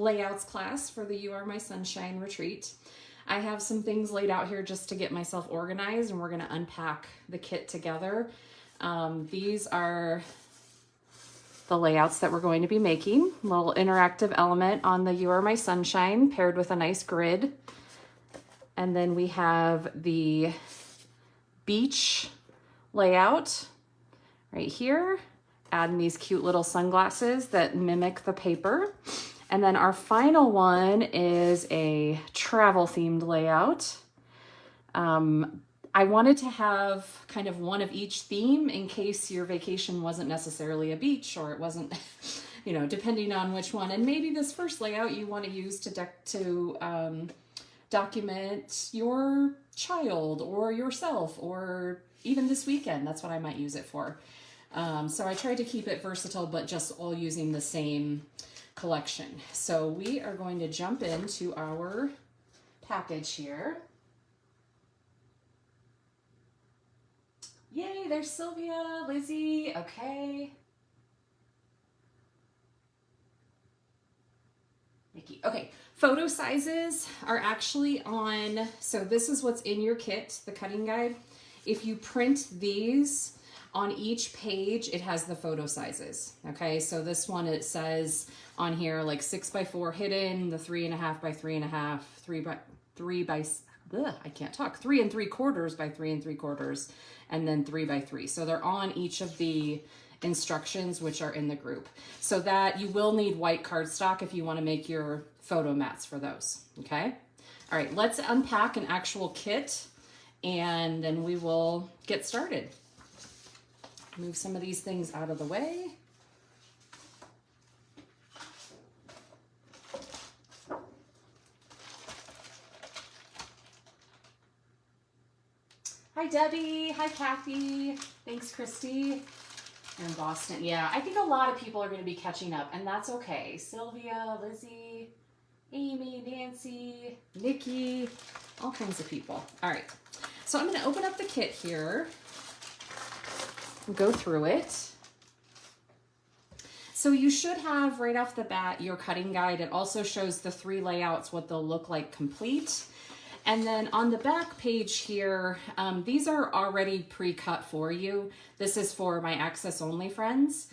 layouts class for the You Are My Sunshine retreat. I have some things laid out here just to get myself organized, and we're going to unpack the kit together. These are the layouts that we're going to be making. A little interactive element on the You Are My Sunshine paired with a nice grid. And then we have the beach layout right here, adding these cute little sunglasses that mimic the paper. And then our final one is a travel themed layout. I wanted to have kind of one of each theme in case your vacation wasn't necessarily a beach, or it wasn't, you know, depending on which one. And maybe this first layout you want to use to document your child or yourself, or even this weekend. That's what I might use it for. So I tried to keep it versatile, but just all using the same collection. So we are going to jump into our package here. Yay, there's Sylvia, Lizzie, okay. Nikki, okay. Photo sizes are actually on, so this is what's in your kit, the cutting guide. If you print these on each page, it has the photo sizes, okay? So this one, it says on here like 6x4 hidden, the 3.5 by 3.5, 3 and 3/4 by 3 3/4, and then 3 by 3. So they're on each of the instructions, which are in the group. So that you will need white cardstock if you want to make your photo mats for those, okay? All right, let's unpack an actual kit and then we will get started. Move some of these things out of the way. Hi, Debbie. Hi, Kathy. Thanks, Christy. You're in Boston. Yeah, I think a lot of people are going to be catching up, and that's okay. Sylvia, Lizzie, Amy, Nancy, Nikki, all kinds of people. All right. So I'm going to open up the kit here and go through it. So you should have right off the bat your cutting guide. It also shows the 3 layouts, what they'll look like complete. And then on the back page here, these are already pre-cut for you. This is for my access only friends.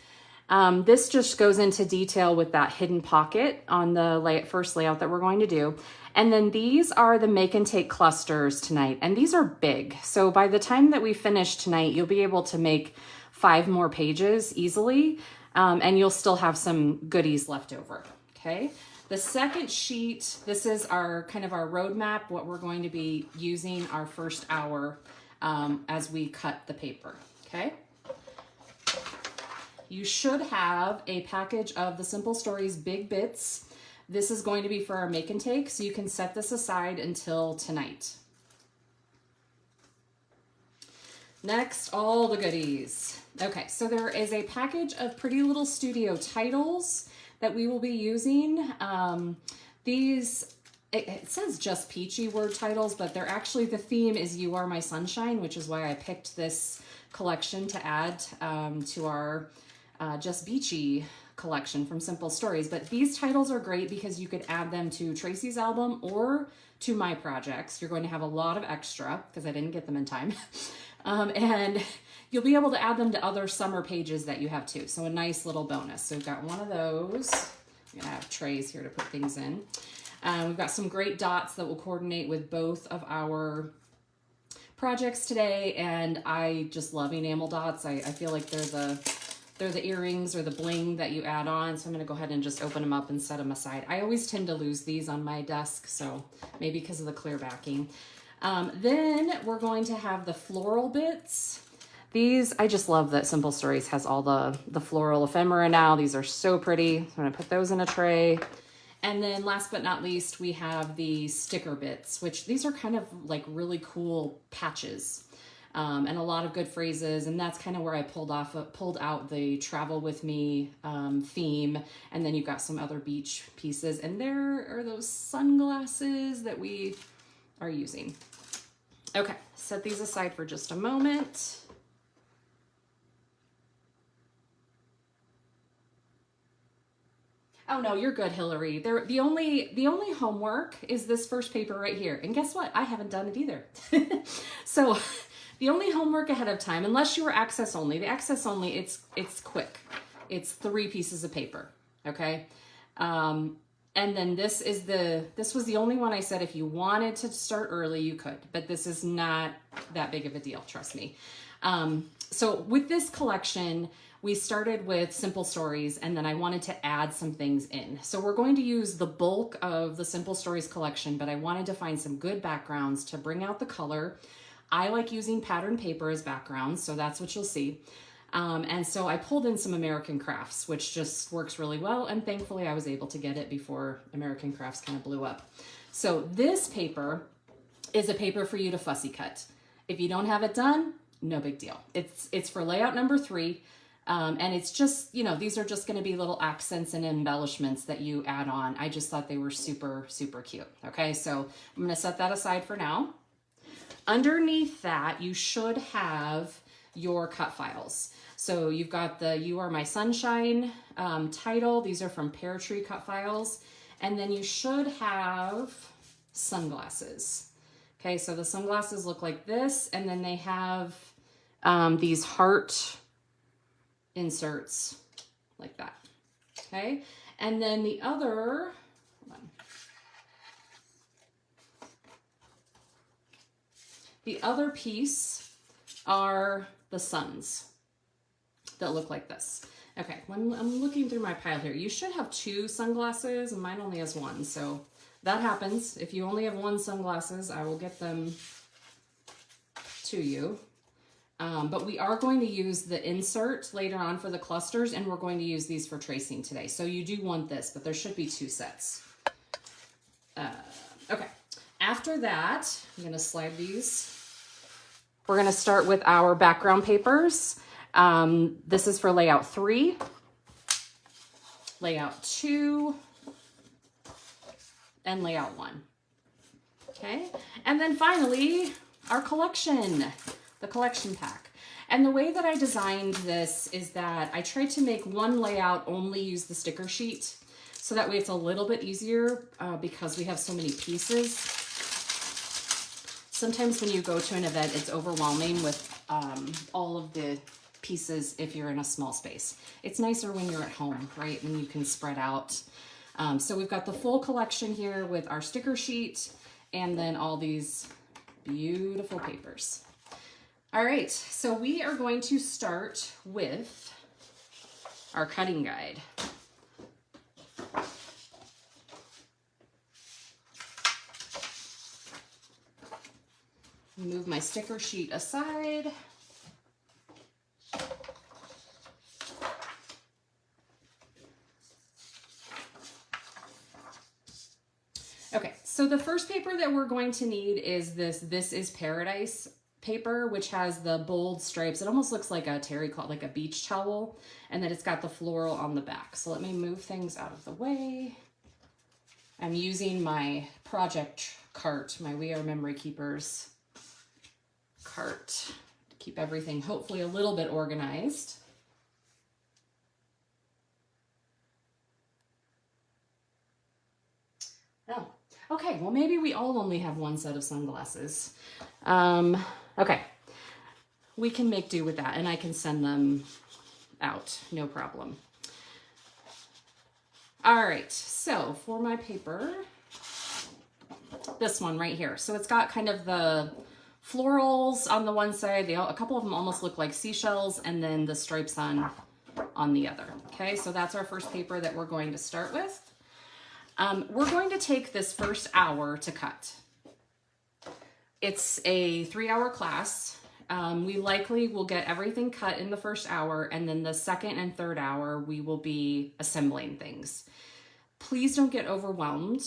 This just goes into detail with that hidden pocket on the first layout that we're going to do. And then these are the make and take clusters tonight. And these are big. So by the time that we finish tonight, you'll be able to make 5 more pages easily. And you'll still have some goodies left over, okay? The second sheet, this is our kind of our roadmap, what we're going to be using our first hour as we cut the paper, okay? You should have a package of the Simple Stories Big Bits. This is going to be for our make and take, so you can set this aside until tonight. Next, all the goodies. Okay, so there is a package of Pretty Little Studio titles that we will be using. These, it says just peachy word titles, but they're actually, the theme is You Are My Sunshine, which is why I picked this collection to add to our Just Beachy collection from Simple Stories. But these titles are great because you could add them to Tracy's album or to my projects. You're going to have a lot of extra because I didn't get them in time. And you'll be able to add them to other summer pages that you have too. So a nice little bonus. So we've got one of those. I'm gonna have trays here to put things in. We've got some great dots that will coordinate with both of our projects today. And I just love enamel dots. I feel like they're the earrings or the bling that you add on. So I'm gonna go ahead and just open them up and set them aside. I always tend to lose these on my desk, so maybe because of the clear backing. Then we're going to have the floral bits. These, I just love that Simple Stories has all the floral ephemera now. These are so pretty. I'm gonna put those in a tray. And then last but not least, we have the sticker bits, which these are kind of like really cool patches. And a lot of good phrases, and that's kind of where I pulled out the travel with me theme, and then you've got some other beach pieces, and there are those sunglasses that we are using. Okay, set these aside for just a moment. Oh no, you're good, Hillary. The only homework is this first paper right here. And guess what? I haven't done it either. So the only homework ahead of time, unless you were access only, the access only, it's quick. It's 3 pieces of paper, okay? And then this was the only one I said if you wanted to start early, you could, but this is not that big of a deal, trust me. So with this collection, we started with simple stories, and then I wanted to add some things in. So we're going to use the bulk of the simple stories collection, but I wanted to find some good backgrounds to bring out the color. I like using pattern paper as backgrounds, so that's what you'll see. And so I pulled in some American Crafts, which just works really well. And thankfully I was able to get it before American Crafts kind of blew up. So this paper is a paper for you to fussy cut. If you don't have it done, no big deal. It's for layout number 3. And it's just, you know, these are just going to be little accents and embellishments that you add on. I just thought they were super, super cute. Okay, so I'm going to set that aside for now. Underneath that, you should have your cut files. So you've got the You Are My Sunshine title. These are from Pear Tree cut files. And then you should have sunglasses. Okay, so the sunglasses look like this, and then they have these heart inserts like that. Okay, and then the other, hold on. The other piece are the suns that look like this. Okay, I'm looking through my pile here. You should have 2 sunglasses, and mine only has 1, so that happens. If you only have 1 sunglasses, I will get them to you. But we are going to use the insert later on for the clusters, and we're going to use these for tracing today. So you do want this, but there should be 2 sets. Okay, after that, I'm gonna slide these. We're gonna start with our background papers. This is for layout 3, layout 2, and layout 1. Okay, and then finally, our collection. The collection pack. And the way that I designed this is that I tried to make one layout only use the sticker sheet. So that way it's a little bit easier because we have so many pieces. Sometimes when you go to an event, it's overwhelming with all of the pieces if you're in a small space. It's nicer when you're at home, right? When you can spread out. So we've got the full collection here with our sticker sheet and then all these beautiful papers. All right, so we are going to start with our cutting guide. Move my sticker sheet aside. Okay, so the first paper that we're going to need is This Is Paradise paper, which has the bold stripes. It almost looks like a terry cloth, like a beach towel, and then it's got the floral on the back. So let me move things out of the way. I'm using my project cart, my We Are Memory Keepers cart, to keep everything hopefully a little bit organized. Oh, okay, well maybe we all only have 1 set of sunglasses. Okay, we can make do with that, and I can send them out, no problem. All right, so for my paper, this one right here. So it's got kind of the florals on the one side, a couple of them almost look like seashells, and then the stripes on the other. Okay, so that's our first paper that we're going to start with. We're going to take this first hour to cut. It's a 3-hour class. We likely will get everything cut in the first hour, and then the second and third hour, we will be assembling things. Please don't get overwhelmed.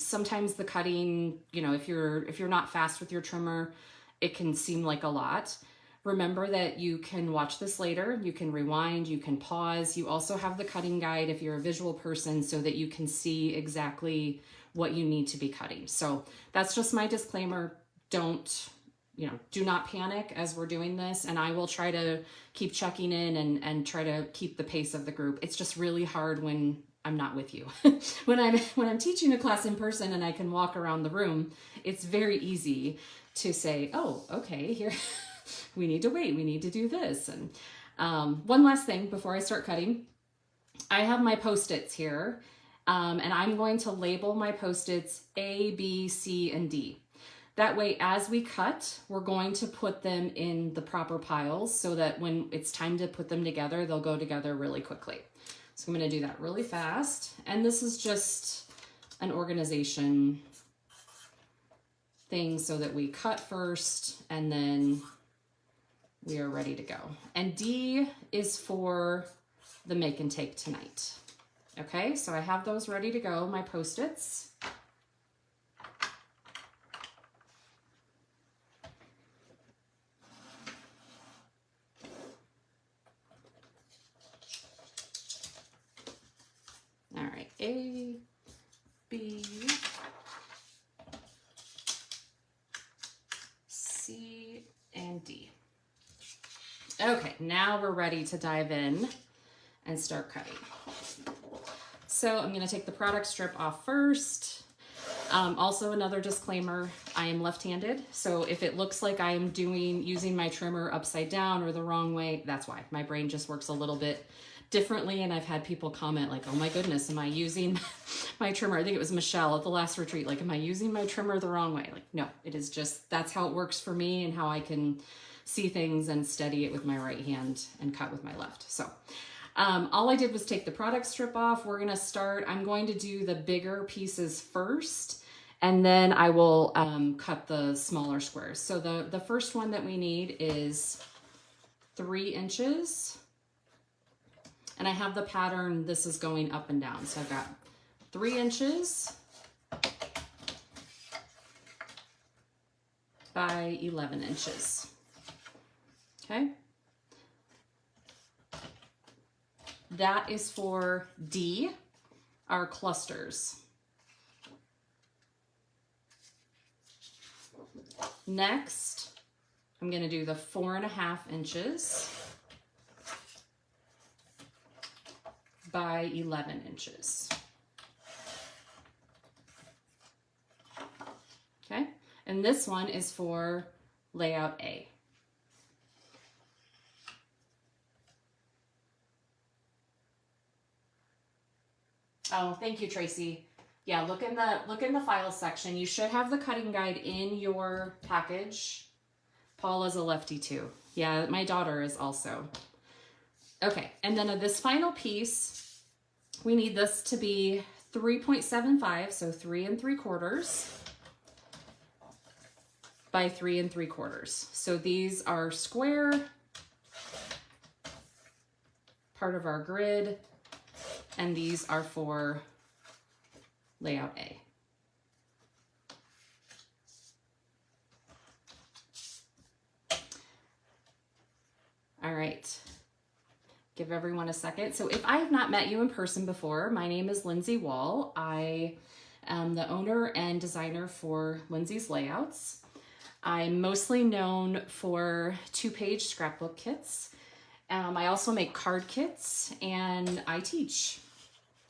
Sometimes the cutting, you know, if you're not fast with your trimmer, it can seem like a lot. Remember that you can watch this later, you can rewind, you can pause. You also have the cutting guide if you're a visual person so that you can see exactly what you need to be cutting. So that's just my disclaimer. Do not panic as we're doing this, and I will try to keep checking in and try to keep the pace of the group. It's just really hard when I'm not with you. when I'm teaching a class in person and I can walk around the room, it's very easy to say, oh, okay, here, we need to wait, we need to do this. And one last thing before I start cutting, I have my Post-its here, and I'm going to label my Post-its A, B, C, and D. That way, as we cut, we're going to put them in the proper piles so that when it's time to put them together, they'll go together really quickly. So I'm going to do that really fast. And this is just an organization thing so that we cut first and then we are ready to go. And D is for the make and take tonight. Okay, so I have those ready to go, my Post-its. All right, A, B, C, and D. Okay, now we're ready to dive in and start cutting. So I'm gonna take the product strip off first. Also another disclaimer, I am left-handed, so if it looks like I am using my trimmer upside down or the wrong way, that's why. My brain just works a little bit differently, and I've had people comment like, oh my goodness, am I using my trimmer? I think it was Michelle at the last retreat, like, am I using my trimmer the wrong way? Like, no, it is just, that's how it works for me and how I can see things and steady it with my right hand and cut with my left. So all I did was take the product strip off. We're gonna start, I'm going to do the bigger pieces first, and then I will cut the smaller squares. So the first one that we need is 3 inches. And I have the pattern, this is going up and down. So I've got 3 inches by 11 inches. Okay. That is for D, our clusters. Next, I'm going to do the 4.5 inches by 11 inches. Okay, and this one is for layout A. Oh, thank you, Tracy. Yeah, look in the files section. You should have the cutting guide in your package. Paula's a lefty too. Yeah, my daughter is also. Okay, and then this final piece, we need this to be 3.75, so 3 3/4 by 3 3/4. So these are square, part of our grid, and these are for layout A. All right, give everyone a second. So if I have not met you in person before, my name is Lindsay Wall. I am the owner and designer for Lindsay's Layouts. I'm mostly known for 2-page scrapbook kits. I also make card kits, and I teach.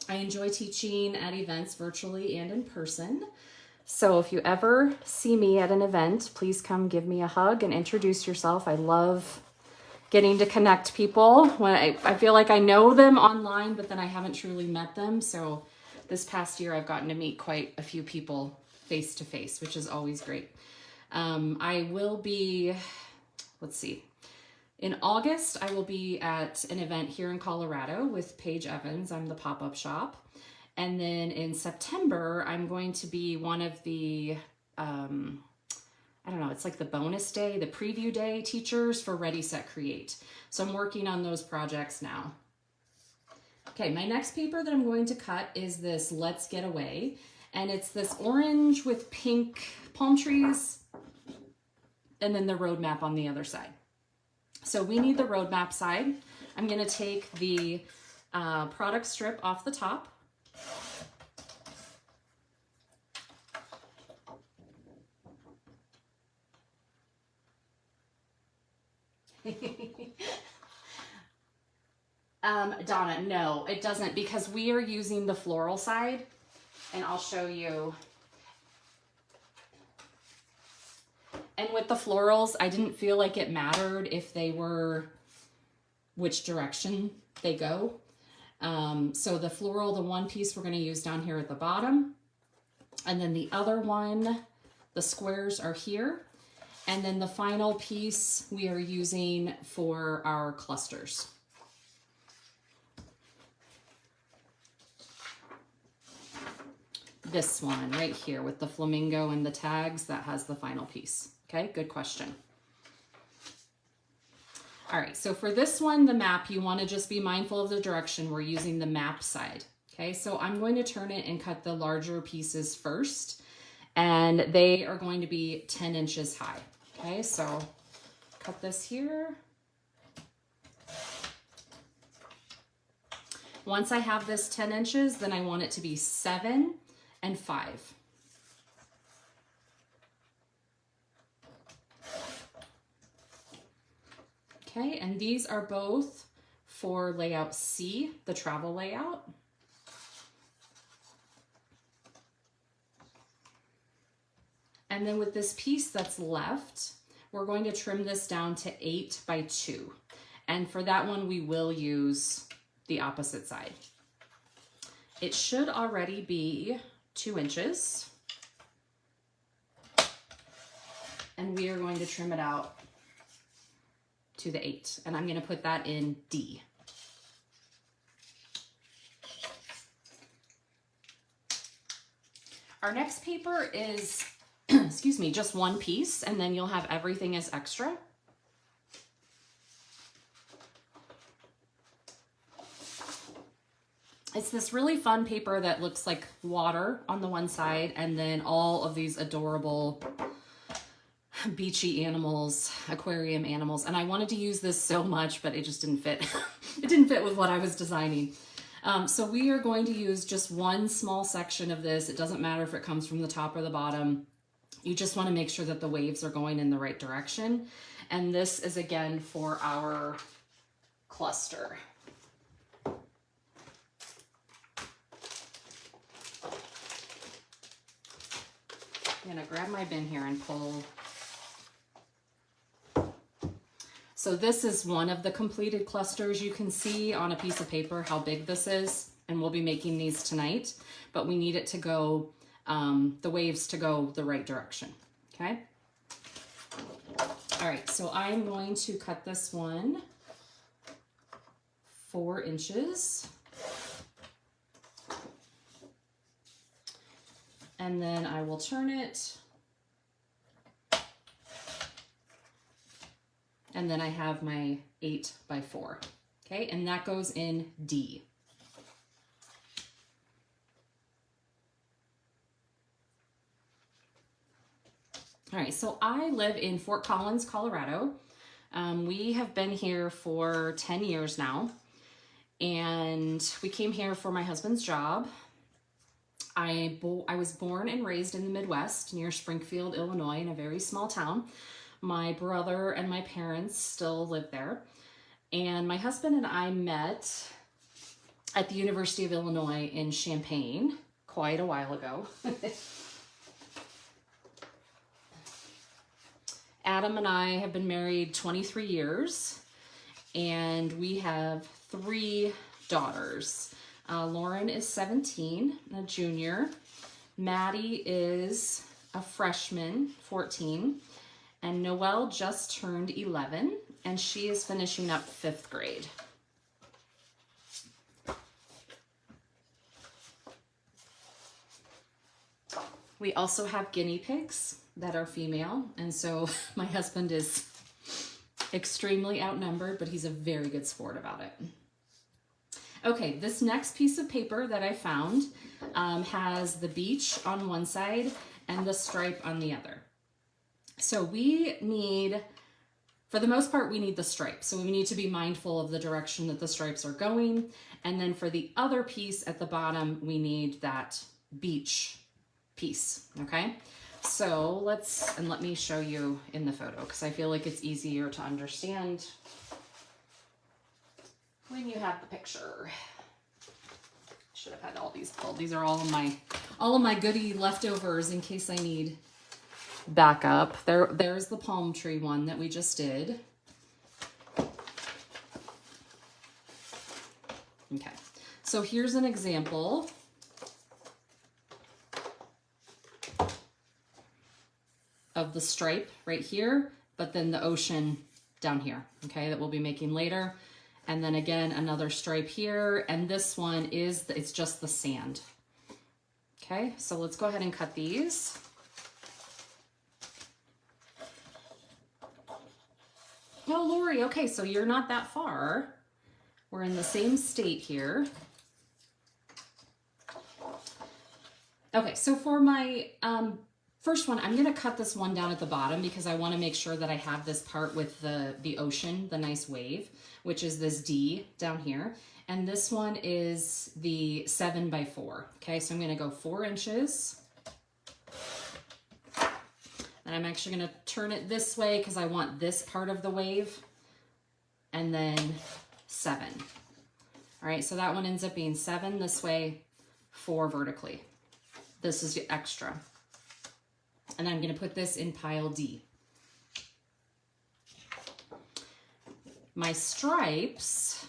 I enjoy teaching at events virtually and in person. So if you ever see me at an event, please come give me a hug and introduce yourself. I love getting to connect people. When I feel like I know them online, but then I haven't truly met them. So this past year, I've gotten to meet quite a few people face to face, which is always great. I will be, let's see, in August, I will be at an event here in Colorado with Paige Evans. I'm the pop-up shop. And then in September, I'm going to be one of the, I don't know, it's like the bonus day, the preview day teachers for Ready, Set, Create. So I'm working on those projects now. Okay, my next paper that I'm going to cut is this Let's Get Away. And it's this orange with pink palm trees and then the roadmap on the other side. So we need the roadmap side. I'm going to take the product strip off the top. Donna, no, it doesn't, because we are using the floral side, and I'll show you. And with the florals, I didn't feel like it mattered if they were, which direction they go. So the floral, the one piece we're going to use down here at the bottom, and then the other one, the squares are here. And then the final piece we are using for our clusters. This one right here with the flamingo and the tags, that has the final piece. Okay, good question. All right, so for this one, the map, you want to just be mindful of the direction. We're using the map side. Okay, so I'm going to turn it and cut the larger pieces first, and they are going to be 10 inches high. Okay, so cut this here. Once I have this 10 inches, then I want it to be 7 and 5. Okay, and these are both for layout C, the travel layout. And then with this piece that's left, we're going to trim this down to 8 by 2. And for that one, we will use the opposite side. It should already be 2 inches. And we are going to trim it out to the 8. And I'm going to put that in D. Our next paper is excuse me, just one piece, and then you'll have everything as extra. It's this really fun paper that looks like water on the one side, and then all of these adorable beachy animals, aquarium animals. And I wanted to use this so much, but it just didn't fit. It didn't fit with what I was designing. So we are going to use just one small section of this. It doesn't matter if it comes from the top or the bottom. You just want to make sure that the waves are going in the right direction. And this is again for our cluster. I'm going to grab my bin here and pull. So this is one of the completed clusters. You can see on a piece of paper how big this is, and we'll be making these tonight, but we need it to go the waves to go the right direction. Okay. All right, so I'm going to cut this one 4 inches. And then I will turn it. And then I have my 8 by 4. Okay, and that goes in D. All right, so I live in Fort Collins, Colorado. We have been here for 10 years now, and we came here for my husband's job. I was born and raised in the Midwest near Springfield, Illinois, in a very small town. My brother and my parents still live there, and my husband and I met at the University of Illinois in Champaign quite a while ago. Adam and I have been married 23 years, and we have 3 daughters. Lauren is 17, a junior. Maddie is a freshman, 14. And Noelle just turned 11, and she is finishing up 5th grade. We also have guinea pigs that are female, and so my husband is extremely outnumbered, but he's a very good sport about it. Okay, this next piece of paper that I found has the beach on one side and the stripe on the other. So we need, for the most part, we need the stripe. So we need to be mindful of the direction that the stripes are going. And then for the other piece at the bottom, we need that beach piece, okay? So let me show you in the photo, because I feel like it's easier to understand when you have the picture. Should have had all these pulled. These are all of my goodie leftovers in case I need backup. There's the palm tree one that we just did. Okay, so here's an example. Of the stripe right here, but then the ocean down here, okay, that we'll be making later. And then again, another stripe here, and this one it's just the sand. Okay, so let's go ahead and cut these. Oh, Lori, okay, so you're not that far. We're in the same state here. Okay, so for my first one, I'm going to cut this one down at the bottom because I want to make sure that I have this part with the ocean, the nice wave, which is this D down here. And this one is the 7x4. Okay, so I'm going to go 4 inches. And I'm actually going to turn it this way because I want this part of the wave. And then 7. All right, so that one ends up being 7 this way, 4 vertically. This is the extra. And I'm going to put this in pile D. My stripes,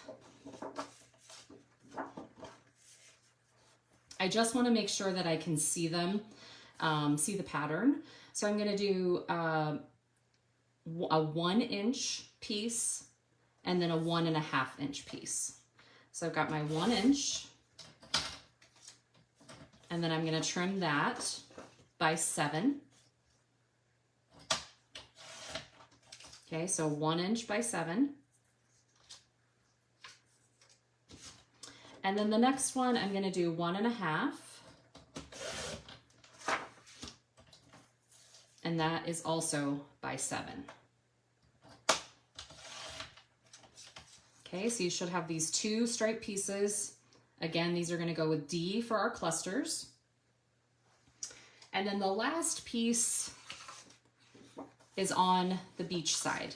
I just want to make sure that I can see them, see the pattern. So I'm going to do a 1-inch piece and then a 1.5-inch piece. So I've got my 1 inch, and then I'm going to trim that by 7. Okay, so 1 inch by 7. And then the next one, I'm going to do 1.5. And that is also by 7. Okay, so you should have these 2 striped pieces. Again, these are going to go with D for our clusters. And then the last piece is on the beach side,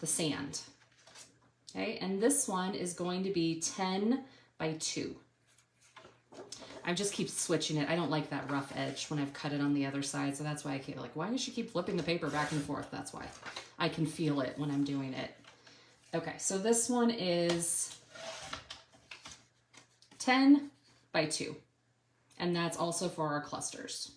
the sand. Okay, and this one is going to be 10 by 2. I just keep switching it. I don't like that rough edge when I've cut it on the other side, so that's why I keep like, why does she keep flipping the paper back and forth? That's why. I can feel it when I'm doing it. Okay, so this one is 10 by 2, and that's also for our clusters.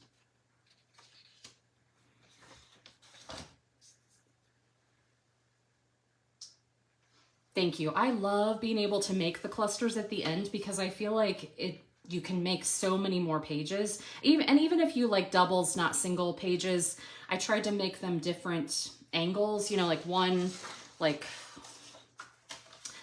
Thank you. I love being able to make the clusters at the end because I feel like you can make so many more pages. Even if you like doubles, not single pages, I tried to make them different angles, you know, like one, like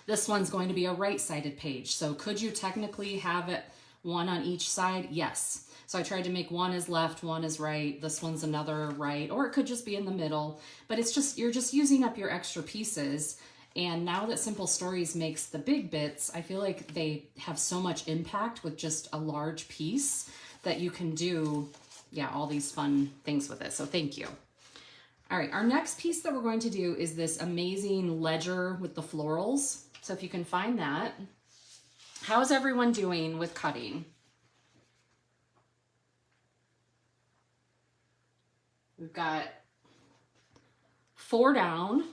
this one's going to be a right-sided page. So could you technically have it one on each side? Yes. So I tried to make one is left, one is right, this one's another right, or it could just be in the middle, but it's just, you're just using up your extra pieces. And now that Simple Stories makes the big bits, I feel like they have so much impact with just a large piece that you can do, yeah, all these fun things with it. So thank you. All right, our next piece that we're going to do is this amazing ledger with the florals. So if you can find that. How's everyone doing with cutting? We've got 4 down.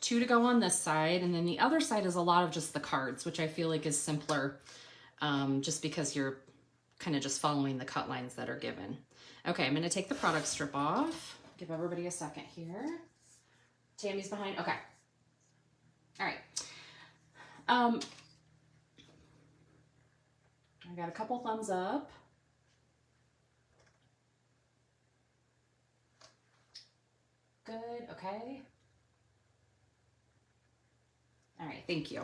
2 to go on this side, and then the other side is a lot of just the cards, which I feel like is simpler, just because you're kind of just following the cut lines that are given. Okay, I'm going to take the product strip off. Give everybody a second here. Tammy's behind. Okay. All right. I got a couple thumbs up. Good. Okay. All right, thank you.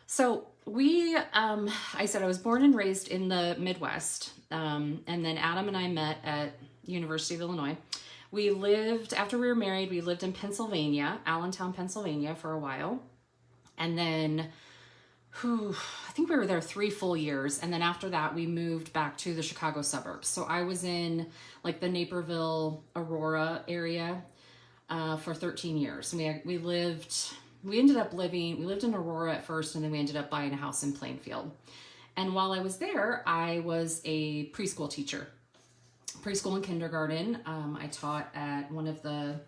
So I said I was born and raised in the Midwest, and then Adam and I met at University of Illinois. We lived, after we were married, we lived in Pennsylvania, Allentown, Pennsylvania for a while. And then, I think we were there 3 full years. And then after that, we moved back to the Chicago suburbs. So I was in like the Naperville, Aurora area for 13 years. We lived we lived in Aurora at first, and then we ended up buying a house in Plainfield. And while I was there, I was a preschool teacher, preschool and kindergarten. I taught at one of the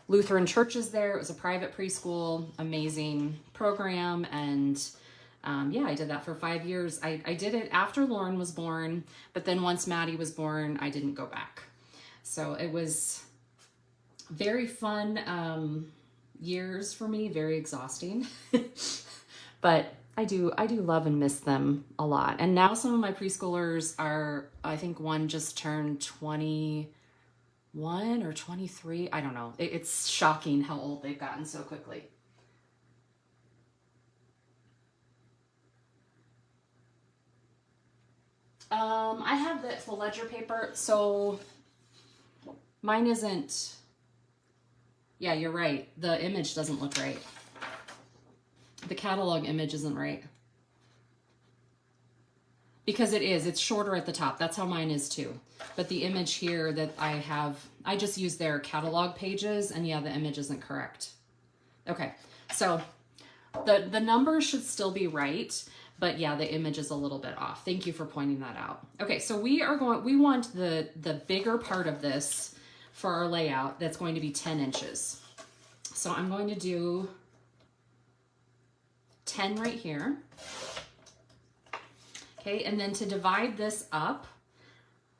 Lutheran churches there. It was a private preschool, amazing program. And yeah, I did that for 5 years. I did it after Lauren was born, but then once Maddie was born, I didn't go back. So it was very fun years for me, very exhausting, but I do love and miss them a lot. And now some of my preschoolers are, I think one just turned 21 or 23. I don't know. It's shocking how old they've gotten so quickly. I have the ledger paper, so mine isn't, yeah, you're right. The image doesn't look right. The catalog image isn't right. Because it's shorter at the top. That's how mine is too. But the image here that I have, I just use their catalog pages, and yeah, the image isn't correct. Okay, so the numbers should still be right, but yeah, the image is a little bit off. Thank you for pointing that out. Okay, so we want the bigger part of this for our layout that's going to be 10 inches. So I'm going to do 10 right here. Okay, and then to divide this up,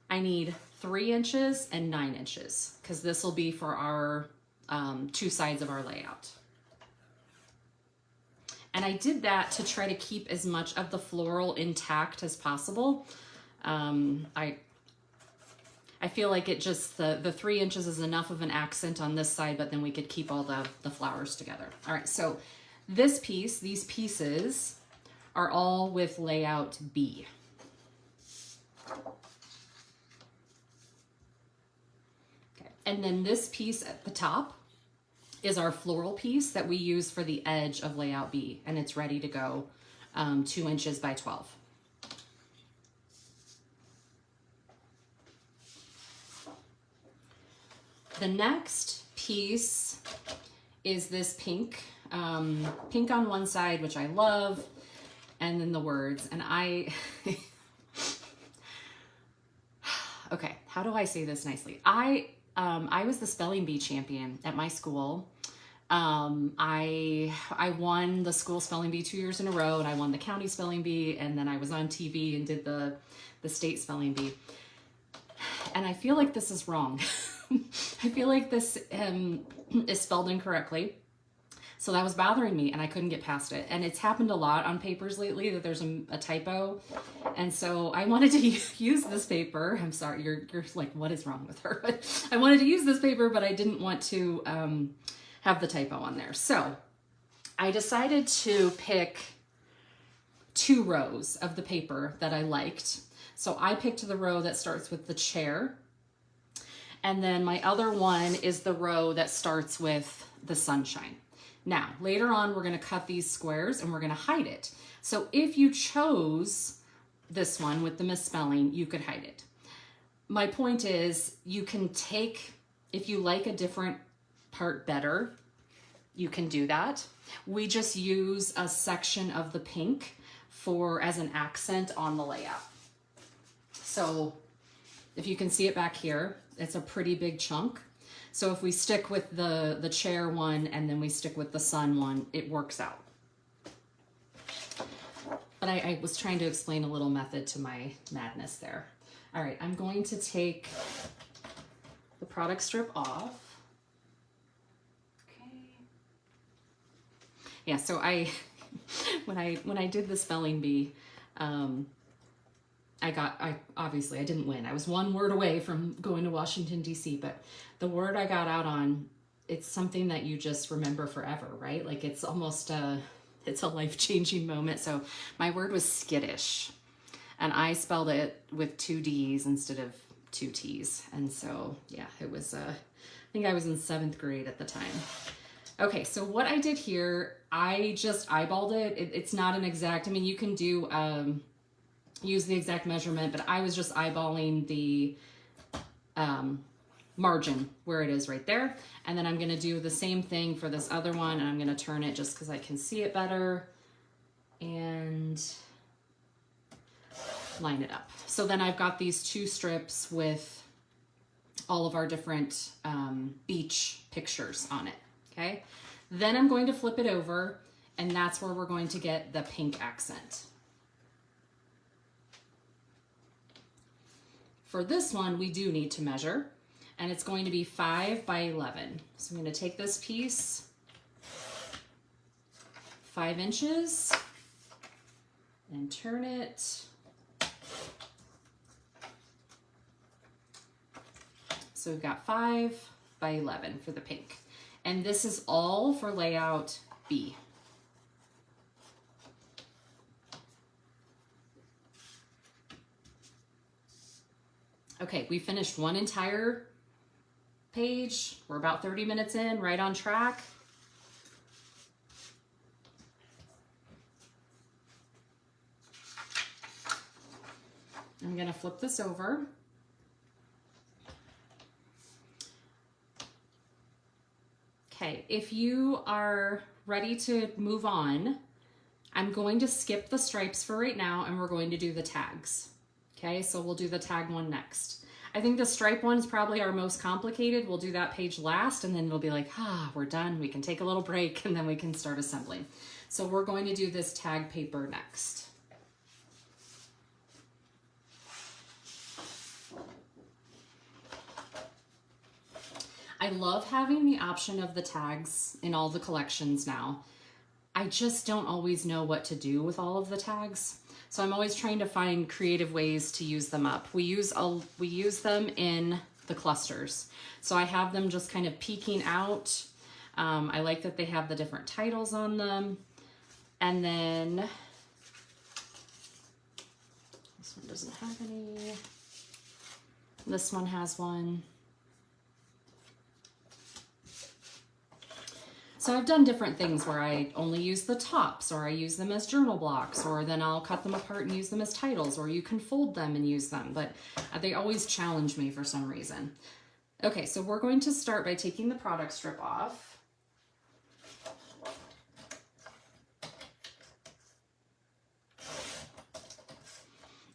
I need 3 inches and 9 inches, because this will be for our 2 sides of our layout. And I did that to try to keep as much of the floral intact as possible. I feel like it just, the 3 inches is enough of an accent on this side, but then we could keep all the flowers together. All right, so this piece, these pieces are all with layout B. Okay, and then this piece at the top is our floral piece that we use for the edge of layout B, and it's ready to go 2 inches by 12. The next piece is this pink, pink on one side, which I love, and then the words. And okay, how do I say this nicely? I was the spelling bee champion at my school. I won the school spelling bee 2 years in a row, and I won the county spelling bee, and then I was on TV and did the state spelling bee. And I feel like this is wrong. I feel like this is spelled incorrectly. So that was bothering me, and I couldn't get past it. And it's happened a lot on papers lately that there's a typo. And so I wanted to use this paper. I'm sorry, you're like, what is wrong with her? I wanted to use this paper, but I didn't want to have the typo on there. So I decided to pick 2 rows of the paper that I liked. So I picked the row that starts with the chair. And then my other one is the row that starts with the sunshine. Now, later on, we're going to cut these squares and we're going to hide it. So if you chose this one with the misspelling, you could hide it. My point is, you can take, if you like a different part better, you can do that. We just use a section of the pink as an accent on the layout. So if you can see it back here, it's a pretty big chunk. So if we stick with the chair one and then we stick with the sun one, it works out. But I was trying to explain a little method to my madness there. All right, I'm going to take the product strip off. Okay. Yeah, so when I did the spelling bee, obviously I didn't win. I was 1 word away from going to Washington, D.C., but the word I got out on, it's something that you just remember forever, right? Like it's almost it's a life-changing moment. So my word was skittish, and I spelled it with 2 D's instead of 2 T's. And so, yeah, it was, I think I was in 7th grade at the time. Okay, so what I did here, I just eyeballed it. It's not an exact, I mean, you can do, use the exact measurement, but I was just eyeballing the margin where it is right there. And then I'm gonna do the same thing for this other one, and I'm gonna turn it just because I can see it better and line it up. So then I've got these 2 strips with all of our different beach pictures on it, okay? Then I'm going to flip it over, and that's where we're going to get the pink accent. For this one, we do need to measure, and it's going to be 5 by 11. So I'm going to take this piece, 5 inches, and turn it. So we've got 5 by 11 for the pink. And this is all for layout B. Okay, we finished one entire page. We're about 30 minutes in, right on track. I'm gonna flip this over. Okay, if you are ready to move on, I'm going to skip the stripes for right now, and we're going to do the tags. Okay, so we'll do the tag one next. I think the stripe one is probably our most complicated. We'll do that page last, and then we'll be like, we're done. We can take a little break, and then we can start assembling. So we're going to do this tag paper next. I love having the option of the tags in all the collections now. I just don't always know what to do with all of the tags. So I'm always trying to find creative ways to use them up. We use them in the clusters. So I have them just kind of peeking out. I like that they have the different titles on them. And then this one doesn't have any. This one has one. So I've done different things where I only use the tops, or I use them as journal blocks, or then I'll cut them apart and use them as titles, or you can fold them and use them, but they always challenge me for some reason. Okay, so we're going to start by taking the product strip off.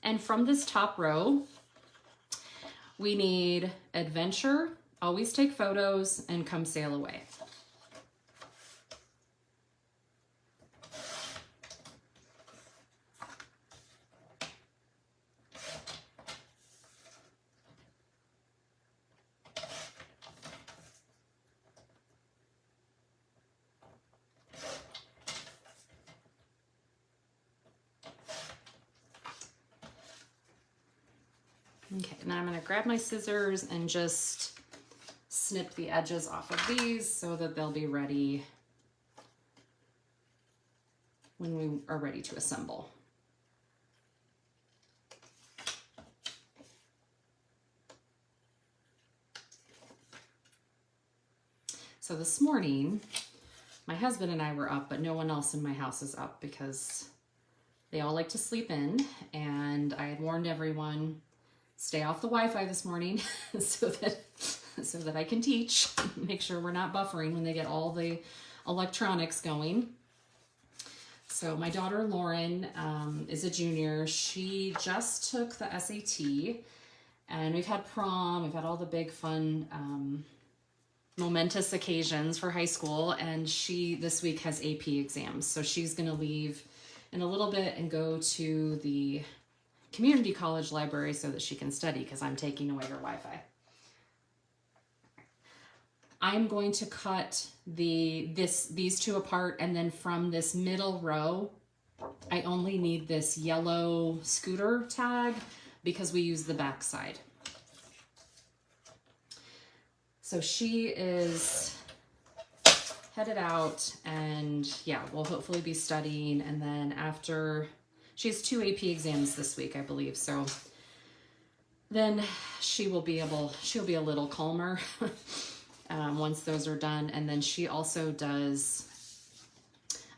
And from this top row, we need adventure, always take photos, and come sail away. Okay, now I'm going to grab my scissors and just snip the edges off of these so that they'll be ready when we are ready to assemble. So this morning, my husband and I were up, but no one else in my house is up because they all like to sleep in, and I had warned everyone, stay off the Wi-Fi this morning so that I can teach, make sure we're not buffering when they get all the electronics going. So my daughter Lauren is a junior. She just took the SAT, and we've had prom, we've had all the big fun momentous occasions for high school, and she this week has AP exams. So she's gonna leave in a little bit and go to the community college library so that she can study because I'm taking away her Wi-Fi. I'm going to cut these two apart, and then from this middle row, I only need this yellow scooter tag because we use the back side. So she is headed out, and yeah, we'll hopefully be studying, and then after, she has 2 AP exams this week, I believe, so then she'll be a little calmer once those are done. And then she also does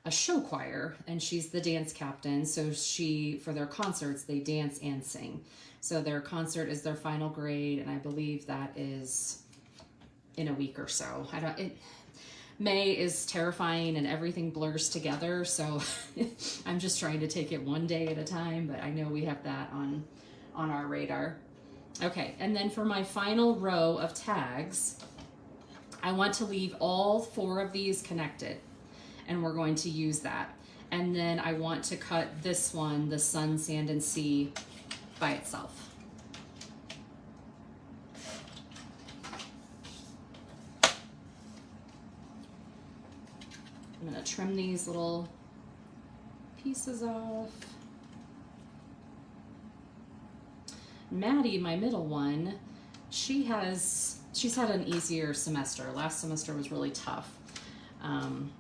a show choir, and she's the dance captain, so for their concerts, they dance and sing. So their concert is their final grade, and I believe that is in a week or so. May is terrifying and everything blurs together, so I'm just trying to take it one day at a time, but I know we have that on our radar. Okay, and then for my final row of tags, I want to leave all 4 of these connected, and we're going to use that. And then I want to cut this one, the sun, sand, and sea, by itself. I'm gonna trim these little pieces off. Maddie, my middle one, she's had an easier semester. Last semester was really tough.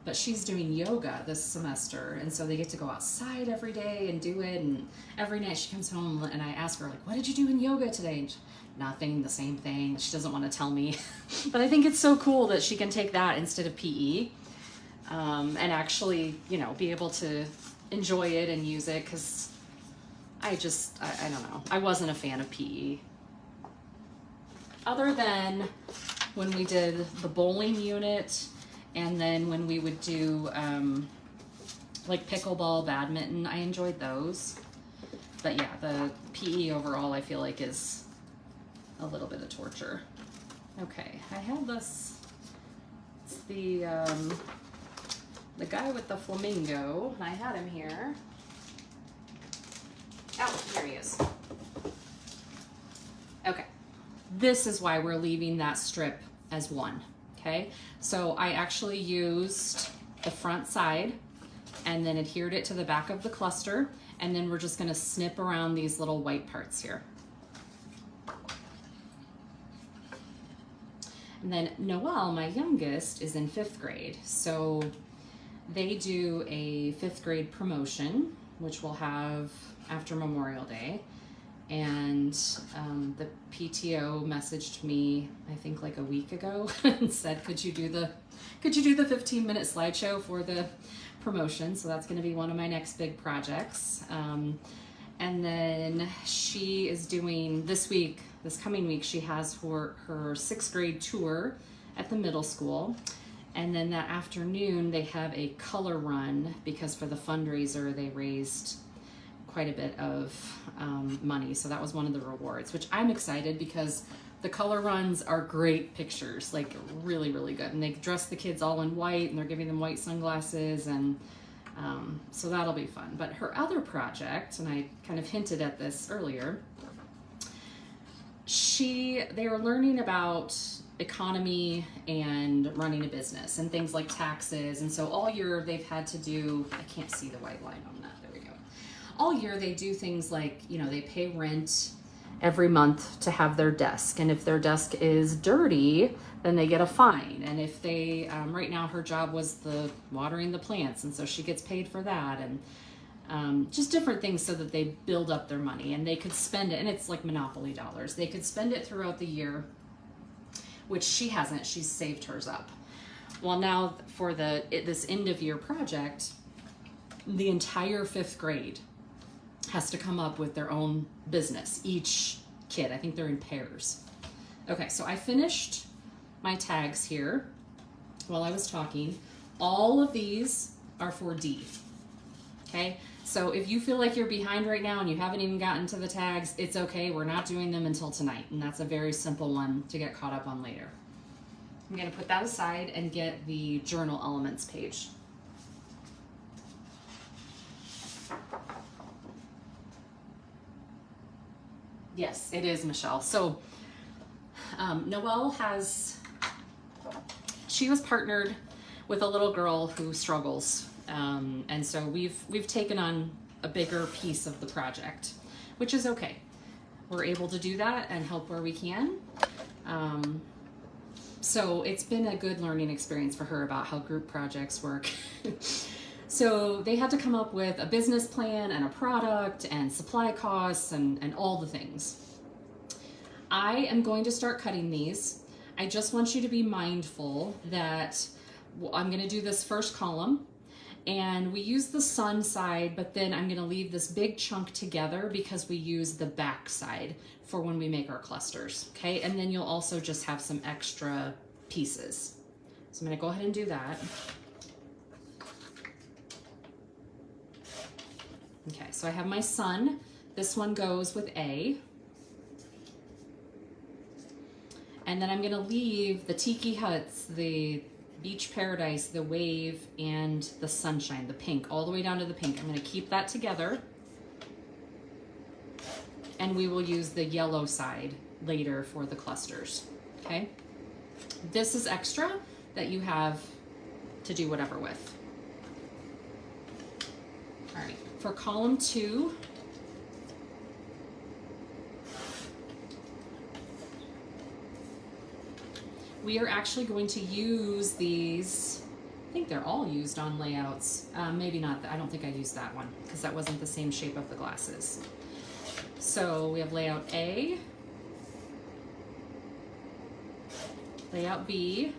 But she's doing yoga this semester, and so they get to go outside every day and do it, and every night she comes home and I ask her, like, what did you do in yoga today? And nothing, the same thing. She doesn't want to tell me. But I think it's so cool that she can take that instead of PE, and actually, you know, be able to enjoy it and use it, because I don't know. I wasn't a fan of PE. Other than when we did the bowling unit, and then when we would do like pickleball, badminton, I enjoyed those. But yeah, the PE overall I feel like is a little bit of torture. Okay, I have this, it's the guy with the flamingo, and I had him here. Oh, here he is. Okay, this is why we're leaving that strip as one. Okay, so I actually used the front side and then adhered it to the back of the cluster, and then we're just going to snip around these little white parts here. And then Noelle, my youngest, is in 5th grade, so they do a 5th grade promotion, which we'll have after Memorial Day. And the PTO messaged me, I think like a week ago, and said, could you do the 15-minute slideshow for the promotion? So that's going to be one of my next big projects. And then she is doing this coming week, she has her 6th grade tour at the middle school. And then that afternoon they have a color run, because for the fundraiser they raised quite a bit of money. So that was one of the rewards, which I'm excited, because the color runs are great pictures, like really, really good. And they dress the kids all in white, and they're giving them white sunglasses, and so that'll be fun. But her other project, and I kind of hinted at this earlier, they are learning about economy and running a business and things like taxes. And so all year they've had to do, I can't see the white line on that, there we go. All year they do things like, you know, they pay rent every month to have their desk, and if their desk is dirty, then they get a fine. And if they, right now her job was the watering the plants, and so she gets paid for that, and just different things so that they build up their money and they could spend it, and it's like Monopoly dollars. They could spend it throughout the year, which she hasn't. She's saved hers up. Well, now for this end of year project, the entire 5th grade has to come up with their own business, each kid. I think they're in pairs. Okay, so I finished my tags here while I was talking. All of these are for D. Okay, so if you feel like you're behind right now and you haven't even gotten to the tags, it's okay. We're not doing them until tonight, and that's a very simple one to get caught up on later. I'm going to put that aside and get the journal elements page. Yes, it is, Michelle. So Noelle she was partnered with a little girl who struggles. And so we've taken on a bigger piece of the project, which is okay. We're able to do that and help where we can. So it's been a good learning experience for her about how group projects work. So they had to come up with a business plan and a product and supply costs and all the things. I am going to start cutting these. I just want you to be mindful that I'm going to do this first column, and we use the sun side, but then I'm going to leave this big chunk together because we use the back side for when we make our clusters. Okay, and then you'll also just have some extra pieces. So I'm going to go ahead and do that. Okay, so I have my sun. This one goes with A. And then I'm going to leave the tiki huts, the beach paradise, the wave, and the sunshine, the pink, all the way down to the pink. I'm going to keep that together. And we will use the yellow side later for the clusters, okay? This is extra that you have to do whatever with. All right, for column 2, we are actually going to use these. I think they're all used on layouts. Maybe not, I don't think I used that one because that wasn't the same shape of the glasses. So we have layout A, layout B,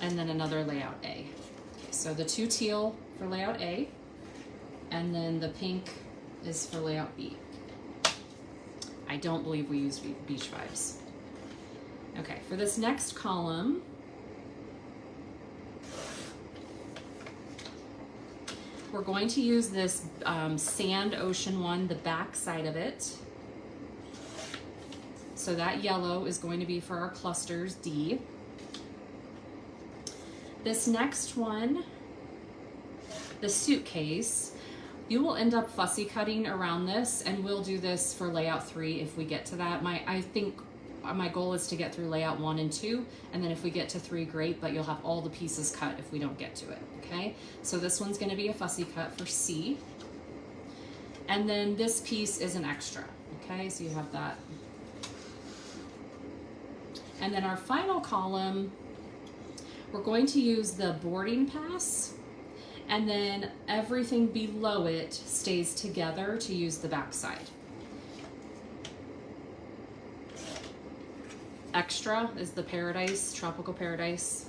and then another layout A. Okay, so the 2 teal for layout A, and then the pink is for layout B. I don't believe we used beach vibes. Okay, for this next column, we're going to use this sand ocean one, the back side of it. So that yellow is going to be for our clusters D. This next one, the suitcase, you will end up fussy cutting around this, and we'll do this for layout 3 if we get to that. I think my goal is to get through layout 1 and 2, and then if we get to 3, great, but you'll have all the pieces cut if we don't get to it, okay? So this one's gonna be a fussy cut for C. And then this piece is an extra, okay? So you have that. And then our final column, we're going to use the boarding pass, and then everything below it stays together to use the back side. Extra is the paradise, tropical paradise.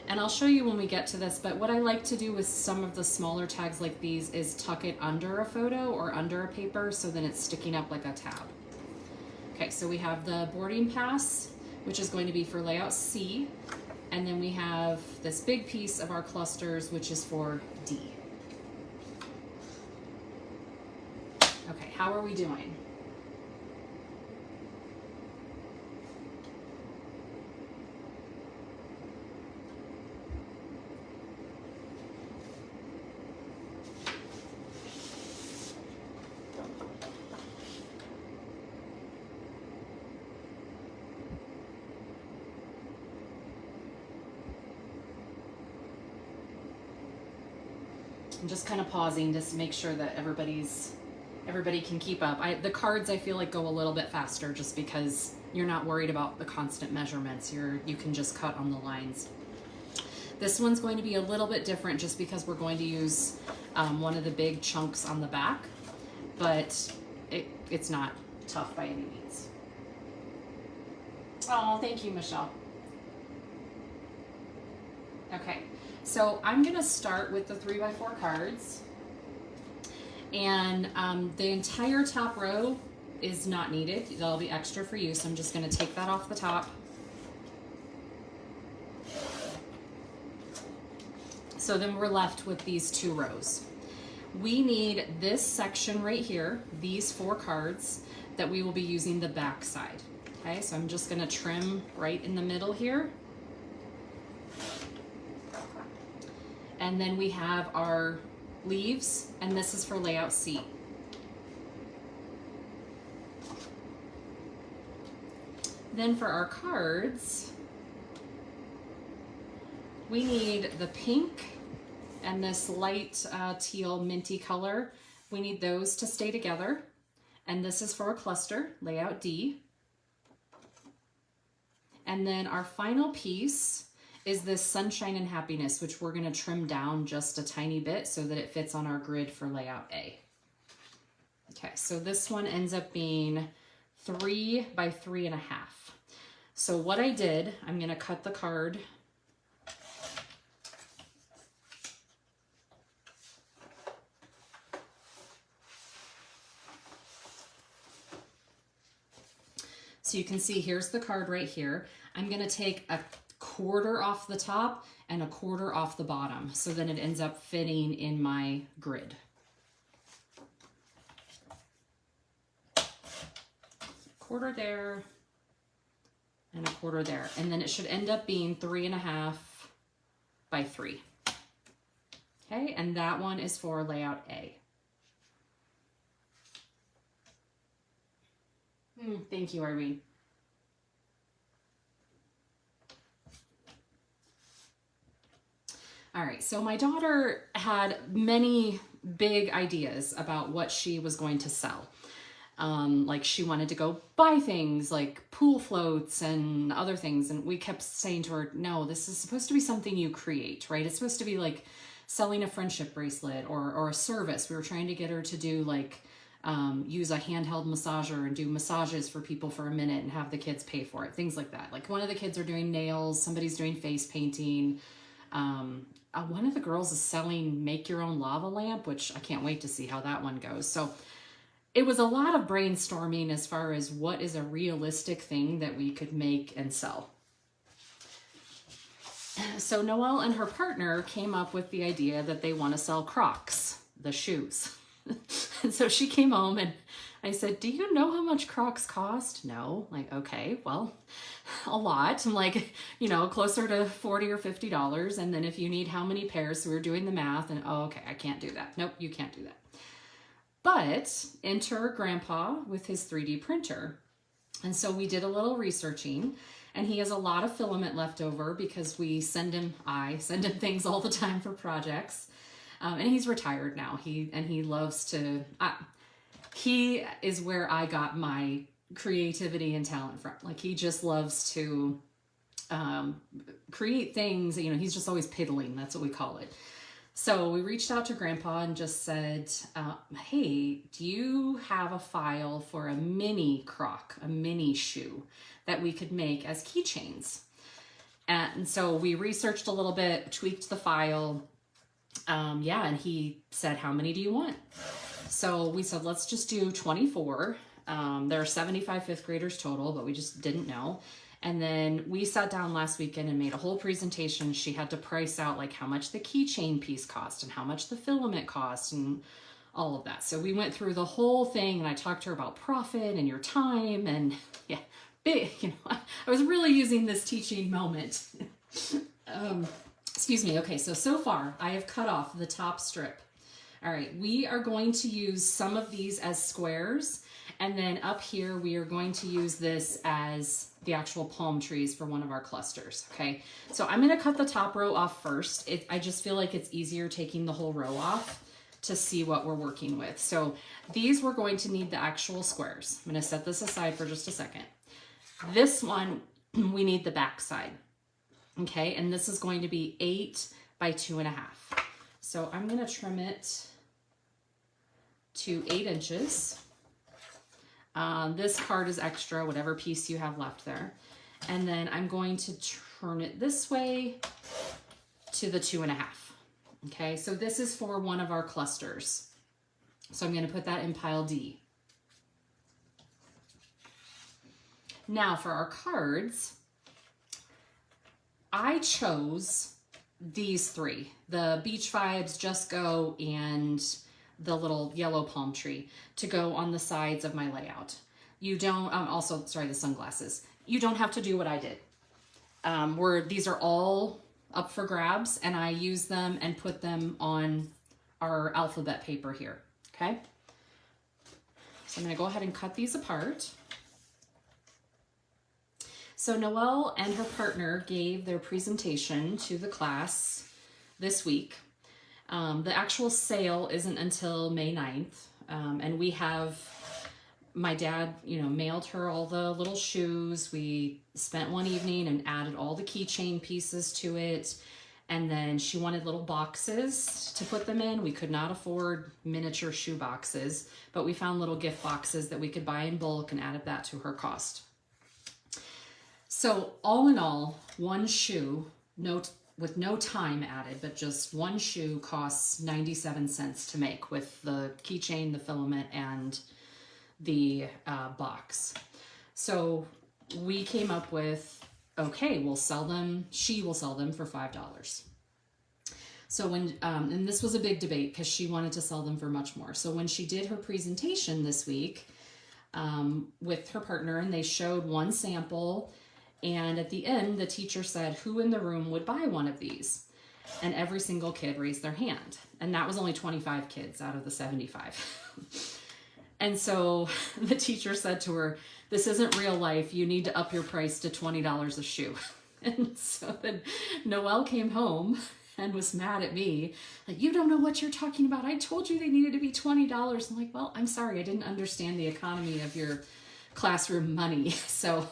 And I'll show you when we get to this, but what I like to do with some of the smaller tags like these is tuck it under a photo or under a paper so then it's sticking up like a tab. Okay, so we have the boarding pass, which is going to be for layout C. And then we have this big piece of our clusters, which is for D. Okay, how are we doing? I'm just kind of pausing just to make sure that everybody can keep up. The cards I feel like go a little bit faster just because you're not worried about the constant measurements. You can just cut on the lines. This one's going to be a little bit different just because we're going to use one of the big chunks on the back, but it's not tough by any means. Oh, thank you, Michelle. Okay. So I'm going to start with the 3x4 cards, and the entire top row is not needed. That'll be extra for you, so I'm just going to take that off the top. So then we're left with these 2 rows. We need this section right here, these 4 cards, that we will be using the back side. Okay, so I'm just going to trim right in the middle here. And then we have our leaves, and this is for layout C. Then for our cards, we need the pink and this light teal minty color. We need those to stay together. And this is for a cluster, layout D. And then our final piece is this sunshine and happiness, which we're going to trim down just a tiny bit so that it fits on our grid for layout A. Okay, so this one ends up being 3 by 3.5. So what I did, I'm going to cut the card . So you can see here's the card right here. I'm gonna take a quarter off the top and a quarter off the bottom. So then it ends up fitting in my grid. Quarter there and a quarter there. And then it should end up being 3.5 by 3. Okay, and that one is for layout A. Thank you, Irene. All right, so my daughter had many big ideas about what she was going to sell. Like she wanted to go buy things like pool floats and other things. And we kept saying to her, no, this is supposed to be something you create, right? It's supposed to be like selling a friendship bracelet or a service. We were trying to get her to do like, use a handheld massager and do massages for people for a minute and have the kids pay for it. Things like that. Like one of the kids are doing nails, somebody's doing face painting. One of the girls is selling make your own lava lamp, which I can't wait to see how that one goes. So it was a lot of brainstorming as far as what is a realistic thing that we could make and sell. So Noelle and her partner came up with the idea that they want to sell Crocs, the shoes. And so she came home and I said, do you know how much Crocs cost? No. Like, okay, well, a lot. I'm like, you know, closer to $40 or $50. And then if you need how many pairs, so we were doing the math and, oh, okay, I can't do that. Nope, you can't do that. But enter Grandpa with his 3D printer. And so we did a little researching and he has a lot of filament left over because I send him things all the time for projects. And he's retired now. He loves to, he is where I got my creativity and talent from. Like he just loves to create things, you know, he's just always piddling. That's what we call it. So we reached out to Grandpa and just said, hey, do you have a file for a mini Croc, a mini shoe that we could make as keychains? And so we researched a little bit, tweaked the file. Yeah, and he said, how many do you want? So we said, let's just do 24. There are 75 fifth graders total, but we just didn't know. And then we sat down last weekend and made a whole presentation. She had to price out like how much the keychain piece cost and how much the filament cost and all of that. So we went through the whole thing and I talked to her about profit and your time and yeah, big, you know, I was really using this teaching moment. Excuse me. Okay, so far I have cut off the top strip. All right, we are going to use some of these as squares, and then up here we are going to use this as the actual palm trees for one of our clusters, okay? So I'm gonna cut the top row off first. I just feel like it's easier taking the whole row off to see what we're working with. So these we're going to need the actual squares. I'm gonna set this aside for just a second. This one, we need the back side. Okay, and this is going to be 8 by 2.5. So I'm going to trim it to 8 inches. This card is extra, whatever piece you have left there. And then I'm going to turn it this way to the 2.5. Okay, so this is for one of our clusters. So I'm going to put that in pile D. Now for our cards, I chose these 3, the Beach Vibes, Just Go, and the little yellow palm tree to go on the sides of my layout. You don't, also, sorry, the sunglasses. You don't have to do what I did. These are all up for grabs and I use them and put them on our alphabet paper here, okay? So I'm gonna go ahead and cut these apart. So Noelle and her partner gave their presentation to the class this week. The actual sale isn't until May 9th. And we have, my dad, you know, mailed her all the little shoes. We spent one evening and added all the keychain pieces to it. And then she wanted little boxes to put them in. We could not afford miniature shoe boxes, but we found little gift boxes that we could buy in bulk and added that to her cost. So all in all, one shoe, with no time added, but just one shoe costs 97 cents to make with the keychain, the filament, and the box. So we came up with, okay, we'll sell them, she will sell them for $5. So when, and this was a big debate because she wanted to sell them for much more. So when she did her presentation this week with her partner, and they showed one sample, and at the end, the teacher said, who in the room would buy one of these? And every single kid raised their hand. And that was only 25 kids out of the 75. And so the teacher said to her, this isn't real life. You need to up your price to $20 a shoe. And so then Noelle came home and was mad at me. Like, you don't know what you're talking about. I told you they needed to be $20. I'm like, well, I'm sorry. I didn't understand the economy of your classroom money. So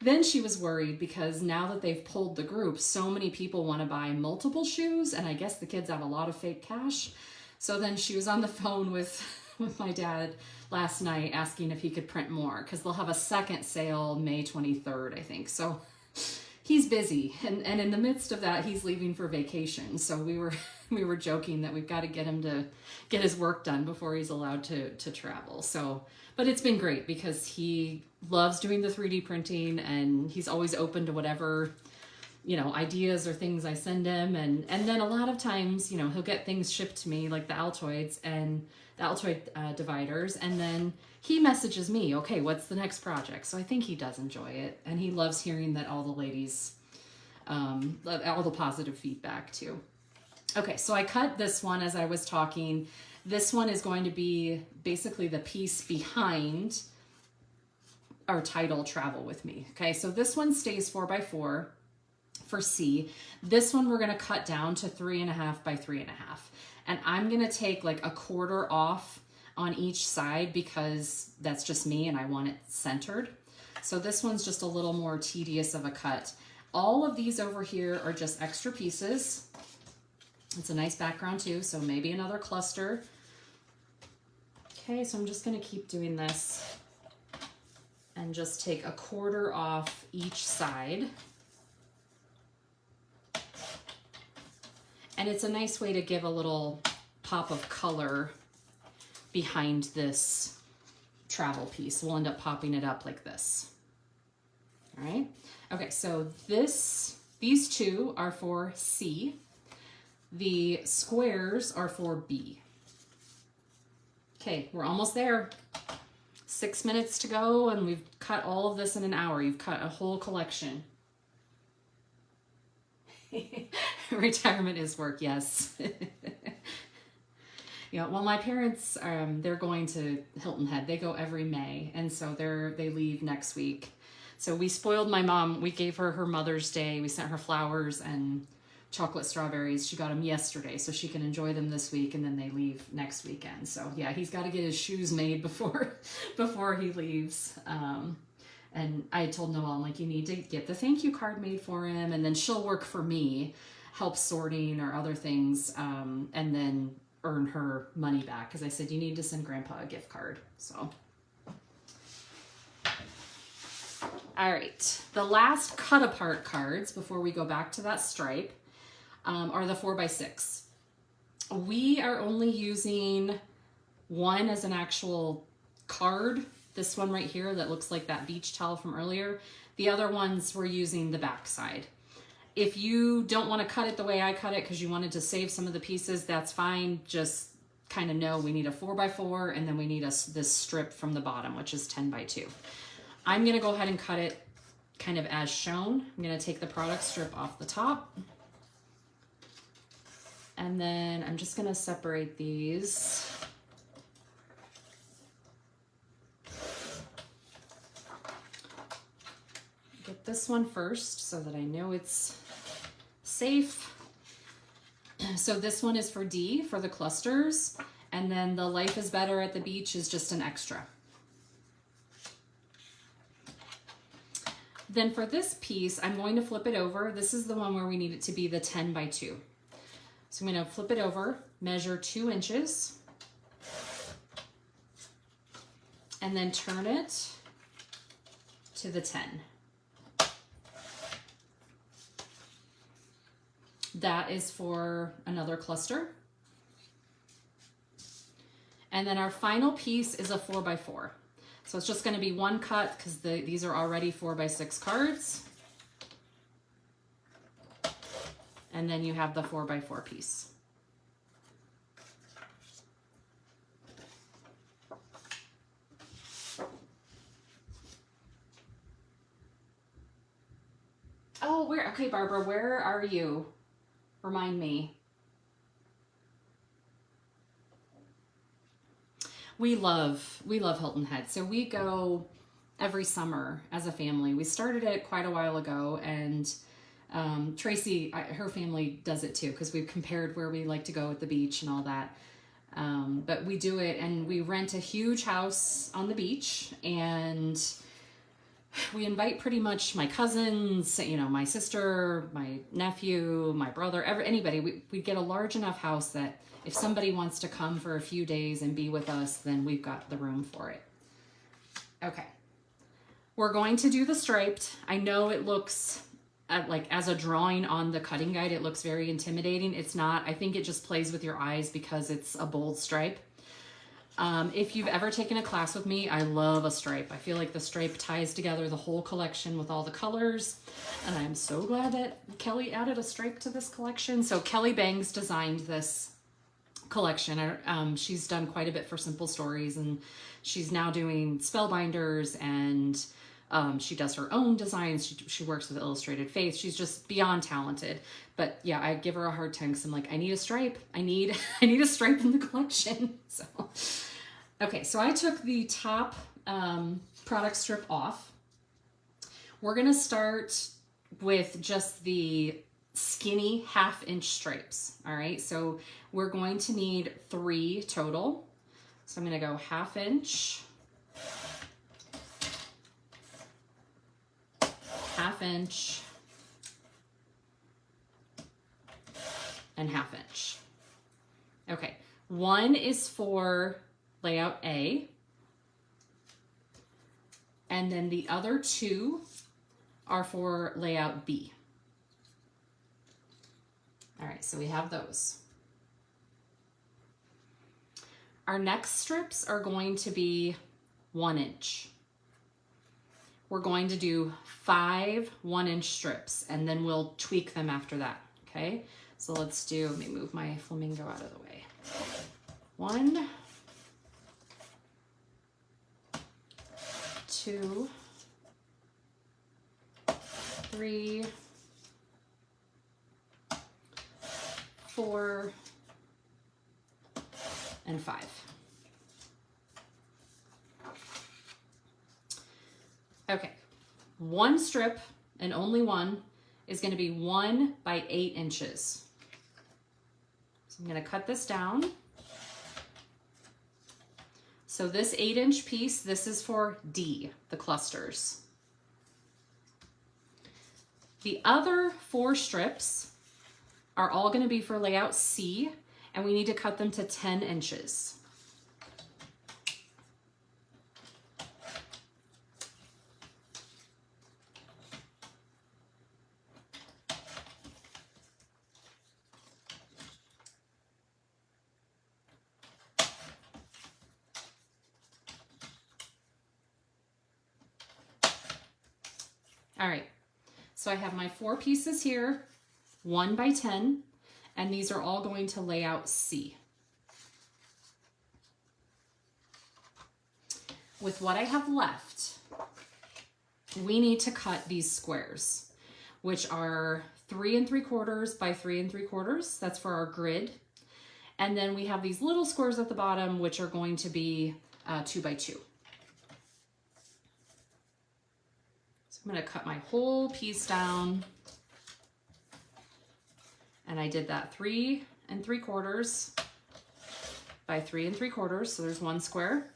then she was worried because now that they've pulled the group, so many people want to buy multiple shoes. And I guess the kids have a lot of fake cash. So then she was on the phone with my dad last night asking if he could print more because they'll have a second sale May 23rd, I think. So he's busy, and in the midst of that, he's leaving for vacation. So we were joking that we've got to get him to get his work done before he's allowed to travel. So, but it's been great because he loves doing the 3D printing, and he's always open to whatever, you know, ideas or things I send him. And then a lot of times, you know, he'll get things shipped to me like the Altoids and the Altoid dividers, and then he messages me, okay, what's the next project? So I think he does enjoy it, and he loves hearing that all the ladies, all the positive feedback too. Okay, so I cut this one as I was talking. This one is going to be basically the piece behind our title, Travel With Me. Okay, so this one stays 4x4 for C. This one we're gonna cut down to 3.5 by 3.5. And I'm gonna take like a quarter off on each side because that's just me and I want it centered. So this one's just a little more tedious of a cut. All of these over here are just extra pieces. It's a nice background too, so maybe another cluster. Okay, so I'm just gonna keep doing this and just take a quarter off each side. And it's a nice way to give a little pop of color behind this travel piece. We'll end up popping it up like this. All right. Okay, so these two are for C. The squares are for B. Okay, we're almost there. 6 minutes to go, and we've cut all of this in an hour. You've cut a whole collection. Retirement is work, yes. Yeah, well, my parents, they're going to Hilton Head. They go every May, and so they leave next week. So we spoiled my mom. We gave her Mother's Day. We sent her flowers and chocolate strawberries. She got them yesterday, so she can enjoy them this week, and then they leave next weekend. So yeah, he's got to get his shoes made before he leaves. And I told Noelle, I'm like, you need to get the thank you card made for him, and then she'll work for me, help sorting or other things, and then earn her money back. Because I said, you need to send Grandpa a gift card. So, all right. The last cut apart cards before we go back to that stripe are the 4x6. We are only using one as an actual card. This one right here that looks like that beach towel from earlier. The other ones we're using the back side. If you don't want to cut it the way I cut it because you wanted to save some of the pieces, that's fine. Just kind of know we need a 4x4, and then we need this strip from the bottom, which is 10x2. I'm going to go ahead and cut it kind of as shown. I'm going to take the product strip off the top. And then I'm just going to separate these. Get this one first so that I know it's safe. So this one is for D, for the clusters, and then the Life is Better at the Beach is just an extra. Then for this piece, I'm going to flip it over. This is the one where we need it to be the 10x2. So I'm going to flip it over, measure 2 inches, and then turn it to the 10. That is for another cluster. And then our final piece is a 4x4. So it's just going to be one cut because these are already 4x6 cards. And then you have the 4x4 piece. Oh, okay, Barbara, where are you? Remind me. We love Hilton Head. So we go every summer as a family. We started it quite a while ago, and Tracy, her family does it too, because we've compared where we like to go at the beach and all that. But we do it, and we rent a huge house on the beach, and we invite pretty much my cousins, you know, my sister, my nephew, my brother, anybody. We get a large enough house that if somebody wants to come for a few days and be with us, then we've got the room for it. Okay. We're going to do the striped. I know it looks like as a drawing on the cutting guide, it looks very intimidating. It's not. I think it just plays with your eyes because it's a bold stripe. If you've ever taken a class with me, I love a stripe. I feel like the stripe ties together the whole collection with all the colors. And I'm so glad that Kelly added a stripe to this collection. So Kelly Bangs designed this collection. She's done quite a bit for Simple Stories, and she's now doing Spellbinders, and she does her own designs. She works with Illustrated Faith. She's just beyond talented. But yeah, I give her a hard time because I'm like, I need a stripe. I need a stripe in the collection. So, okay, so I took the top product strip off. We're gonna start with just the skinny 1/2 inch stripes. All right, so we're going to need 3 total. So I'm gonna go 1/2 inch, 1/2 inch, and 1/2 inch. Okay, one is for layout A, and then the other 2 are for layout B. All right, so we have those. Our next strips are going to be 1 inch. We're going to do 5 1-inch strips, and then we'll tweak them after that, okay? So let me move my flamingo out of the way. 1, 2, 3, 4, and 5. Okay, 1 strip, and only one, is going to be 1 by 8 inches. So I'm going to cut this down. So this 8-inch piece, this is for D, the clusters. The other 4 strips are all going to be for layout C, and we need to cut them to 10 inches. All right, so I have my 4 pieces here, 1 by 10, and these are all going to layout C. With what I have left, we need to cut these squares, which are 3 3/4 by 3 3/4. That's for our grid. And then we have these little squares at the bottom, which are going to be 2 by 2. I'm going to cut my whole piece down, and I did that 3 3/4 by 3 3/4, so there's 1 square.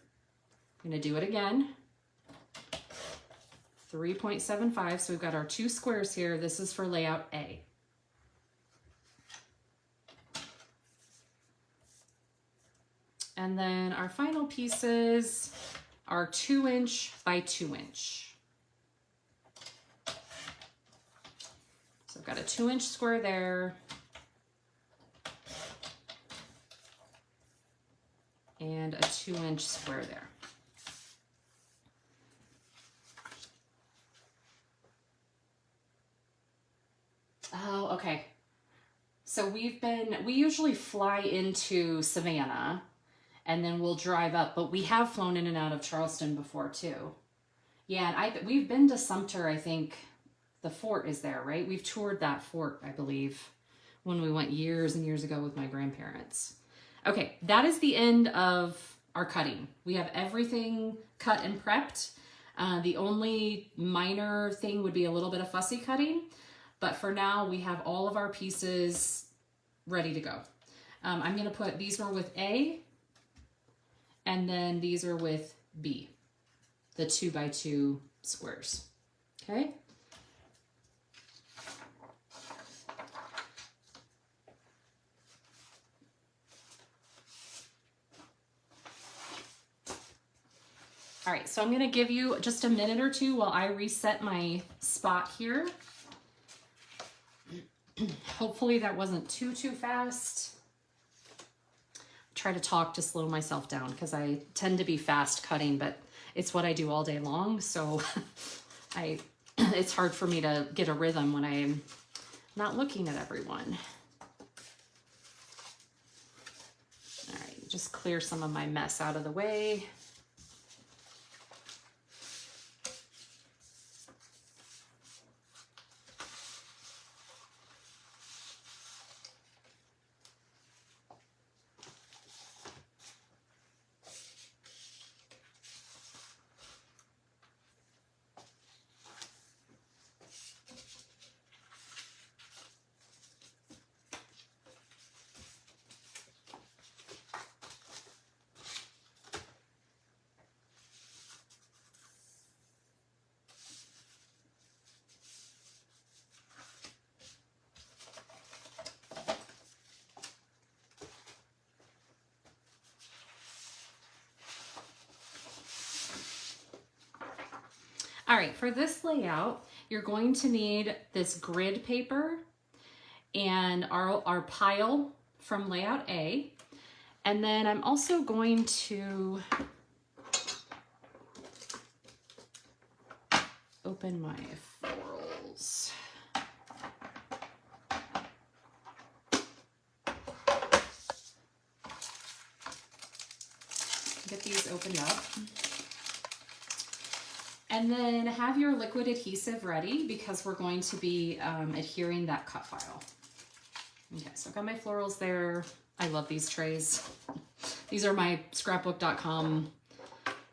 I'm going to do it again, 3.75, so we've got our 2 squares here. This is for layout A. And then our final pieces are 2 inch by 2 inch. So I've got a 2 inch square there, and a 2 inch square there. Oh, okay. So we usually fly into Savannah and then we'll drive up, but we have flown in and out of Charleston before too. Yeah, and we've been to Sumter, I think the fort is there, right? We've toured that fort, I believe, when we went years and years ago with my grandparents. Okay, that is the end of our cutting. We have everything cut and prepped. The only minor thing would be a little bit of fussy cutting, but for now we have all of our pieces ready to go. I'm gonna put, these were with A, and then these are with B, the 2x2 squares, okay? All right, so I'm gonna give you just a minute or two while I reset my spot here. Hopefully that wasn't too fast. Try to talk to slow myself down because I tend to be fast cutting, but it's what I do all day long. So it's hard for me to get a rhythm when I'm not looking at everyone. All right, just clear some of my mess out of the way. All right, for this layout, you're going to need this grid paper and our pile from layout A. And then I'm also going to open my florals. Get these opened up. And then have your liquid adhesive ready because we're going to be adhering that cut file. Okay, so I've got my florals there. I love these trays. These are my scrapbook.com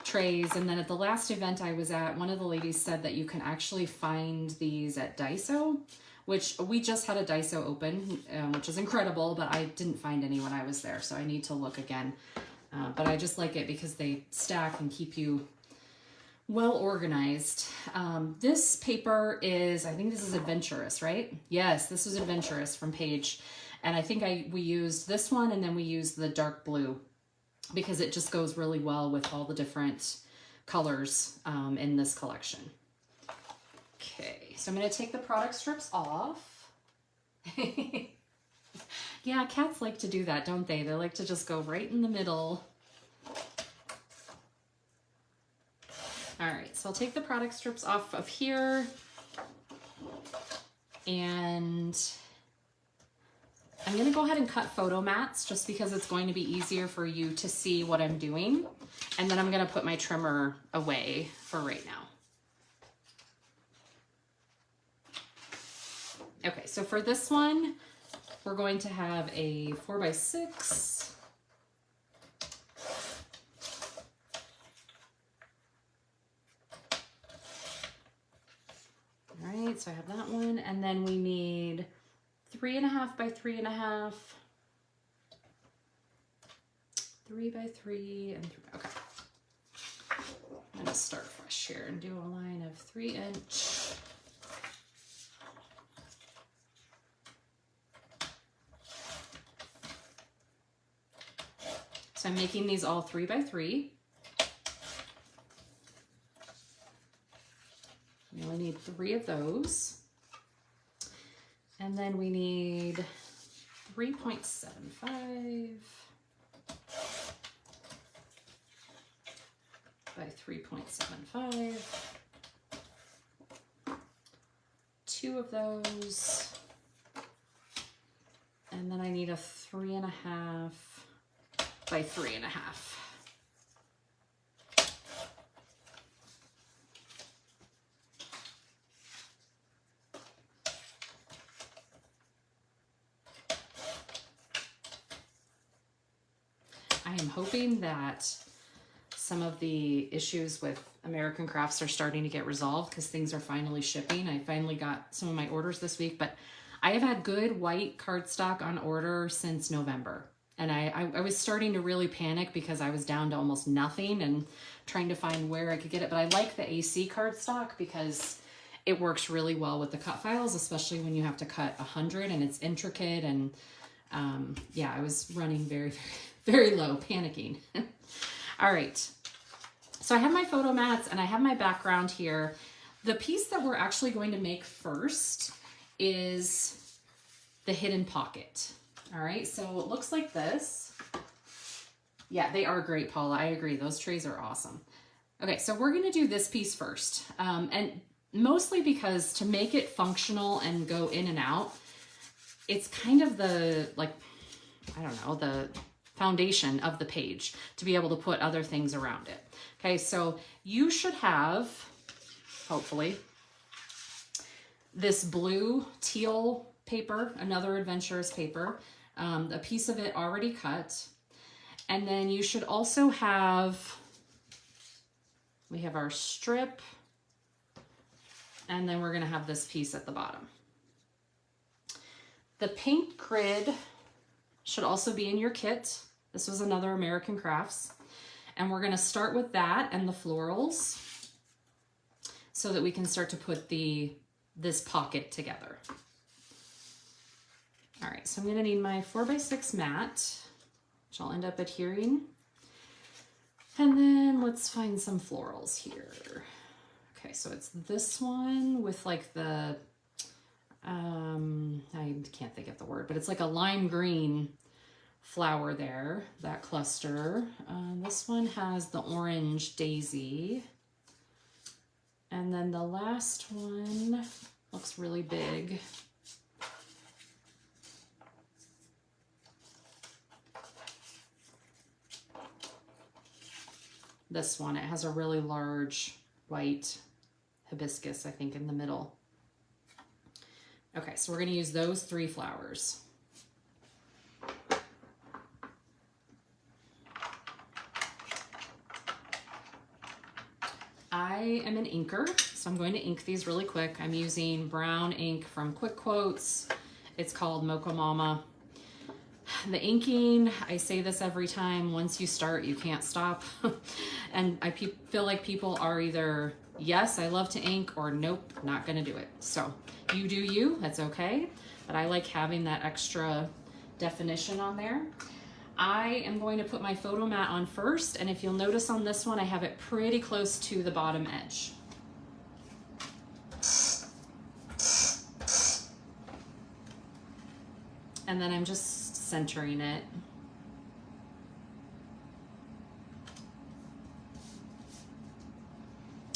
trays. And then at the last event I was at, one of the ladies said that you can actually find these at Daiso, which we just had a Daiso open, which is incredible, but I didn't find any when I was there. So I need to look again. But I just like it because they stack and keep you well organized. This paper is, I think this is Adventurous, right? Yes, this is Adventurous from Paige. And I think we used this one and then we used the dark blue because it just goes really well with all the different colors in this collection. Okay, so I'm gonna take the product strips off. Yeah, cats like to do that, don't they? They like to just go right in the middle. All right, so I'll take the product strips off of here and I'm gonna go ahead and cut photo mats just because it's going to be easier for you to see what I'm doing. And then I'm gonna put my trimmer away for right now. Okay, so for this one, we're going to have a 4x6. All right, so I have that one, and then we need 3.5 by 3.5, 3 by 3, and 3. Okay, I'm gonna start fresh here and do a line of 3-inch. So I'm making these all 3 by 3. We only need 3 of those. And then we need 3.75 by 3.75. 2 of those. And then I need a 3.5 by 3.5. I am hoping that some of the issues with American Crafts are starting to get resolved because things are finally shipping. I finally got some of my orders this week, but I have had good white cardstock on order since November. And I was starting to really panic because I was down to almost nothing and trying to find where I could get it. But I like the AC cardstock because it works really well with the cut files, especially when you have to cut 100 and it's intricate. And yeah, I was running very, very low, panicking. All right. So I have my photo mats and I have my background here. The piece that we're actually going to make first is the hidden pocket. All right. So it looks like this. Yeah, they are great, Paula. I agree. Those trays are awesome. Okay. So we're going to do this piece first. And mostly because to make it functional and go in and out, it's kind of the, like, I don't know, the foundation of the page to be able to put other things around it. Okay, so you should have, hopefully, this blue teal paper, another adventurous paper, a piece of it already cut. And then you should also have, we have our strip, and then we're gonna have this piece at the bottom. The paint grid should also be in your kit. This was another American Crafts. And we're gonna start with that and the florals so that we can start to put this pocket together. All right, so I'm gonna need my 4x6 mat, which I'll end up adhering. And then let's find some florals here. Okay, so it's this one with like the, I can't think of the word, but it's like a lime green flower there, that cluster. This one has the orange daisy. And then the last one looks really big. This one, it has a really large white hibiscus, I think, in the middle. Okay, so we're gonna use those 3 flowers. I am an inker, so I'm going to ink these really quick. I'm using brown ink from Quick Quotes. It's called Mocha Mama. The inking, I say this every time, once you start, you can't stop. And I feel like people are either, yes, I love to ink, or nope, not gonna do it. So you do you, that's okay. But I like having that extra definition on there. I am going to put my photo mat on first, and if you'll notice on this one, I have it pretty close to the bottom edge. And then I'm just centering it.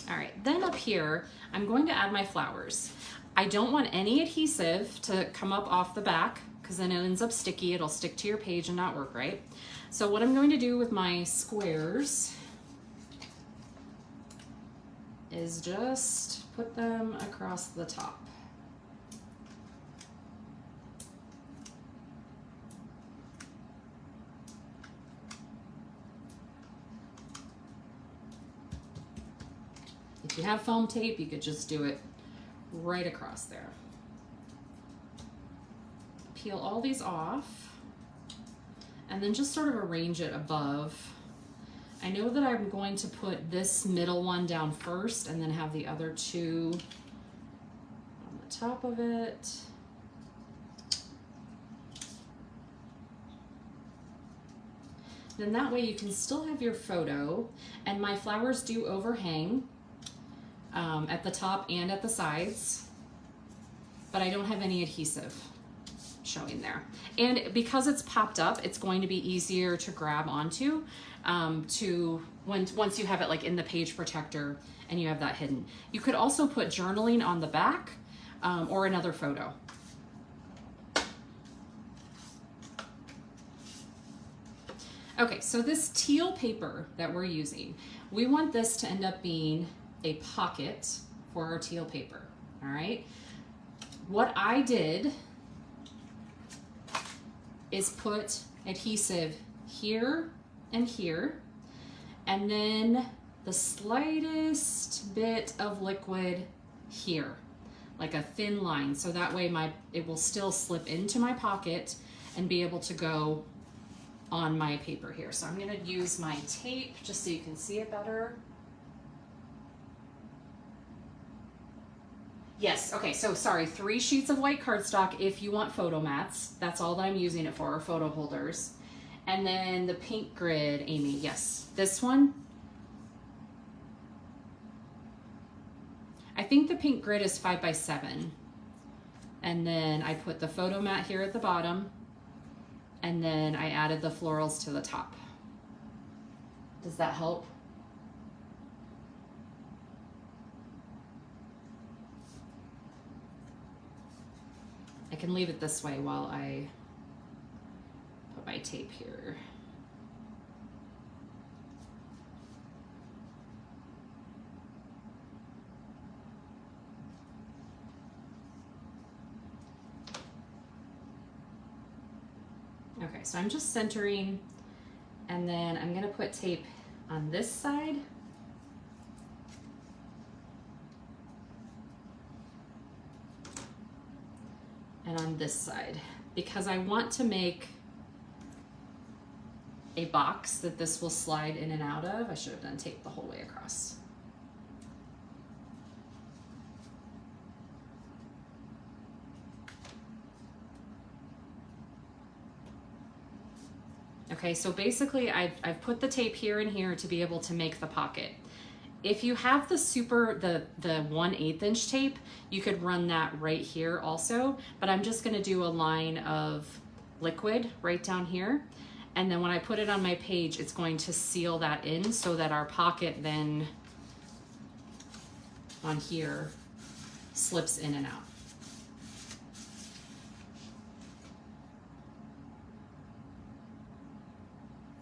All right, then up here, I'm going to add my flowers. I don't want any adhesive to come up off the back because then it ends up sticky. It'll stick to your page and not work right. So what I'm going to do with my squares is just put them across the top. If you have foam tape, you could just do it right across there. Peel all these off and then just sort of arrange it above. I know that I'm going to put this middle one down first and then have the other 2 on the top of it. Then that way you can still have your photo, and my flowers do overhang at the top and at the sides, but I don't have any adhesive showing there. And because it's popped up, it's going to be easier to grab onto once you have it like in the page protector and you have that hidden. You could also put journaling on the back or another photo. Okay, so this teal paper that we're using, we want this to end up being a pocket for our teal paper, all right? What I did is put adhesive here and here, and then the slightest bit of liquid here, like a thin line, so that way it will still slip into my pocket and be able to go on my paper here. So I'm gonna use my tape just so you can see it better. Yes, okay, so sorry, 3 sheets of white cardstock if you want photo mats. That's all that I'm using it for, photo holders. And then the pink grid, Amy, yes. This one, I think the pink grid is 5 by 7. And then I put the photo mat here at the bottom, and then I added the florals to the top. Does that help? I can leave it this way while I put my tape here. Okay, so I'm just centering, and then I'm gonna put tape on this side. And on this side, because I want to make a box that this will slide in and out of. I should have done tape the whole way across. Okay, so basically I've put the tape here and here to be able to make the pocket. If you have the 1/8 inch tape, you could run that right here also, but I'm just gonna do a line of liquid right down here. And then when I put it on my page, it's going to seal that in so that our pocket then on here slips in and out.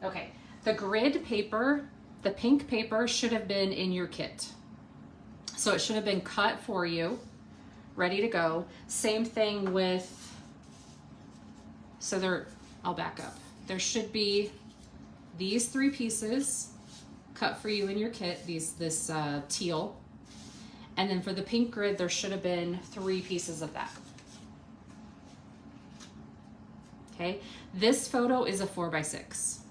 Okay, the grid paper, the pink paper should have been in your kit. So it should have been cut for you, ready to go. Same thing with, I'll back up. There should be these 3 pieces cut for you in your kit, this teal. And then for the pink grid, there should have been 3 pieces of that. Okay, this photo is a 4 by 6.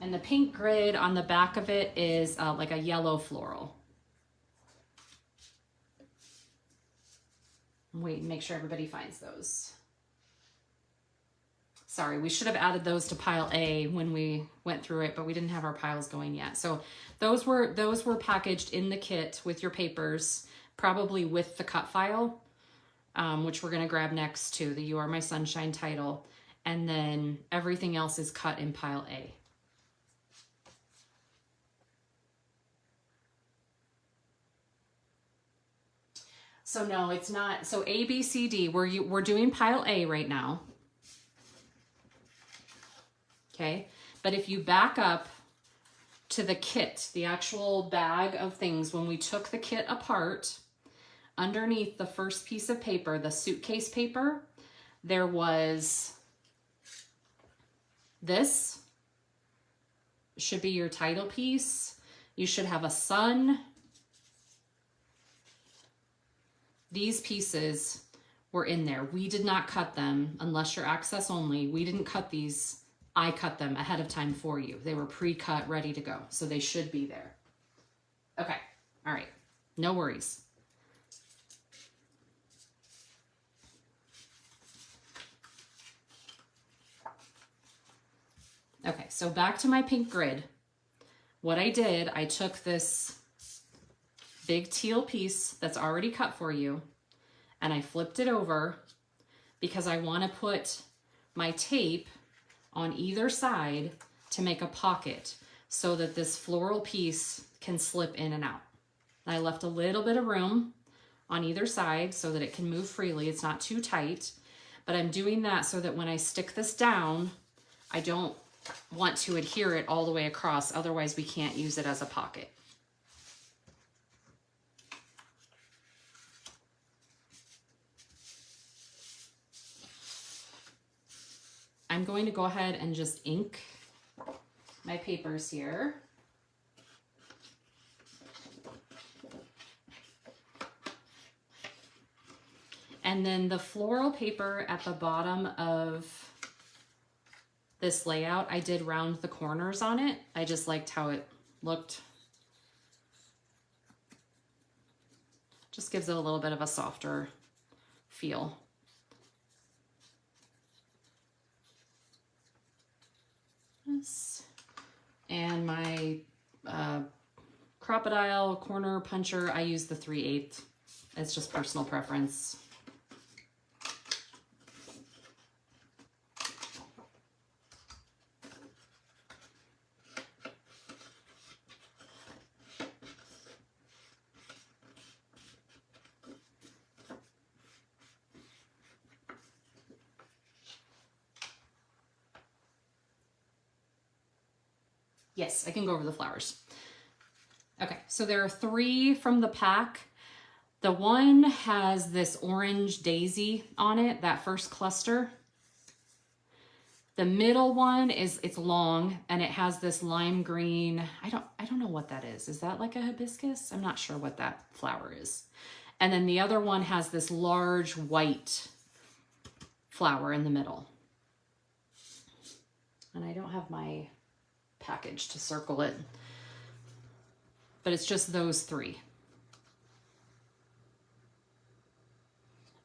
And the pink grid on the back of it is like a yellow floral. Wait, make sure everybody finds those. Sorry, we should have added those to pile A when we went through it, but we didn't have our piles going yet. So those were packaged in the kit with your papers, probably with the cut file, which we're gonna grab next to the You Are My Sunshine title. And then everything else is cut in pile A. So no, it's not. So A, B, C, D, we're doing pile A right now. Okay, but if you back up to the kit, the actual bag of things, when we took the kit apart, underneath the first piece of paper, the suitcase paper, there was this. Should be your title piece. You should have a sun. These pieces were in there. We did not cut them unless you're access only. We didn't cut these. I cut them ahead of time for you. They were pre-cut, ready to go. So they should be there. Okay, all right, no worries. Okay, so back to my pink grid. What I did, I took this big teal piece that's already cut for you, and I flipped it over because I want to put my tape on either side to make a pocket so that this floral piece can slip in and out. I left a little bit of room on either side so that it can move freely. It's not too tight, but I'm doing that so that when I stick this down, I don't want to adhere it all the way across. Otherwise we can't use it as a pocket. I'm going to go ahead and just ink my papers here. And then the floral paper at the bottom of this layout, I did round the corners on it. I just liked how it looked. Just gives it a little bit of a softer feel. And my crocodile corner puncher, I use the 3/8. It's just personal preference. Yes, I can go over the flowers. Okay, so there are 3 from the pack. The one has this orange daisy on it, that first cluster. The middle one it's long and it has this lime green. I don't know what that is. Is that like a hibiscus? I'm not sure what that flower is. And then the other one has this large white flower in the middle. And I don't have my package to circle it, but it's just those 3.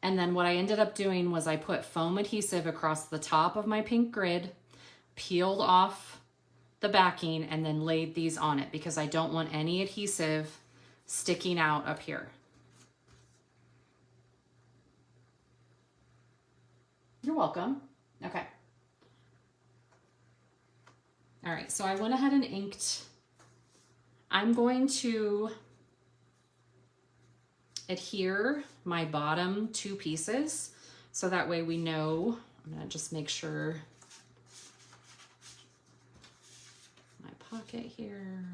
And then what I ended up doing was I put foam adhesive across the top of my pink grid, peeled off the backing, and then laid these on it because I don't want any adhesive sticking out up here. You're welcome. Okay. All right, so I went ahead and inked. I'm going to adhere my bottom 2 pieces so that way we know. I'm gonna just make sure my pocket here,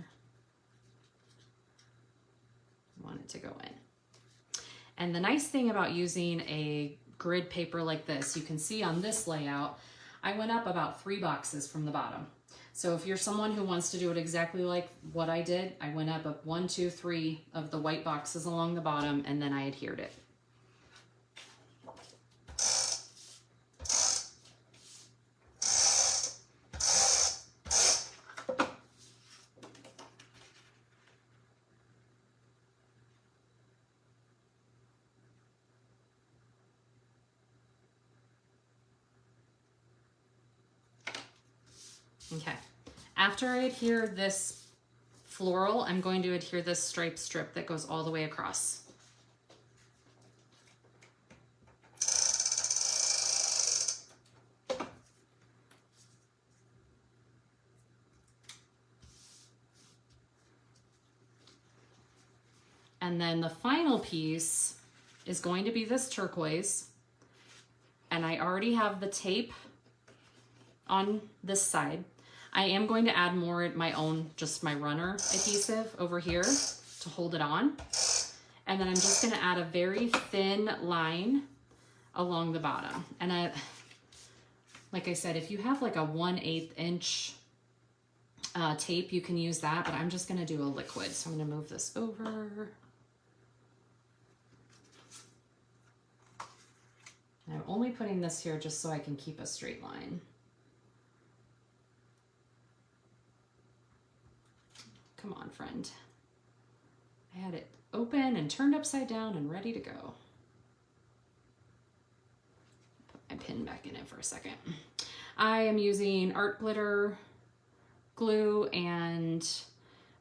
I want it to go in. And the nice thing about using a grid paper like this, you can see on this layout, I went up about 3 boxes from the bottom. So if you're someone who wants to do it exactly like what I did, I went up 1, 2, 3 of the white boxes along the bottom, and then I adhered it. Okay, after I adhere this floral, I'm going to adhere this stripe strip that goes all the way across. And then the final piece is going to be this turquoise. And I already have the tape on this side. I am going to add more my own, just my runner adhesive over here to hold it on. And then I'm just gonna add a very thin line along the bottom. And like I said, if you have like a 1/8 inch tape, you can use that, but I'm just gonna do a liquid. So I'm gonna move this over. And I'm only putting this here just so I can keep a straight line. Come on, friend. I had it open and turned upside down and ready to go. Put my pin back in it for a second. I am using art glitter glue, and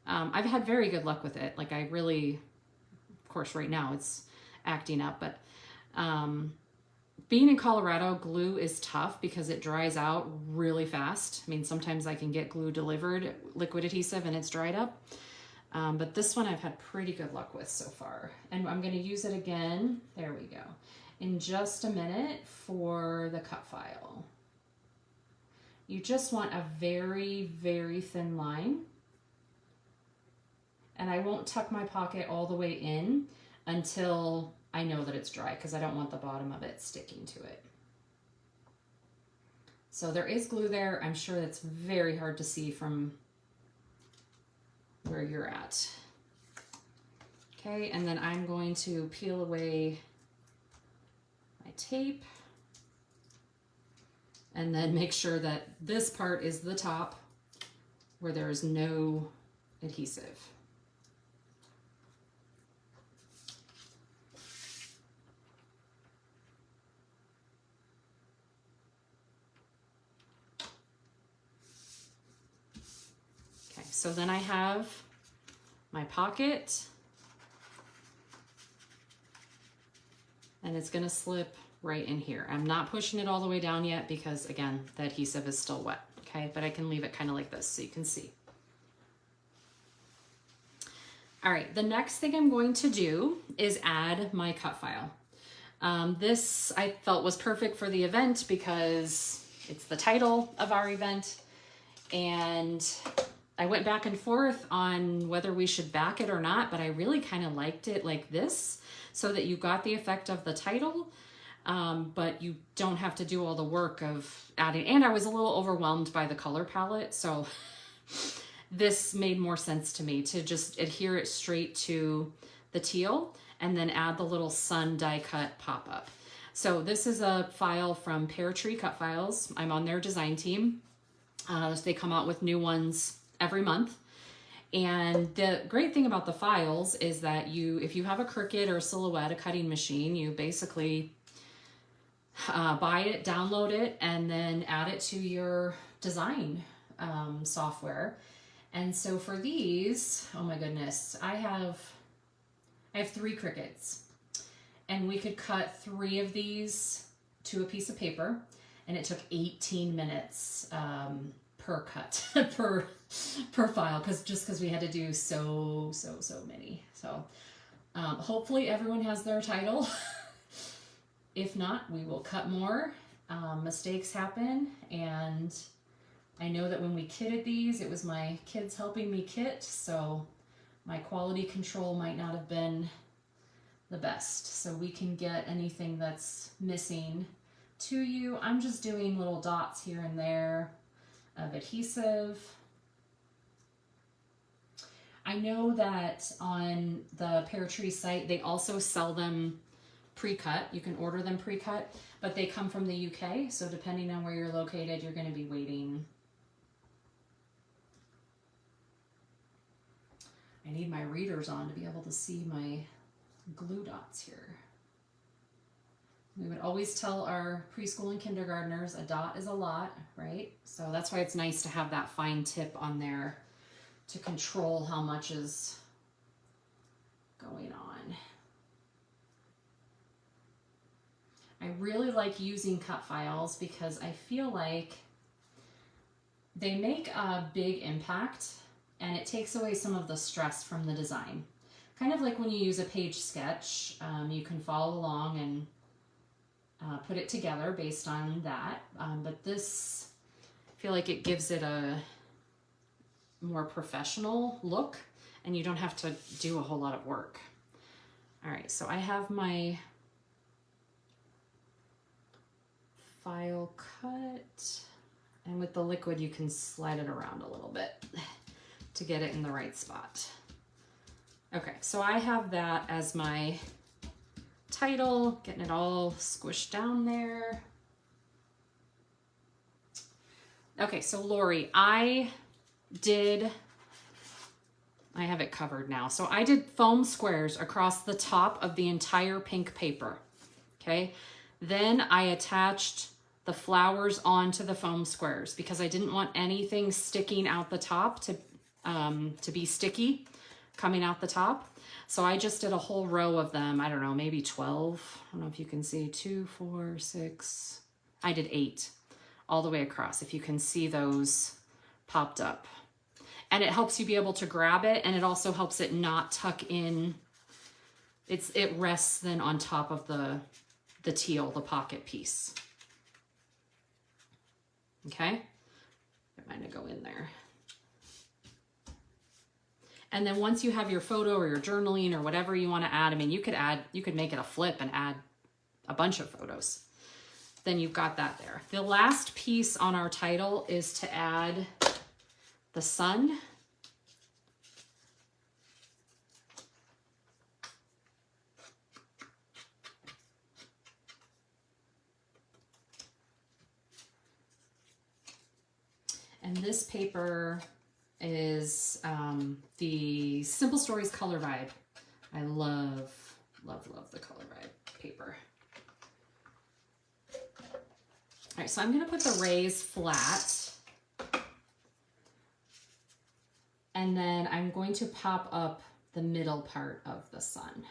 I've had very good luck with it. Like I really, of course right now it's acting up, but being in Colorado, glue is tough because it dries out really fast. I mean, sometimes I can get glue delivered, liquid adhesive, and it's dried up. But this one I've had pretty good luck with so far. And I'm going to use it again, there we go, in just a minute for the cut file. You just want a very, very thin line. And I won't tuck my pocket all the way in until I know that it's dry, because I don't want the bottom of it sticking to it. So there is glue there. I'm sure that's very hard to see from where you're at. Okay, and then I'm going to peel away my tape and then make sure that this part is the top where there is no adhesive. Okay, so then I have my pocket, and it's gonna slip right in here. I'm not pushing it all the way down yet because, again, the adhesive is still wet, okay? But I can leave it kind of like this so you can see. All right, the next thing I'm going to do is add my cut file. This I felt was perfect for the event because it's the title of our event, and I went back and forth on whether we should back it or not, but I really kind of liked it like this so that you got the effect of the title, but you don't have to do all the work of adding. And I was a little overwhelmed by the color palette, so this made more sense to me to just adhere it straight to the teal and then add the little sun die cut pop-up. So this is a file from Pear Tree Cut Files. I'm on their design team. They come out with new ones every month. And the great thing about the files is that if you have a Cricut or a Silhouette, a cutting machine, you basically buy it, download it, and then add it to your design software. And so for these, oh my goodness, I have 3 Cricuts, and we could cut 3 of these to a piece of paper, and it took 18 minutes per cut per file, because we had to do so many. So hopefully everyone has their title. If not, we will cut more. Mistakes happen, and I know that when we kitted these, it was my kids helping me kit, so my quality control might not have been the best. So we can get anything that's missing to you. I'm just doing little dots here and there of adhesive. I know that on the Pear Tree site, they also sell them pre-cut. You can order them pre-cut, but they come from the UK, so depending on where you're located, you're going to be waiting. I need my readers on to be able to see my glue dots here. We would always tell our preschool and kindergartners a dot is a lot, right? So that's why it's nice to have that fine tip on there to control how much is going on. I really like using cut files because I feel like they make a big impact, and it takes away some of the stress from the design. Kind of like when you use a page sketch, you can follow along and put it together based on that. But this, I feel like it gives it a more professional look, and you don't have to do a whole lot of work. All right, so I have my file cut, and with the liquid you can slide it around a little bit to get it in the right spot. Okay, so I have that as my title, getting it all squished down there. Okay, so Lori, I have it covered now. So I did foam squares across the top of the entire pink paper, okay? Then I attached the flowers onto the foam squares because I didn't want anything sticking out the top to be sticky coming out the top. So I just did a whole row of them. I don't know, maybe 12. I don't know if you can see 2, 4, 6. I did 8 all the way across, if you can see those popped up. and it helps you be able to grab it, and it also helps it not tuck in. It rests then on top of the teal, the pocket piece. Okay, get mine to go in there. And then once you have your photo or your journaling or whatever you want to add, I mean, you could make it a flip and add a bunch of photos. Then you've got that there. The last piece on our title is to add the sun. And this paper is the Simple Stories Color Vibe. I love, love, love the Color Vibe paper. All right, so I'm gonna put the rays flat. And then I'm going to pop up the middle part of the sun.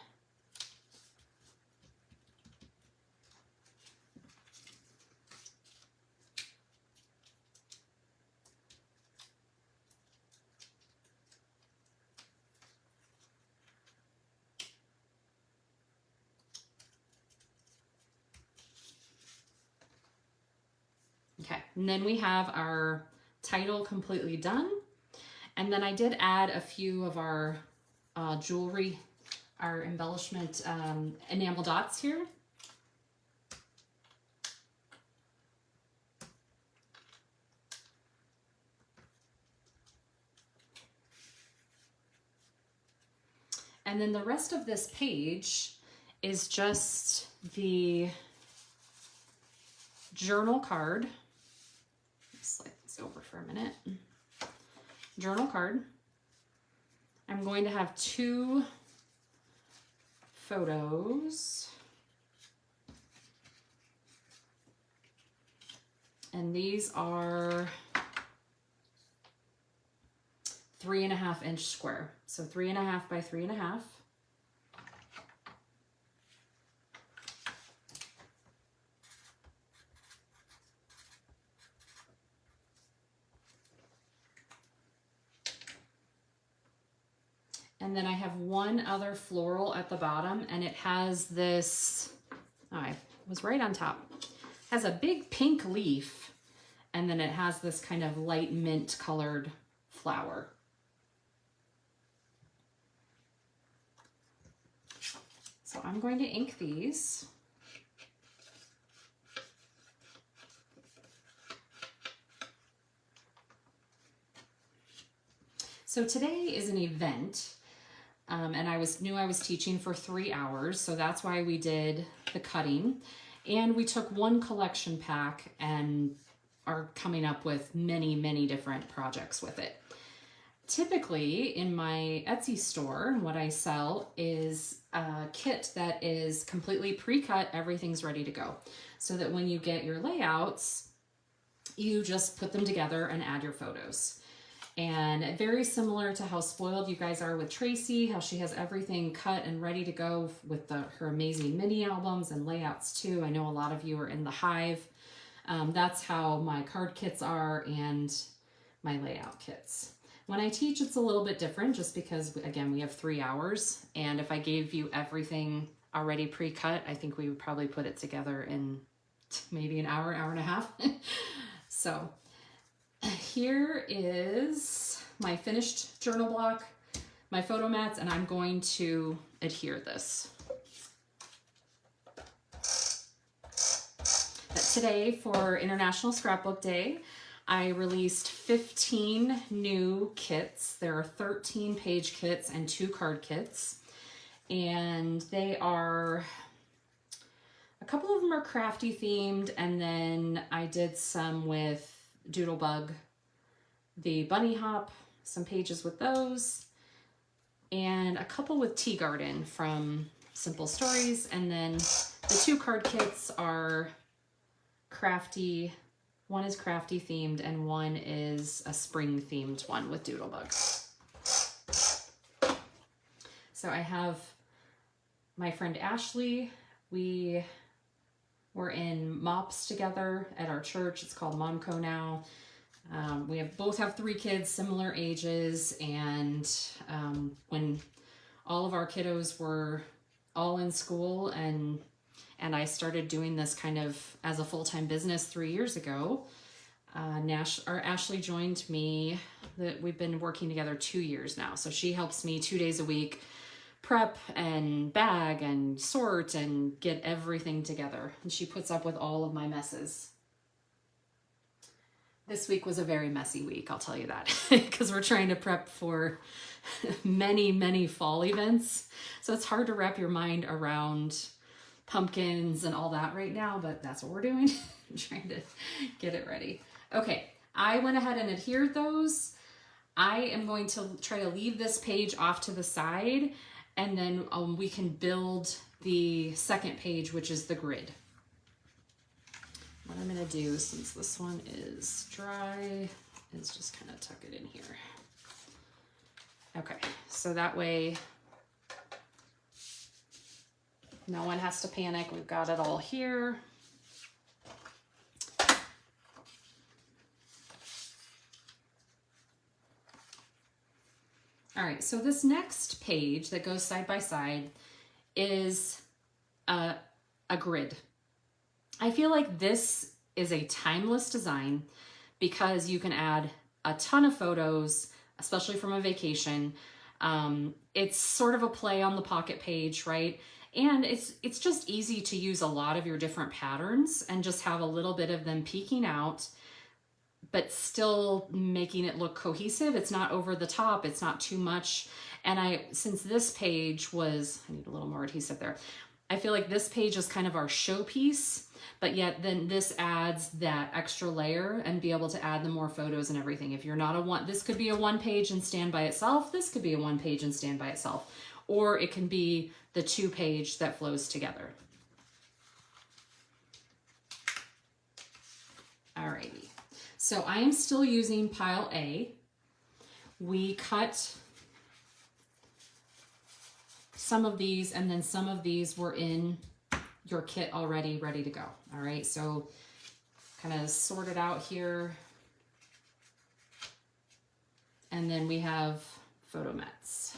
Okay, and then we have our title completely done. And then I did add a few of our jewelry, our embellishment enamel dots here. And then the rest of this page is just the journal card. Slide this over for a minute. Journal card. I'm going to have 2 photos. And these are 3.5 inch square. So 3.5 by 3.5. And then I have one other floral at the bottom, and it has this, oh, I was right on top. It has a big pink leaf, and then it has this kind of light mint colored flower. So I'm going to ink these. So today is an event. And I knew I was teaching for 3 hours, so that's why we did the cutting. And we took one collection pack and are coming up with many, many different projects with it. Typically, in my Etsy store, what I sell is a kit that is completely pre-cut, everything's ready to go. So that when you get your layouts, you just put them together and add your photos. And very similar to how spoiled you guys are with Tracy, how she has everything cut and ready to go with her amazing mini albums and layouts too. I know a lot of you are in the Hive. That's how my card kits are and my layout kits. When I teach, it's a little bit different just because, again, we have 3 hours. And if I gave you everything already pre-cut, I think we would probably put it together in maybe an hour, hour and a half. So here is my finished journal block, my photo mats, and I'm going to adhere this. Today, for International Scrapbook Day, I released 15 new kits. There are 13 page kits and 2 card kits. And they are, a couple of them are crafty themed, and then I did some with Doodlebug, the bunny hop, some pages with those, and a couple with Tea Garden from Simple Stories. And then the 2 card kits are crafty. One is crafty themed and one is a spring themed one with Doodlebug. So I have my friend Ashley. We were in MOPS together at our church. It's called Momco now. We both have 3 kids, similar ages, and when all of our kiddos were all in school and I started doing this kind of as a full-time business 3 years ago, Ashley joined me. We've been working together 2 years now. So she helps me 2 days a week prep and bag and sort and get everything together. And she puts up with all of my messes. This week was a very messy week, I'll tell you that, because we're trying to prep for many fall events. So it's hard to wrap your mind around pumpkins and all that right now, but that's what we're doing. I'm trying to get it ready. Okay, I went ahead and adhered those. I am going to try to leave this page off to the side, and then we can build the second page, which is the grid. What I'm gonna do, since this one is dry, is just kind of tuck it in here. Okay, so that way no one has to panic. We've got it all here. All right, so this next page that goes side by side is a grid. I feel like this is a timeless design because you can add a ton of photos, especially from a vacation. It's sort of a play on the pocket page, right? And it's just easy to use a lot of your different patterns and just have a little bit of them peeking out, but still making it look cohesive. It's not over the top, it's not too much. And since this page was, I need a little more adhesive there. I feel like this page is kind of our showpiece, but yet then this adds that extra layer and be able to add the more photos and everything. If you're not this could be a 1 page and stand by itself. This could be a 1 page and stand by itself, or it can be the 2 page that flows together. Alrighty, so I am still using pile A. We cut some of these, and then some of these were in your kit already ready to go. All right, so kind of sort it out here. And then we have photo mats.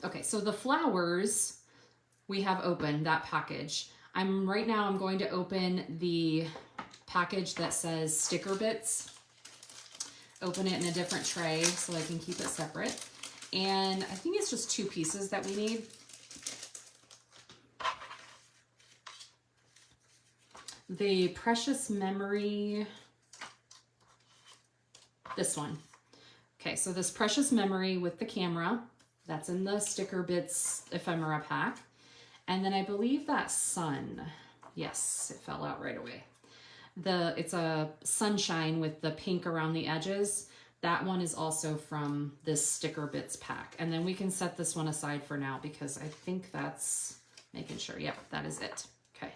Okay, so the flowers we have open that package. Right now I'm going to open the package that says sticker bits. Open it in a different tray so I can keep it separate. And I think it's just 2 pieces that we need. The Precious Memory, this one. Okay, so this Precious Memory with the camera, that's in the Sticker Bits ephemera pack. And then I believe that sun, yes, it fell out right away. It's a sunshine with the pink around the edges. That one is also from this Sticker Bits pack. And then we can set this one aside for now because I think that's making sure. Yep, that is it. Okay.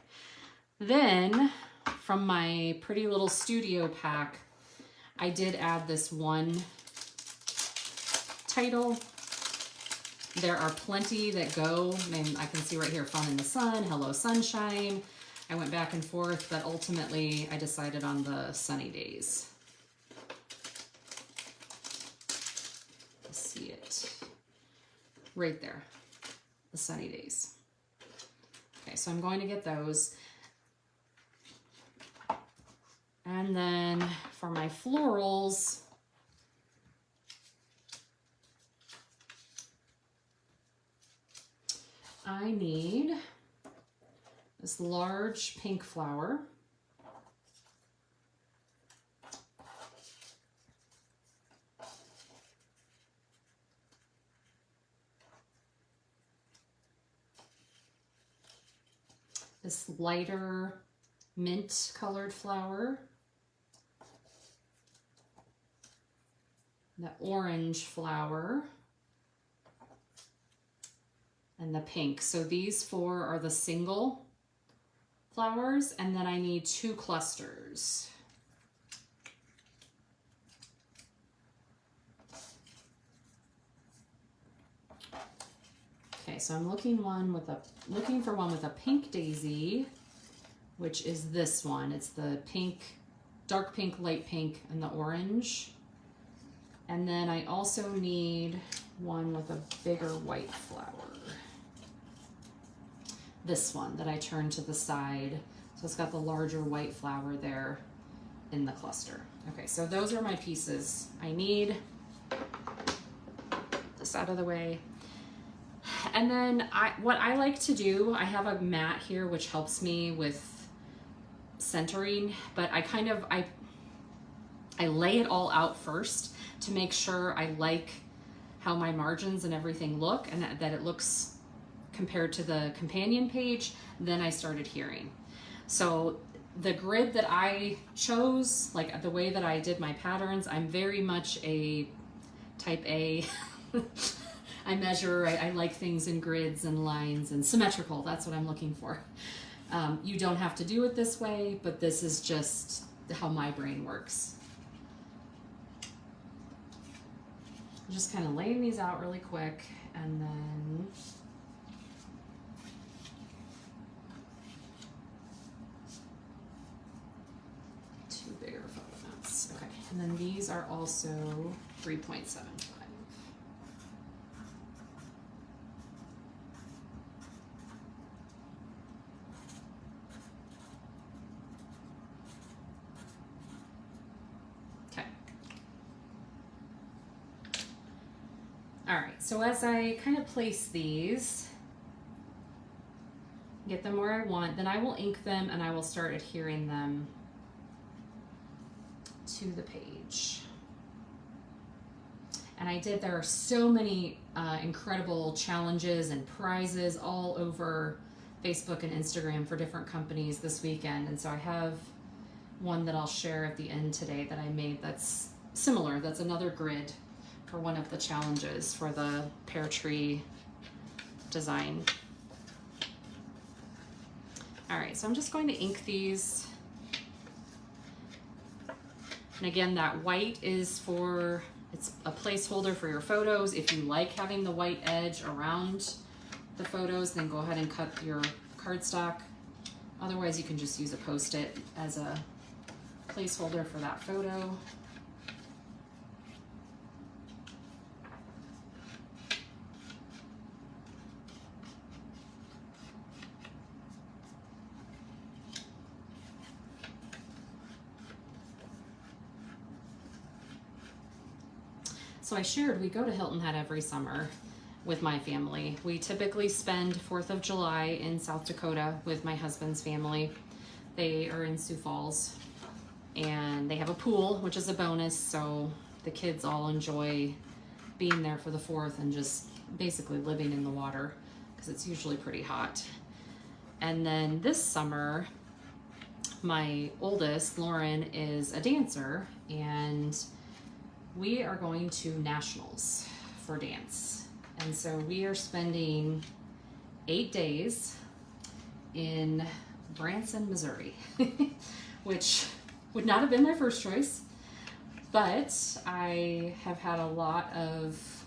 Then from my Pretty Little Studio pack, I did add this one title. There are plenty that go, and I can see right here, Fun in the Sun, Hello Sunshine. I went back and forth, but ultimately I decided on the sunny days. See it right there, the sunny days. Okay, so I'm going to get those. And then for my florals, I need this large pink flower. This lighter mint colored flower. The orange flower. And the pink. So these 4 are the single flowers, and then I need 2 clusters. Okay, so I'm looking for one with a pink daisy, which is this one. It's the pink, dark pink, light pink, and the orange. And then I also need one with a bigger white flower. This one that I turned to the side. So it's got the larger white flower there in the cluster. Okay, so those are my pieces. I need this out of the way. And then what I like to do, I have a mat here which helps me with centering, but I lay it all out first to make sure I like how my margins and everything look, and that it looks compared to the companion page. Then I start adhering. So the grid that I chose, like the way that I did my patterns, I'm very much a type A. I measure, I like things in grids and lines and symmetrical. That's what I'm looking for. You don't have to do it this way, but this is just how my brain works. I'm just kind of laying these out really quick, and then two bigger photo mats. Okay, and then these are also 3.75. All right, so as I kind of place these, get them where I want, then I will ink them and I will start adhering them to the page. And there are so many incredible challenges and prizes all over Facebook and Instagram for different companies this weekend. And so I have one that I'll share at the end today that I made that's similar. That's another grid for one of the challenges for the pear tree design. All right, so I'm just going to ink these. And again, that white is it's a placeholder for your photos. If you like having the white edge around the photos, then go ahead and cut your cardstock. Otherwise, you can just use a Post-it as a placeholder for that photo. So I shared, we go to Hilton Head every summer with my family. We typically spend 4th of July in South Dakota with my husband's family. They are in Sioux Falls, and they have a pool, which is a bonus, so the kids all enjoy being there for the 4th and just basically living in the water because it's usually pretty hot. And then this summer, my oldest, Lauren, is a dancer, and we are going to nationals for dance. And so we are spending 8 days in Branson, Missouri, which would not have been my first choice, but I have had a lot of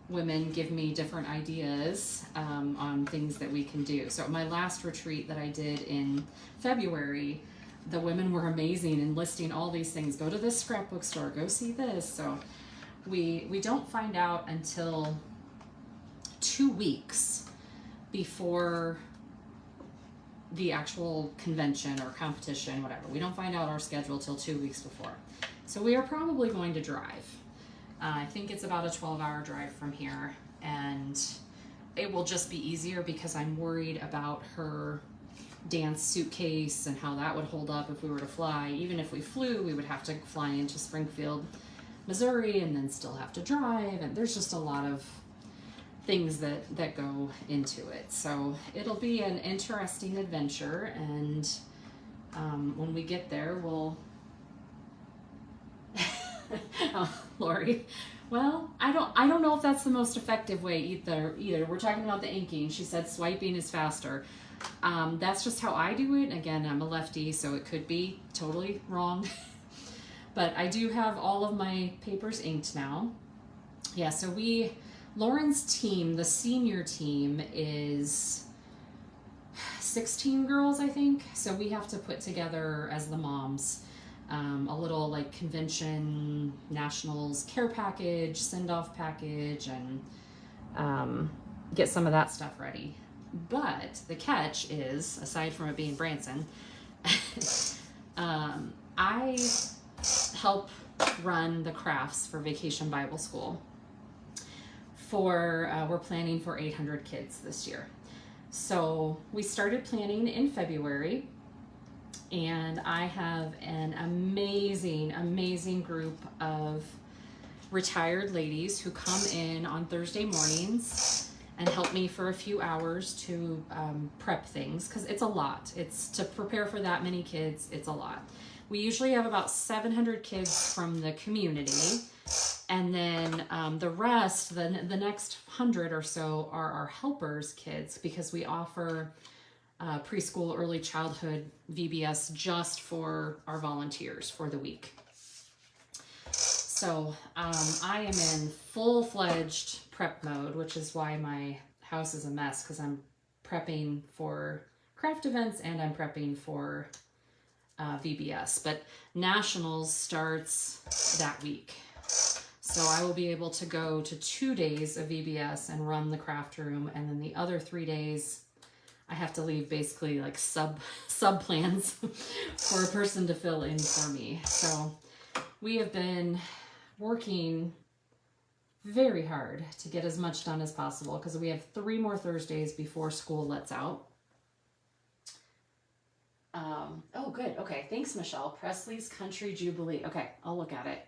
women give me different ideas on things that we can do. So my last retreat that I did in February, the women were amazing in listing all these things. Go to this scrapbook store, go see this. So we don't find out until 2 weeks before the actual convention or competition, whatever. We don't find out our schedule till 2 weeks before. So we are probably going to drive. I think it's about a 12-hour drive from here, and it will just be easier because I'm worried about her dance suitcase and how that would hold up if we were to fly. Even if we flew, we would have to fly into Springfield, Missouri, and then still have to drive, and there's just a lot of things that go into it. So it'll be an interesting adventure, and when we get there, we'll oh, Lori, well, I don't know if that's the most effective way either. We're talking about the inking. She said swiping is faster. That's just how I do it. Again, I'm a lefty, so it could be totally wrong. But I do have all of my papers inked now. Yeah, so we Lauren's team, the senior team, is 16 girls, I think. So we have to put together, as the moms, a little like convention, nationals care package, send-off package, and get some of that stuff ready. But the catch is, aside from it being Branson, I help run the crafts for Vacation Bible School. We're planning for 800 kids this year. So we started planning in February, and I have an amazing, amazing group of retired ladies who come in on Thursday mornings and help me for a few hours to prep things, because it's a lot. It's to prepare for that many kids, it's a lot. We usually have about 700 kids from the community, and then the rest, the next 100 or so, are our helpers' kids, because we offer preschool, early childhood VBS just for our volunteers for the week. So I am in full-fledged prep mode, which is why my house is a mess, because I'm prepping for craft events and I'm prepping for VBS. But Nationals starts that week. So I will be able to go to 2 days of VBS and run the craft room, and then the other 3 days I have to leave basically like sub plans for a person to fill in for me. So we have been working very hard to get as much done as possible, because we have 3 more Thursdays before school lets out. Oh, good. Okay. Thanks, Michelle. Presley's Country Jubilee. Okay. I'll look at it.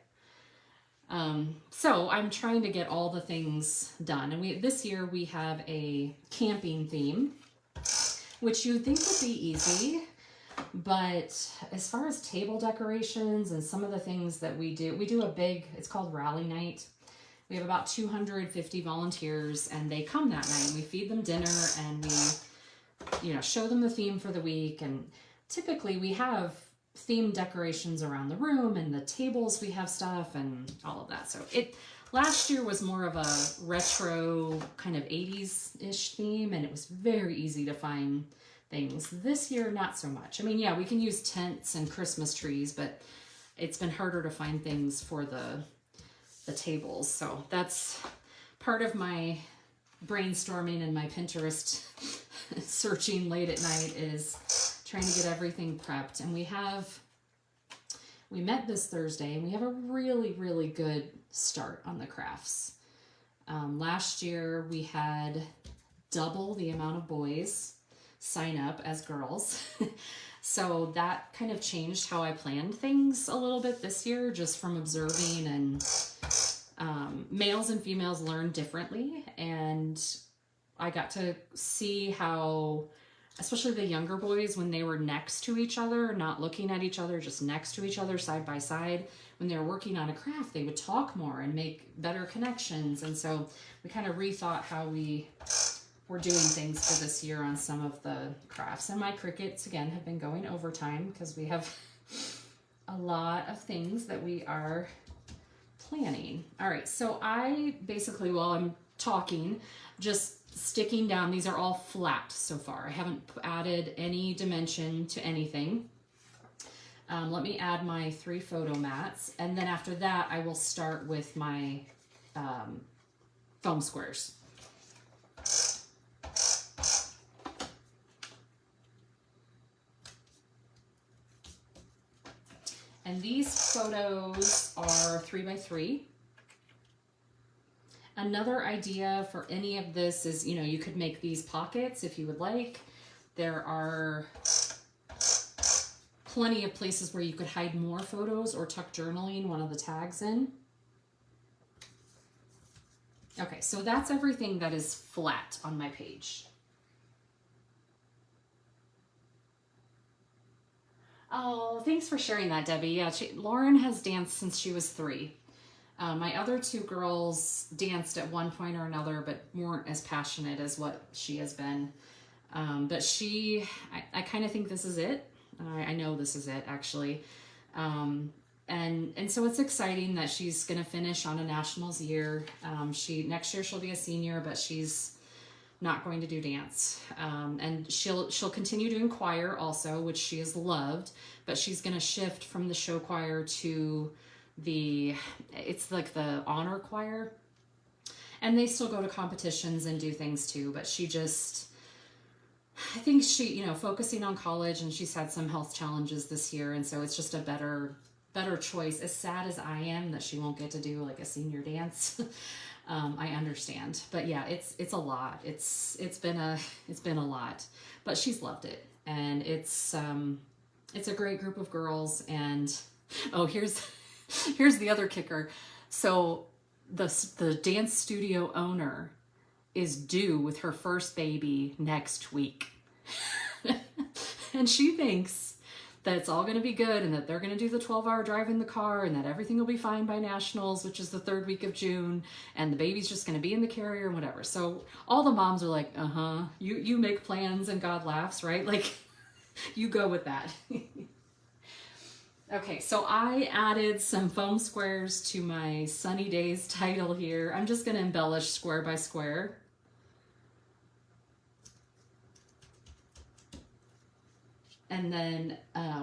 So I'm trying to get all the things done. And this year we have a camping theme, which you'd think would be easy. But as far as table decorations and some of the things that we do a big, it's called rally night. We have about 250 volunteers, and they come that night. We feed them dinner, and we, show them the theme for the week. And typically we have themed decorations around the room, and the tables we have stuff and all of that. So last year was more of a retro kind of 80s-ish theme, and it was very easy to find things. This year, not so much. I mean, yeah, we can use tents and Christmas trees, but it's been harder to find things for the tables. So that's part of my brainstorming and my Pinterest searching late at night, is trying to get everything prepped. And we met this Thursday, and we have a really, really good start on the crafts. Last year we had double the amount of boys sign up as girls. So that kind of changed how I planned things a little bit this year, just from observing, and males and females learn differently. And I got to see how, especially the younger boys, when they were next to each other, not looking at each other, just next to each other, side by side, when they were working on a craft, they would talk more and make better connections. And so we kind of rethought how we were doing things for this year on some of the crafts. And my crickets, again, have been going overtime, because we have a lot of things that we are planning. All right, so I basically, while I'm talking, just sticking down, these are all flat so far. I haven't added any dimension to anything. Let me add my 3 photo mats, and then after that I will start with my foam squares. And these photos are 3x3. Another idea for any of this is, you could make these pockets if you would like. There are plenty of places where you could hide more photos or tuck journaling, one of the tags in. Okay, so that's everything that is flat on my page. Oh, thanks for sharing that, Debbie. Yeah, Lauren has danced since she was 3. My other 2 girls danced at one point or another, but weren't as passionate as what she has been. But I kind of think this is it. I know this is it, actually. And so it's exciting that she's going to finish on a nationals year. Next year she'll be a senior, but she's not going to do dance. And she'll continue doing choir also, which she has loved, but she's going to shift from the show choir to it's like the honor choir. And they still go to competitions and do things too, but I think she, focusing on college, and she's had some health challenges this year. And so it's just a better choice. As sad as I am that she won't get to do like a senior dance, I understand. But yeah, it's a lot. It's been a lot, but she's loved it. And it's a great group of girls. And here's the other kicker. So the dance studio owner is due with her first baby next week. And she thinks that it's all going to be good and that they're going to do the 12-hour drive in the car and that everything will be fine by nationals, which is the 3rd week of June, and the baby's just going to be in the carrier and whatever. So all the moms are like, you make plans and God laughs, right? Like, you go with that. Okay, so I added some foam squares to my Sunny Days title here. I'm just going to embellish square by square. And then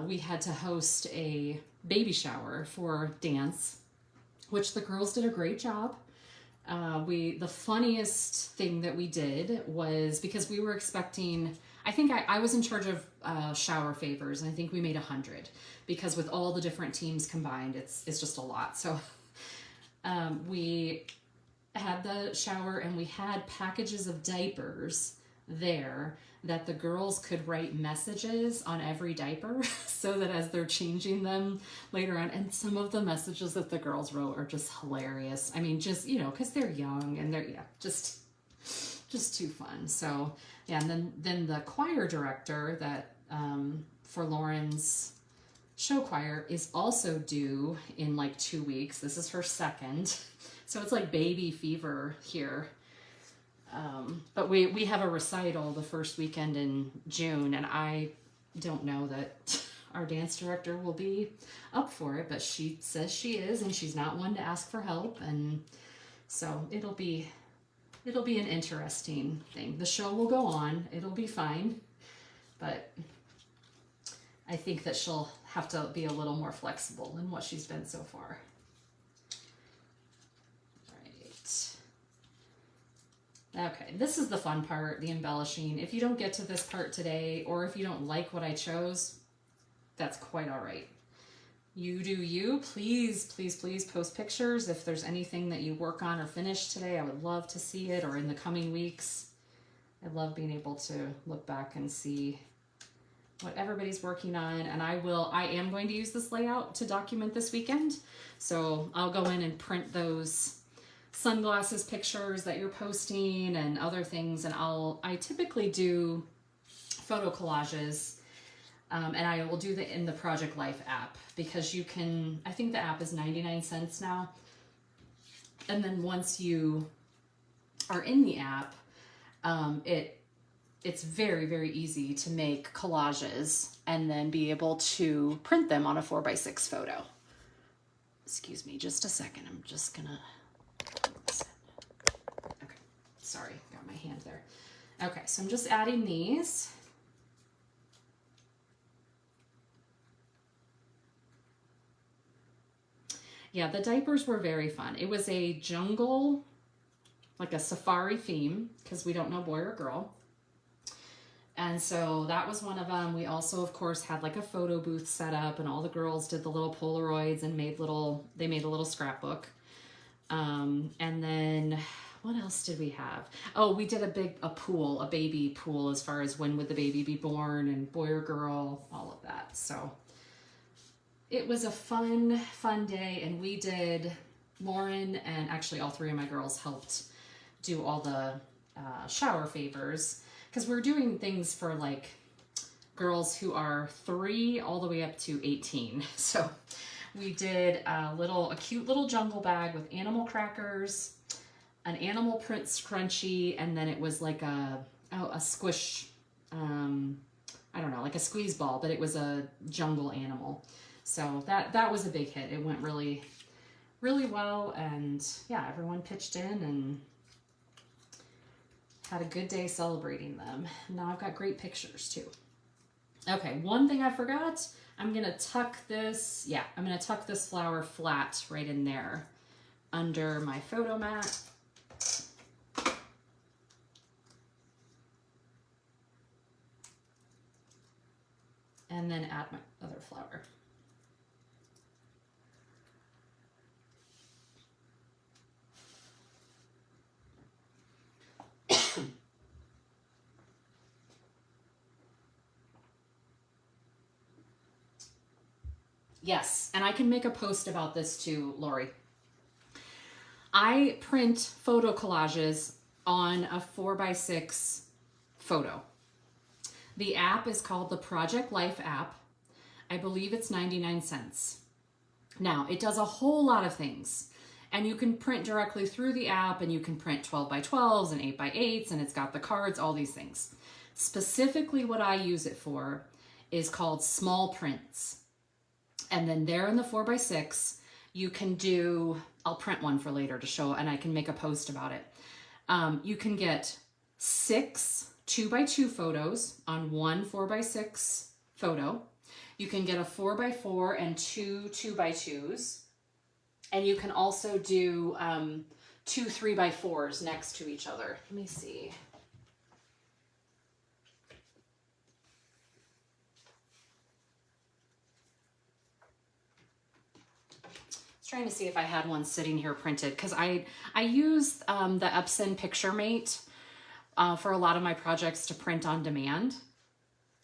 we had to host a baby shower for dance, which the girls did a great job. The funniest thing that we did was, because we were expecting, I think I was in charge of shower favors, and I think we made 100, because with all the different teams combined, it's just a lot. So we had the shower, and we had packages of diapers there that the girls could write messages on every diaper so that as they're changing them later on, and some of the messages that the girls wrote are just hilarious. I mean, just, because they're young and they're, just too fun. So yeah, and then the choir director that for Lauren's show choir is also due in like 2 weeks. This is her second. So it's like baby fever here. But we have a recital the first weekend in June, and I don't know that our dance director will be up for it, but she says she is, and she's not one to ask for help. And so it'll be an interesting thing. The show will go on. It'll be fine, but I think that she'll have to be a little more flexible than what she's been so far. Okay, this is the fun part, the embellishing. If you don't get to this part today, or if you don't like what I chose, that's quite all right. You do you. Please, please, please post pictures. If there's anything that you work on or finish today, I would love to see it, or in the coming weeks. I love being able to look back and see what everybody's working on. And I am going to use this layout to document this weekend. So I'll go in and print those sunglasses pictures that you're posting and other things, and I typically do photo collages, and I will do in the Project Life app, because I think the app is 99 cents now, and then once you are in the app, it's very, very easy to make collages and then be able to print them on a 4x6 photo. Excuse me just a second, I'm just gonna. Okay, sorry, got my hand there. Okay, so I'm just adding these. Yeah, the diapers were very fun. It was a jungle, like a safari theme, because we don't know boy or girl. And so that was one of them. We also, of course, had like a photo booth set up, and all the girls did the little Polaroids and made a little scrapbook. And then what else did we have? Oh, we did a pool, a baby pool, as far as when would the baby be born and boy or girl, all of that. So it was a fun day. And Lauren and actually all three of my girls helped do all the shower favors, because we're doing things for like girls who are 3 all the way up to 18. So we did a cute little jungle bag with animal crackers, an animal print scrunchie, and then it was like a squish, I don't know, like a squeeze ball, but it was a jungle animal. So that was a big hit. It went really, really well, and yeah, everyone pitched in and had a good day celebrating them. Now I've got great pictures too. Okay, one thing I forgot, I'm gonna tuck this, I'm gonna tuck this flower flat right in there under my photo mat. And then add my other flower. Yes, and I can make a post about this too, Lori. I print photo collages on a 4x6 photo. The app is called the Project Life app. I believe it's 99 cents. Now, it does a whole lot of things, and you can print directly through the app, and you can print 12x12s and 8x8s, and it's got the cards, all these things. Specifically, what I use it for is called small prints. And then there in the 4x6, you can do, I'll print one for later to show, and I can make a post about it. You can get 6 2x2 photos on one 4x6 photo. You can get a 4x4 and 2 2x2s. And you can also do 2 3x4s next to each other. Let me see. Trying to see if I had one sitting here printed, because I use the Epson Picture Mate for a lot of my projects to print on demand.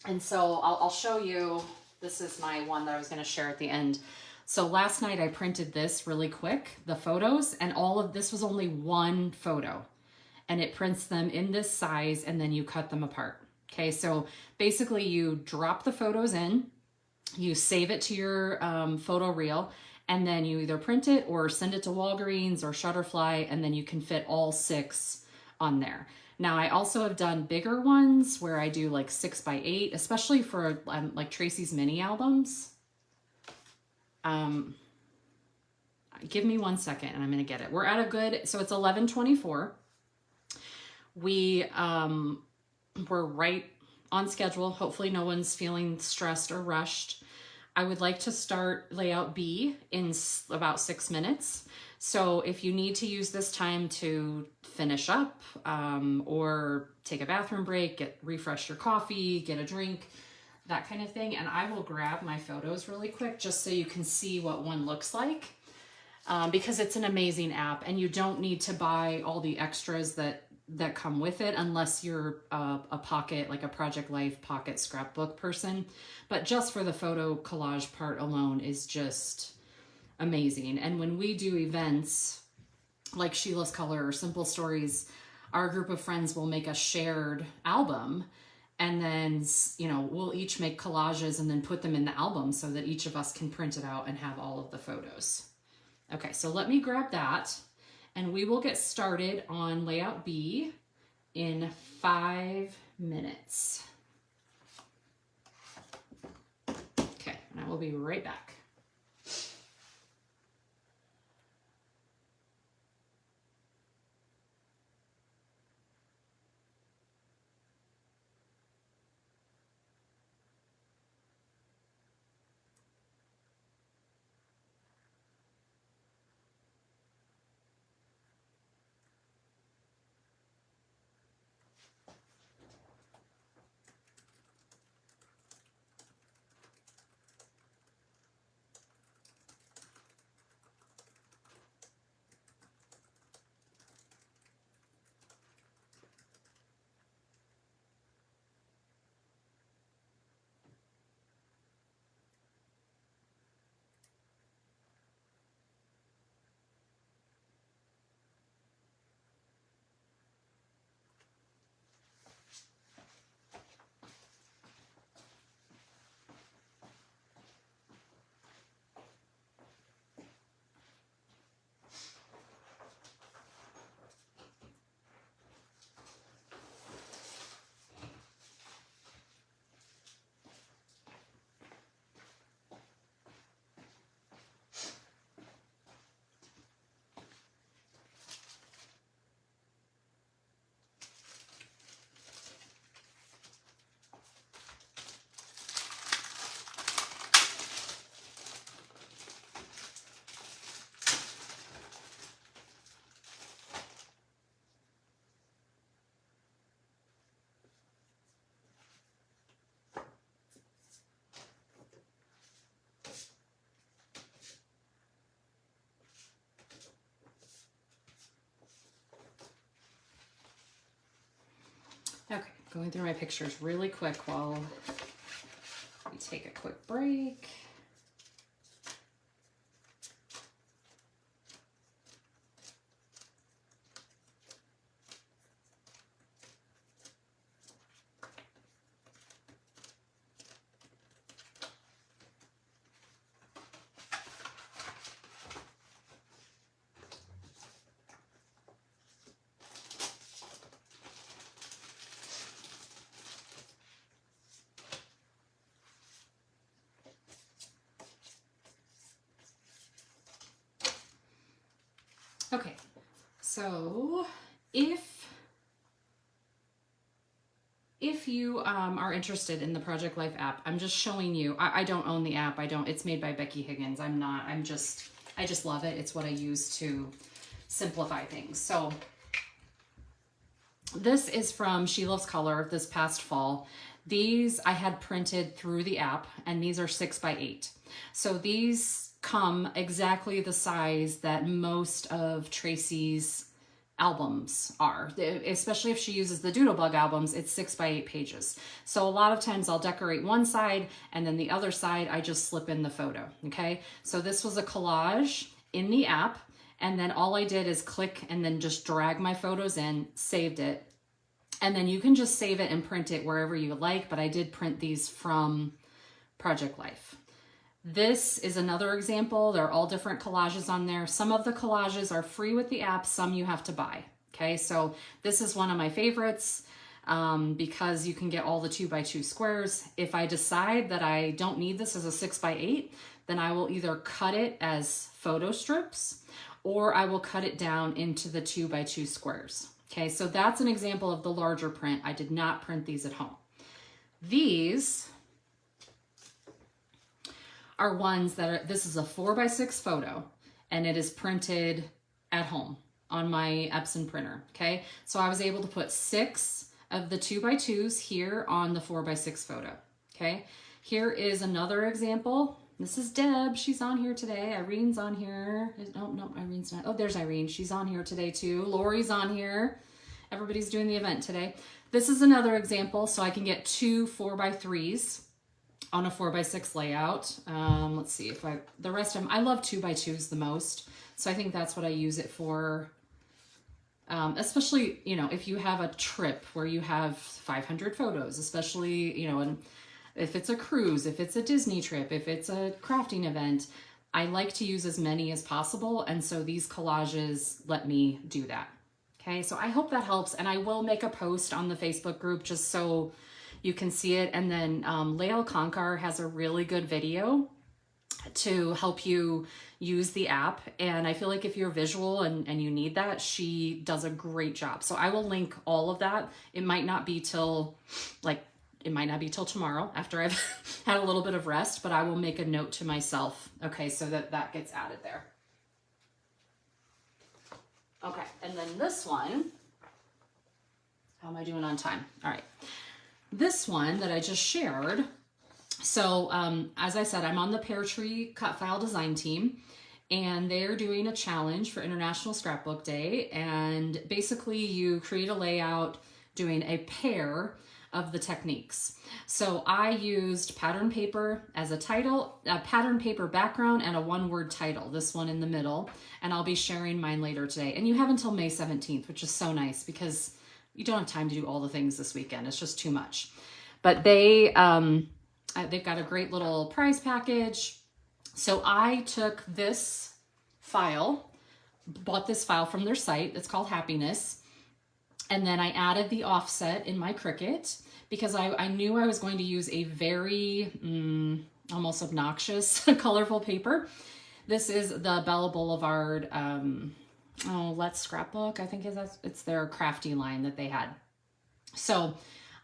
And so I'll show you, this is my one that I was going to share at the end. So last night I printed this really quick, the photos, and all of this was only one photo. And it prints them in this size, and then you cut them apart. Okay, so basically you drop the photos in, you save it to your photo reel, and then you either print it or send it to Walgreens or Shutterfly, and then you can fit all 6 on there. Now, I also have done bigger ones where I do like 6x8, especially for like Tracy's mini albums. Give me 1 second and I'm gonna get it. We're at a good, so it's 11:24. We're right on schedule. Hopefully no one's feeling stressed or rushed. I would like to start layout B in about 6 minutes. So if you need to use this time to finish up or take a bathroom break, refresh your coffee, get a drink, that kind of thing. And I will grab my photos really quick just so you can see what one looks like because it's an amazing app and you don't need to buy all the extras that come with it unless you're a pocket, like a Project Life pocket scrapbook person. But just for the photo collage part alone is just amazing. And when we do events like Sheila's Color or Simple Stories, our group of friends will make a shared album, and then, you know, we'll each make collages and then put them in the album so that each of us can print it out and have all of the photos. Okay, so let me grab that. And we will get started on layout B in 5 minutes. Okay, and I will be right back. Okay, going through my pictures really quick while we take a quick break. Okay, so if you are interested in the Project Life app, I'm just showing you. I don't own the app. It's made by Becky Higgins. I just love it. It's what I use to simplify things. So this is from She Loves Color this past fall. These I had printed through the app, and these are 6x8. So these come exactly the size that most of Tracy's albums are, especially if she uses the Doodlebug albums. It's 6x8 pages. So a lot of times I'll decorate one side, and then the other side I just slip in the photo. Okay, so this was a collage in the app, and then all I did is click and then just drag my photos in, saved it, and then you can just save it and print it wherever you like, but I did print these from Project Life. This is another example. There are all different collages on there. Some of the collages are free with the app, some you have to buy. Okay, so this is one of my favorites because you can get all the 2x2 squares. If I decide that I don't need this as a 6x8, then I will either cut it as photo strips or I will cut it down into the 2x2 squares. Okay, so that's an example of the larger print. I did not print these at home. These are ones that are, this is a 4x6 photo, and it is printed at home on my Epson printer. Okay, so I was able to put 6 of the 2x2s here on the 4x6 photo. Okay, here is another example. This is Deb. She's on here today. Irene's on here. No, Irene's not. Oh, there's Irene. She's on here today too. Lori's on here. Everybody's doing the event today. This is another example. So I can get 2 4x3s on a 4x6 layout. Let's see if the rest of them, I love 2x2s the most. So I think that's what I use it for. Especially, if you have a trip where you have 500 photos, especially, and if it's a cruise, if it's a Disney trip, if it's a crafting event, I like to use as many as possible. And so these collages let me do that. Okay, so I hope that helps. And I will make a post on the Facebook group just so you can see it. And then Lael Konkar has a really good video to help you use the app. And I feel like if you're visual and you need that, she does a great job. So I will link all of that. It might not be till tomorrow after I've had a little bit of rest, but I will make a note to myself. Okay, so that gets added there. Okay, and then this one, how am I doing on time? All right. This one that I just shared. So as I said, I'm on the Pear Tree Cut File Design team, and they're doing a challenge for International Scrapbook Day. And basically you create a layout doing a pair of the techniques. So I used pattern paper as a title, a pattern paper background, and a one-word title, this one in the middle. And I'll be sharing mine later today. And you have until May 17th, which is so nice because you don't have time to do all the things this weekend. It's just too much. But they've got a great little prize package. So I took this file, bought this file from their site. It's called Happiness. And then I added the offset in my Cricut because I knew I was going to use a very almost obnoxious colorful paper. This is the Bella Boulevard Let's Scrapbook, I think it's their crafty line that they had. So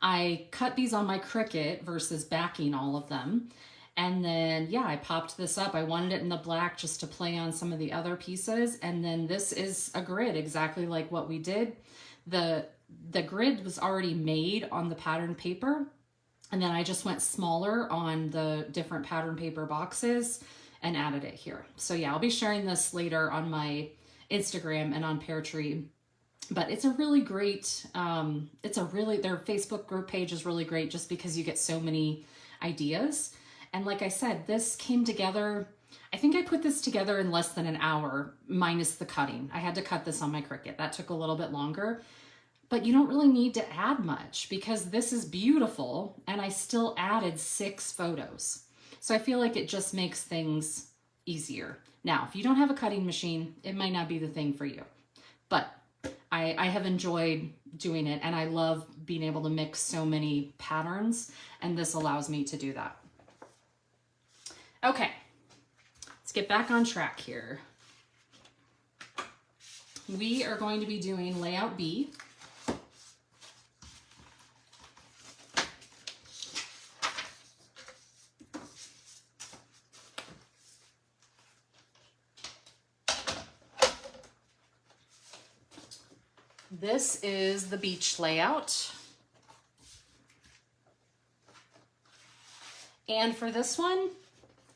I cut these on my Cricut versus backing all of them. And then, yeah, I popped this up. I wanted it in the black just to play on some of the other pieces. And then this is a grid, exactly like what we did. The grid was already made on the pattern paper. And then I just went smaller on the different pattern paper boxes and added it here. So yeah, I'll be sharing this later on my Instagram and on Pear Tree But it's a really great, their Facebook group page is really great just because you get so many ideas. And like I said, this came together, I think I put this together in less than an hour, minus the cutting. I had to cut this on my Cricut. That took a little bit longer, but you don't really need to add much because this is beautiful and I still added 6 photos. So I feel like it just makes things easier. Now, if you don't have a cutting machine, it might not be the thing for you, but I have enjoyed doing it and I love being able to mix so many patterns, and this allows me to do that. Okay, let's get back on track here. We are going to be doing layout B. This is the beach layout. And for this one,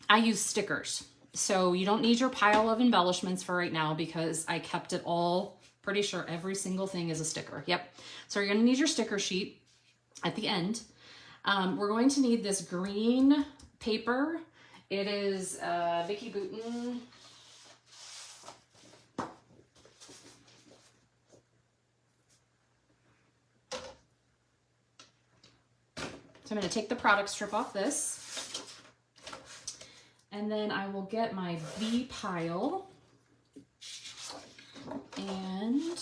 I use stickers. So you don't need your pile of embellishments for right now because I kept it all, pretty sure every single thing is a sticker. Yep. So you're gonna need your sticker sheet at the end. We're going to need this green paper. It is Vicky Bouton. So I'm going to take the product strip off this, and then I will get my V pile, and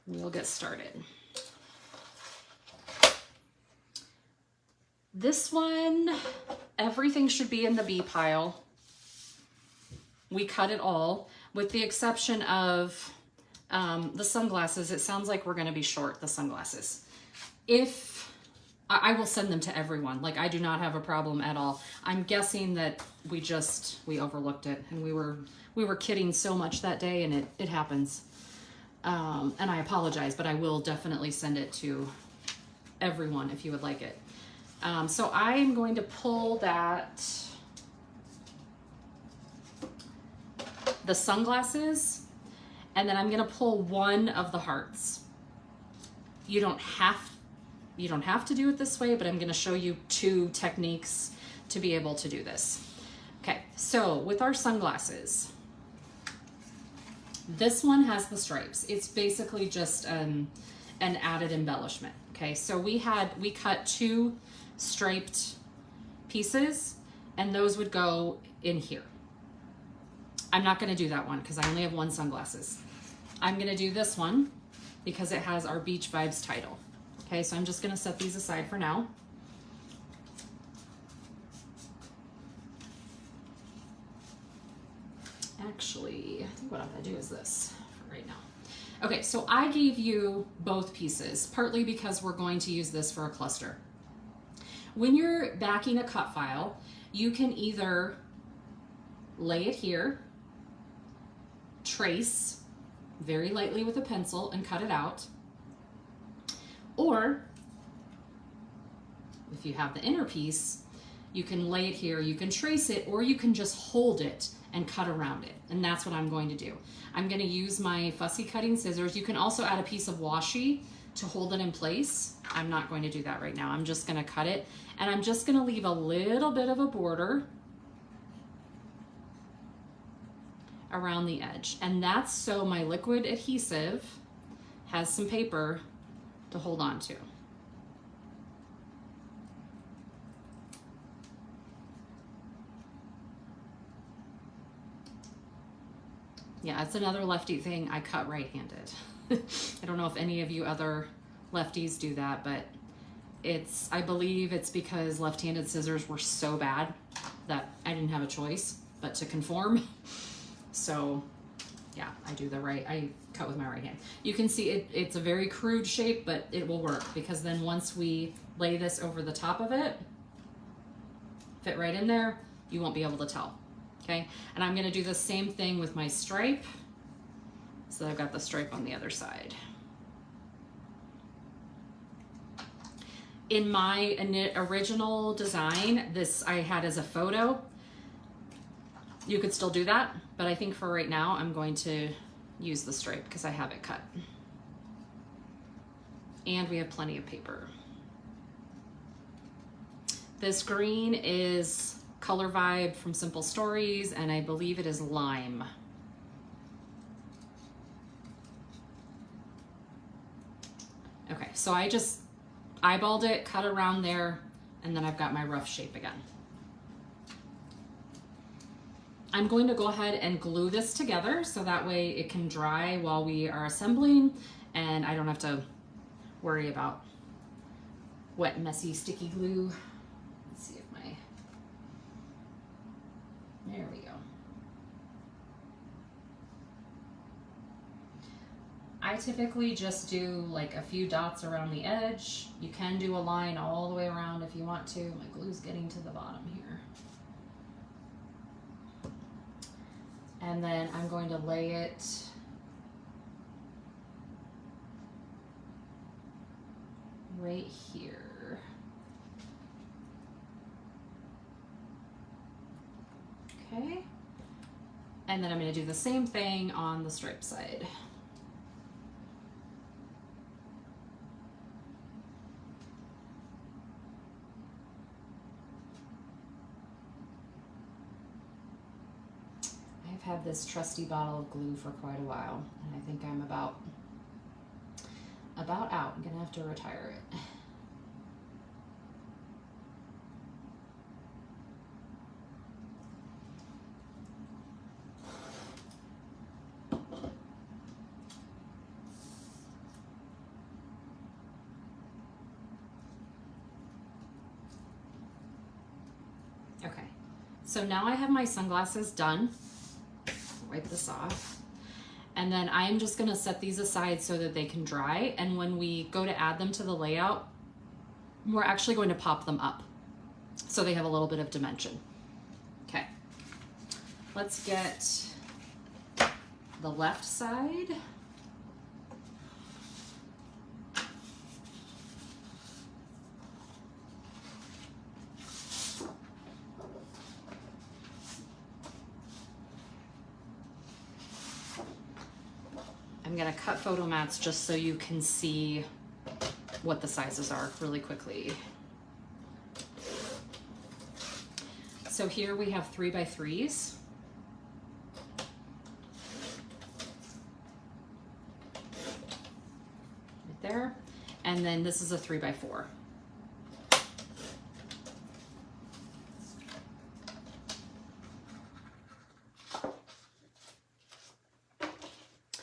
we'll get started. This one, everything should be in the B pile. We cut it all, with the exception of the sunglasses. It sounds like we're going to be short the sunglasses. If I will send them to everyone. Like, I do not have a problem at all. I'm guessing that we overlooked it, and we were kidding so much that day, and it happens. And I apologize, but I will definitely send it to everyone if you would like it. So I'm going to pull the sunglasses, and then I'm going to pull one of the hearts. You don't have to do it this way, but I'm going to show you 2 techniques to be able to do this. Okay, so with our sunglasses, this one has the stripes. It's basically just an added embellishment. Okay, so we cut 2 striped pieces, and those would go in here. I'm not going to do that one because I only have 1 sunglasses. I'm going to do this one because it has our Beach Vibes title. Okay, so I'm just going to set these aside for now. Actually, I think what I'm going to do is this for right now. Okay, so I gave you both pieces, partly because we're going to use this for a cluster. When you're backing a cut file, you can either lay it here, trace very lightly with a pencil and cut it out, or if you have the inner piece, you can lay it here, you can trace it, or you can just hold it and cut around it. And that's what I'm going to do. I'm going to use my fussy cutting scissors. You can also add a piece of washi to hold it in place. I'm not going to do that right now. I'm just going to cut it, and I'm just going to leave a little bit of a border around the edge. And that's so my liquid adhesive has some paper to hold on to. Yeah, it's another lefty thing. I cut right-handed. I don't know if any of you other lefties do that, but I believe it's because left-handed scissors were so bad that I didn't have a choice but to conform. So yeah, I cut with my right hand. You can see it's a very crude shape, but it will work because then once we lay this over the top of it, fit right in there, you won't be able to tell. Okay, and I'm going to do the same thing with my stripe. So I've got the stripe on the other side. In my original design, this I had as a photo. You could still do that, but I think for right now, I'm going to use the stripe because I have it cut. And we have plenty of paper. This green is Color Vibe from Simple Stories, and I believe it is Lime. Okay, so I just eyeballed it, cut around there, and then I've got my rough shape again. I'm going to go ahead and glue this together so that way it can dry while we are assembling and I don't have to worry about wet, messy, sticky glue. Let's see if there we go. I typically just do like a few dots around the edge. You can do a line all the way around if you want to. My glue's getting to the bottom here. And then I'm going to lay it right here. Okay. And then I'm going to do the same thing on the stripe side. I've had this trusty bottle of glue for quite a while, and I think I'm about out. I'm gonna have to retire it. Okay, so now I have my sunglasses done. Wipe this off. And then I'm just gonna set these aside so that they can dry. And when we go to add them to the layout, we're actually going to pop them up so they have a little bit of dimension. Okay, let's get the left side. I'm gonna cut photo mats just so you can see what the sizes are really quickly. So here we have 3x3s. Right there. And then this is a 3x4.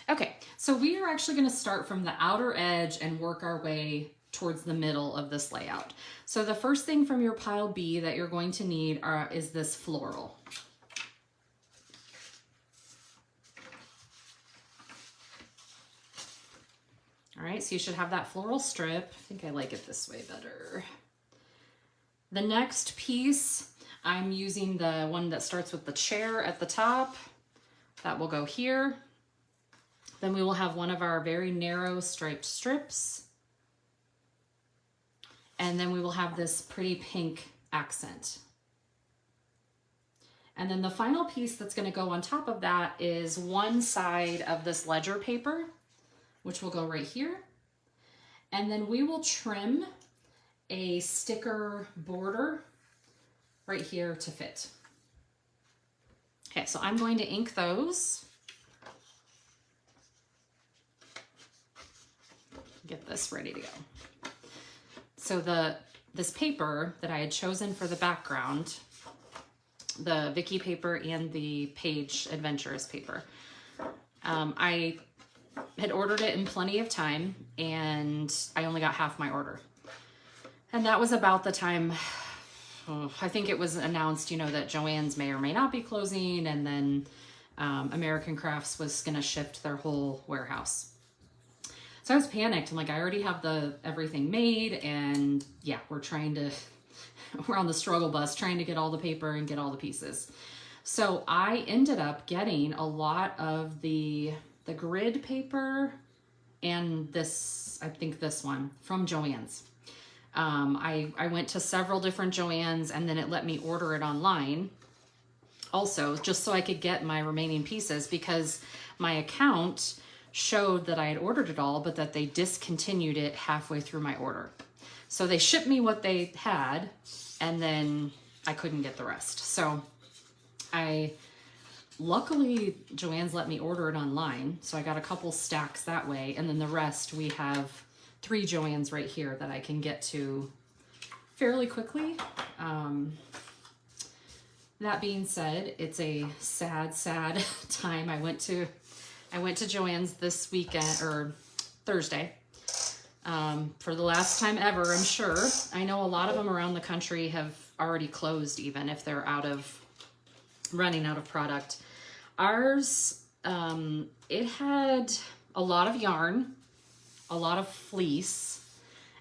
Okay, so we are actually going to start from the outer edge and work our way towards the middle of this layout. So the first thing from your pile B that you're going to need is this floral. All right, so you should have that floral strip. I think I like it this way better. The next piece, I'm using the one that starts with the chair at the top. That will go here. Then we will have one of our very narrow striped strips. And then we will have this pretty pink accent. And then the final piece that's going to go on top of that is one side of this ledger paper, which will go right here. And then we will trim a sticker border right here to fit. Okay, so I'm going to ink those. Get this ready to go. So this paper that I had chosen for the background, the Vicky paper and the Page Adventures paper, I had ordered it in plenty of time and I only got half my order. And that was about the time, I think it was announced, you know, that Joann's may or may not be closing, and then American Crafts was gonna shift their whole warehouse. So I was panicked. I'm like, I already have everything made, and yeah, we're on the struggle bus trying to get all the paper and get all the pieces. So I ended up getting a lot of the grid paper and this, I think this one from Joann's. I went to several different Joann's, and then it let me order it online. also, just so I could get my remaining pieces, because my account showed that I had ordered it all, but that they discontinued it halfway through my order. So they shipped me what they had, and then I couldn't get the rest. So luckily Joann's let me order it online. So I got a couple stacks that way. And then the rest, we have 3 Joann's right here that I can get to fairly quickly. That being said, it's a sad, sad time. I went to Joann's this weekend, or Thursday, for the last time ever, I'm sure. I know a lot of them around the country have already closed, even if they're running out of product. Ours, it had a lot of yarn, a lot of fleece,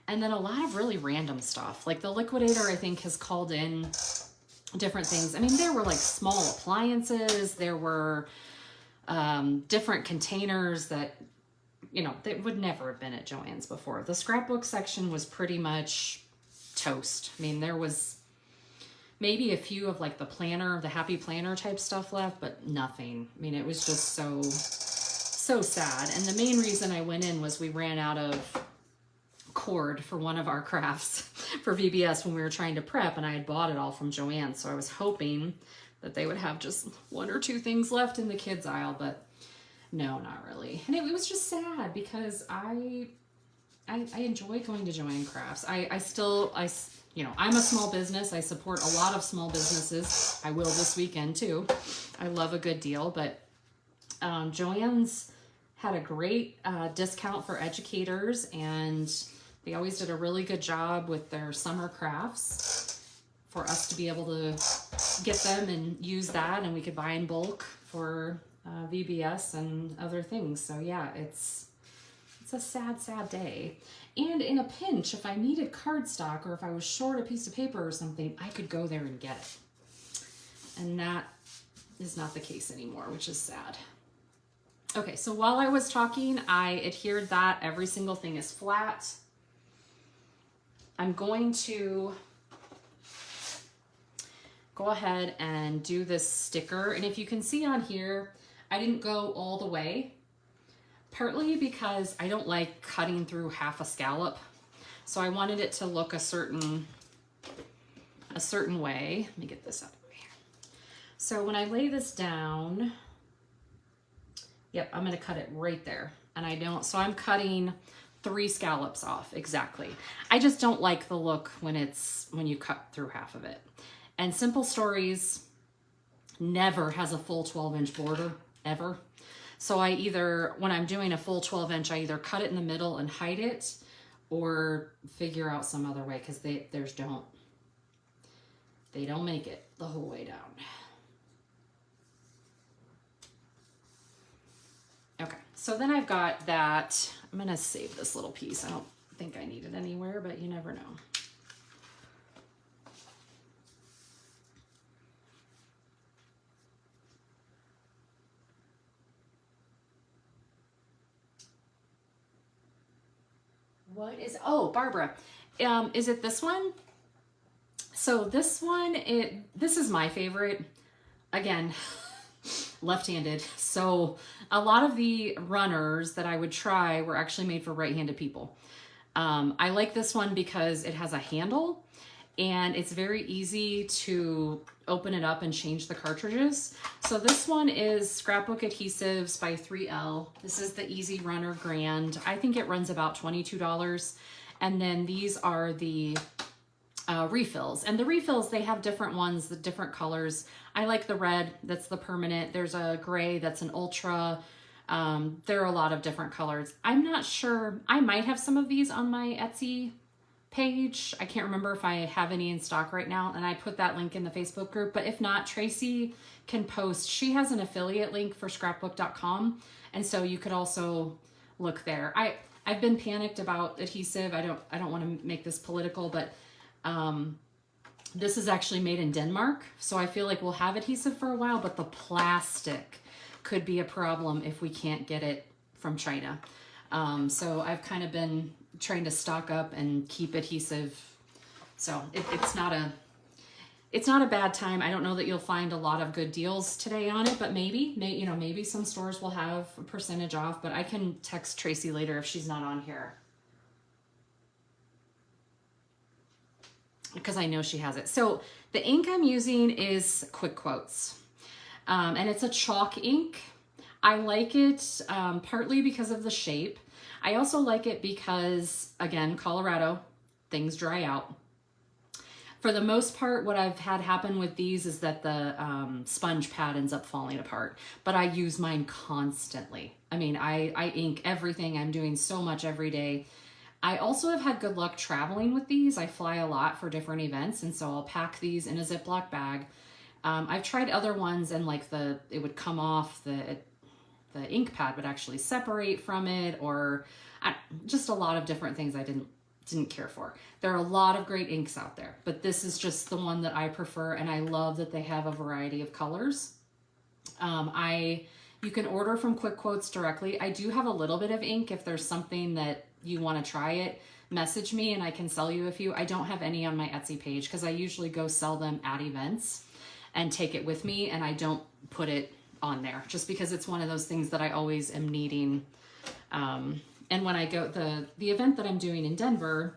and then a lot of really random stuff. Like the liquidator, I think, has called in different things. I mean, there were like small appliances, there were different containers that, you know, that would never have been at Joann's before. The scrapbook section was pretty much toast. I mean, there was maybe a few of like the happy planner type stuff left, but nothing. I mean, it was just so sad. And the main reason I went in was we ran out of cord for one of our crafts for VBS when we were trying to prep, and I had bought it all from Joann's. So I was hoping that they would have just 1 or 2 things left in the kids aisle, but no, not really. And it was just sad because I enjoy going to Joann Crafts. You know, I'm a small business. I support a lot of small businesses. I will this weekend too. I love a good deal, but Joann's had a great discount for educators, and they always did a really good job with their summer crafts for us to be able to get them and use that, and we could buy in bulk for VBS and other things. So yeah, it's a sad, sad day. And in a pinch, if I needed cardstock or if I was short a piece of paper or something, I could go there and get it. And that is not the case anymore, which is sad. Okay, so while I was talking, I adhered that every single thing is flat. I'm going to go ahead and do this sticker. And if you can see on here, I didn't go all the way, partly because I don't like cutting through half a scallop. So I wanted it to look a certain way. Let me get this out of the way here. So when I lay this down, yep, I'm gonna cut it right there. And so I'm cutting 3 scallops off, exactly. I just don't like the look when you cut through half of it. And Simple Stories never has a full 12-inch border, ever. So when I'm doing a full 12-inch, I either cut it in the middle and hide it, or figure out some other way, because they don't make it the whole way down. Okay, so then I've got that. I'm gonna save this little piece. I don't think I need it anywhere, but you never know. Oh, Barbara, is it this one? So this one, this is my favorite. Again, left-handed. So a lot of the runners that I would try were actually made for right-handed people. I like this one because it has a handle, and it's very easy to open it up and change the cartridges. So this one is Scrapbook Adhesives by 3L. This is the Easy Runner Grand. I think it runs about $22. And then these are the refills. And the refills, they have different ones, the different colors. I like the red, that's the permanent. There's a gray, that's an ultra. There are a lot of different colors. I'm not sure, I might have some of these on my Etsy page. I can't remember if I have any in stock right now, and I put that link in the Facebook group, but if not, Tracy can post. She has an affiliate link for scrapbook.com, and so you could also look there. I've been panicked about adhesive. I don't want to make this political, but this is actually made in Denmark, so I feel like we'll have adhesive for a while, but the plastic could be a problem if we can't get it from China. So I've kind of been trying to stock up and keep adhesive. So it's not it's not a bad time. I don't know that you'll find a lot of good deals today on it, but maybe some stores will have a percentage off, but I can text Tracy later if she's not on here, because I know she has it. So the ink I'm using is Quick Quotes, and it's a chalk ink. I like it partly because of the shape. I also like it because, again, Colorado, things dry out. For the most part, what I've had happen with these is that the sponge pad ends up falling apart, but I use mine constantly. I mean, I ink everything. I'm doing so much every day. I also have had good luck traveling with these. I fly a lot for different events, and so I'll pack these in a Ziploc bag. I've tried other ones, and like it would come off, the ink pad would actually separate from it, or just a lot of different things I didn't care for. There are a lot of great inks out there, but this is just the one that I prefer, and I love that they have a variety of colors. You can order from Quick Quotes directly. I do have a little bit of ink. If there's something that you want to try it, message me and I can sell you a few. I don't have any on my Etsy page because I usually go sell them at events and take it with me, and I don't put it on there just because it's one of those things that I always am needing. And when I go, the event that I'm doing in Denver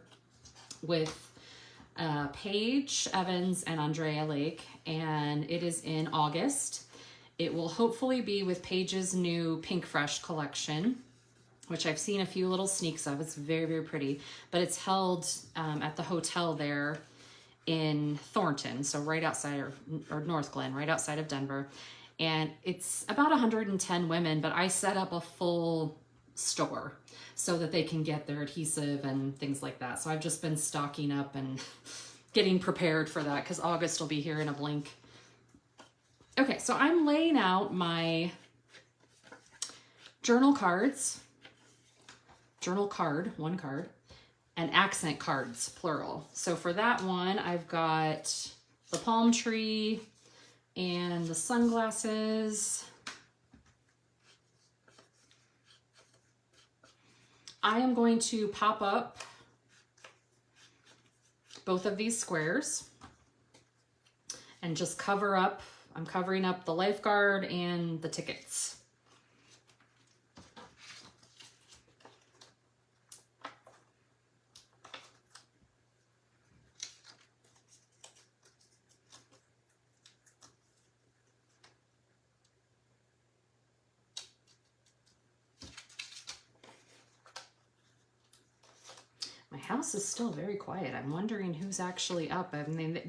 with Paige Evans and Andrea Lake, and it is in August. It will hopefully be with Paige's new Pink Fresh collection, which I've seen a few little sneaks of. It's very, very pretty, but it's held at the hotel there in Thornton, so right outside, or North Glen, right outside of Denver. And it's about 110 women, but I set up a full store so that they can get their adhesive and things like that. So I've just been stocking up and getting prepared for that because August will be here in a blink. Okay, so I'm laying out my journal cards, one card, and accent cards, plural. So for that one, I've got the palm tree and the sunglasses. I am going to pop up both of these squares and just cover up. I'm covering up the lifeguard and the tickets. My house is still very quiet. I'm wondering who's actually up. I mean,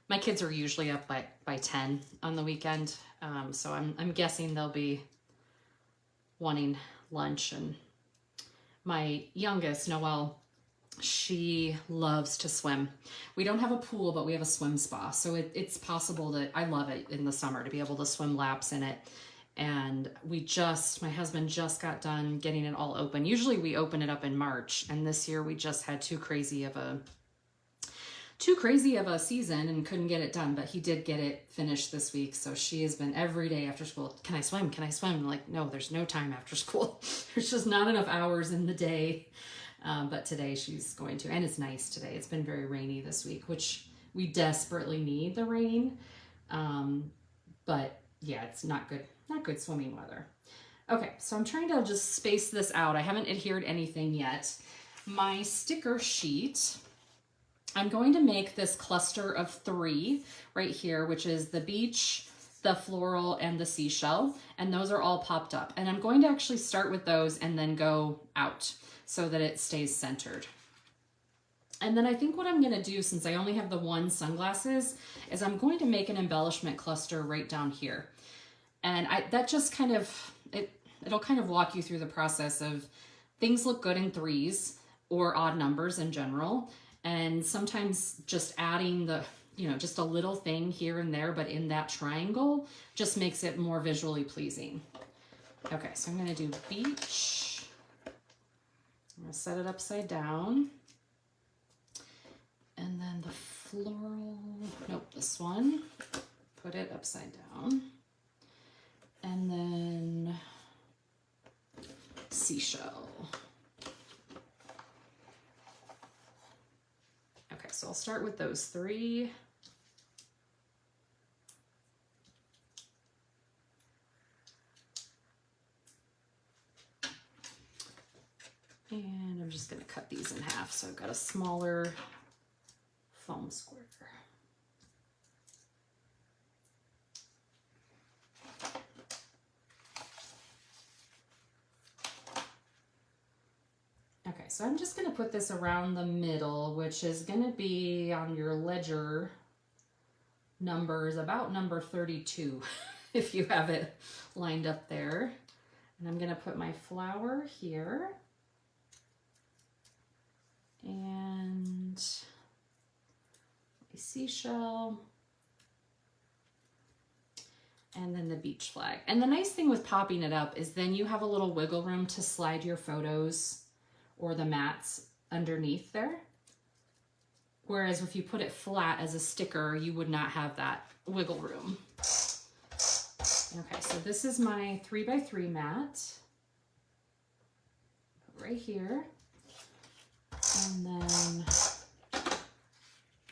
my kids are usually up by 10 on the weekend, so I'm guessing they'll be wanting lunch. And my youngest, Noelle, she loves to swim. We don't have a pool, but we have a swim spa, so it's possible that I love it in the summer to be able to swim laps in it. And my husband just got done getting it all open. Usually we open it up in March, and this year we just had too crazy of a season and couldn't get it done, but he did get it finished this week. So she has been every day after school, can I swim? Can I swim? I'm like, no, there's no time after school. There's just not enough hours in the day. But today she's going to, and it's nice today. It's been very rainy this week, which we desperately need the rain. But yeah, it's not good swimming weather. Okay, so I'm trying to just space this out. I haven't adhered anything yet. My sticker sheet, I'm going to make this cluster of 3 right here, which is the beach, the floral, and the seashell. And those are all popped up. And I'm going to actually start with those and then go out so that it stays centered. And then I think what I'm going to do, since I only have the one sunglasses, is I'm going to make an embellishment cluster right down here. And that just kind of, it'll kind of walk you through the process of things look good in 3s or odd numbers in general. And sometimes just adding just a little thing here and there, but in that triangle just makes it more visually pleasing. Okay, so I'm going to do beach. I'm going to set it upside down. And then the floral, nope, this one, put it upside down. And then seashell. Okay, so I'll start with those 3. And I'm just going to cut these in half. So I've got a smaller foam square. Okay, so I'm just going to put this around the middle, which is going to be on your ledger numbers, about number 32, if you have it lined up there. And I'm going to put my flower here. And my seashell. And then the beach flag. And the nice thing with popping it up is then you have a little wiggle room to slide your photos or the mats underneath there. Whereas if you put it flat as a sticker, you would not have that wiggle room. Okay, so this is my 3x3 mat. Right here. And then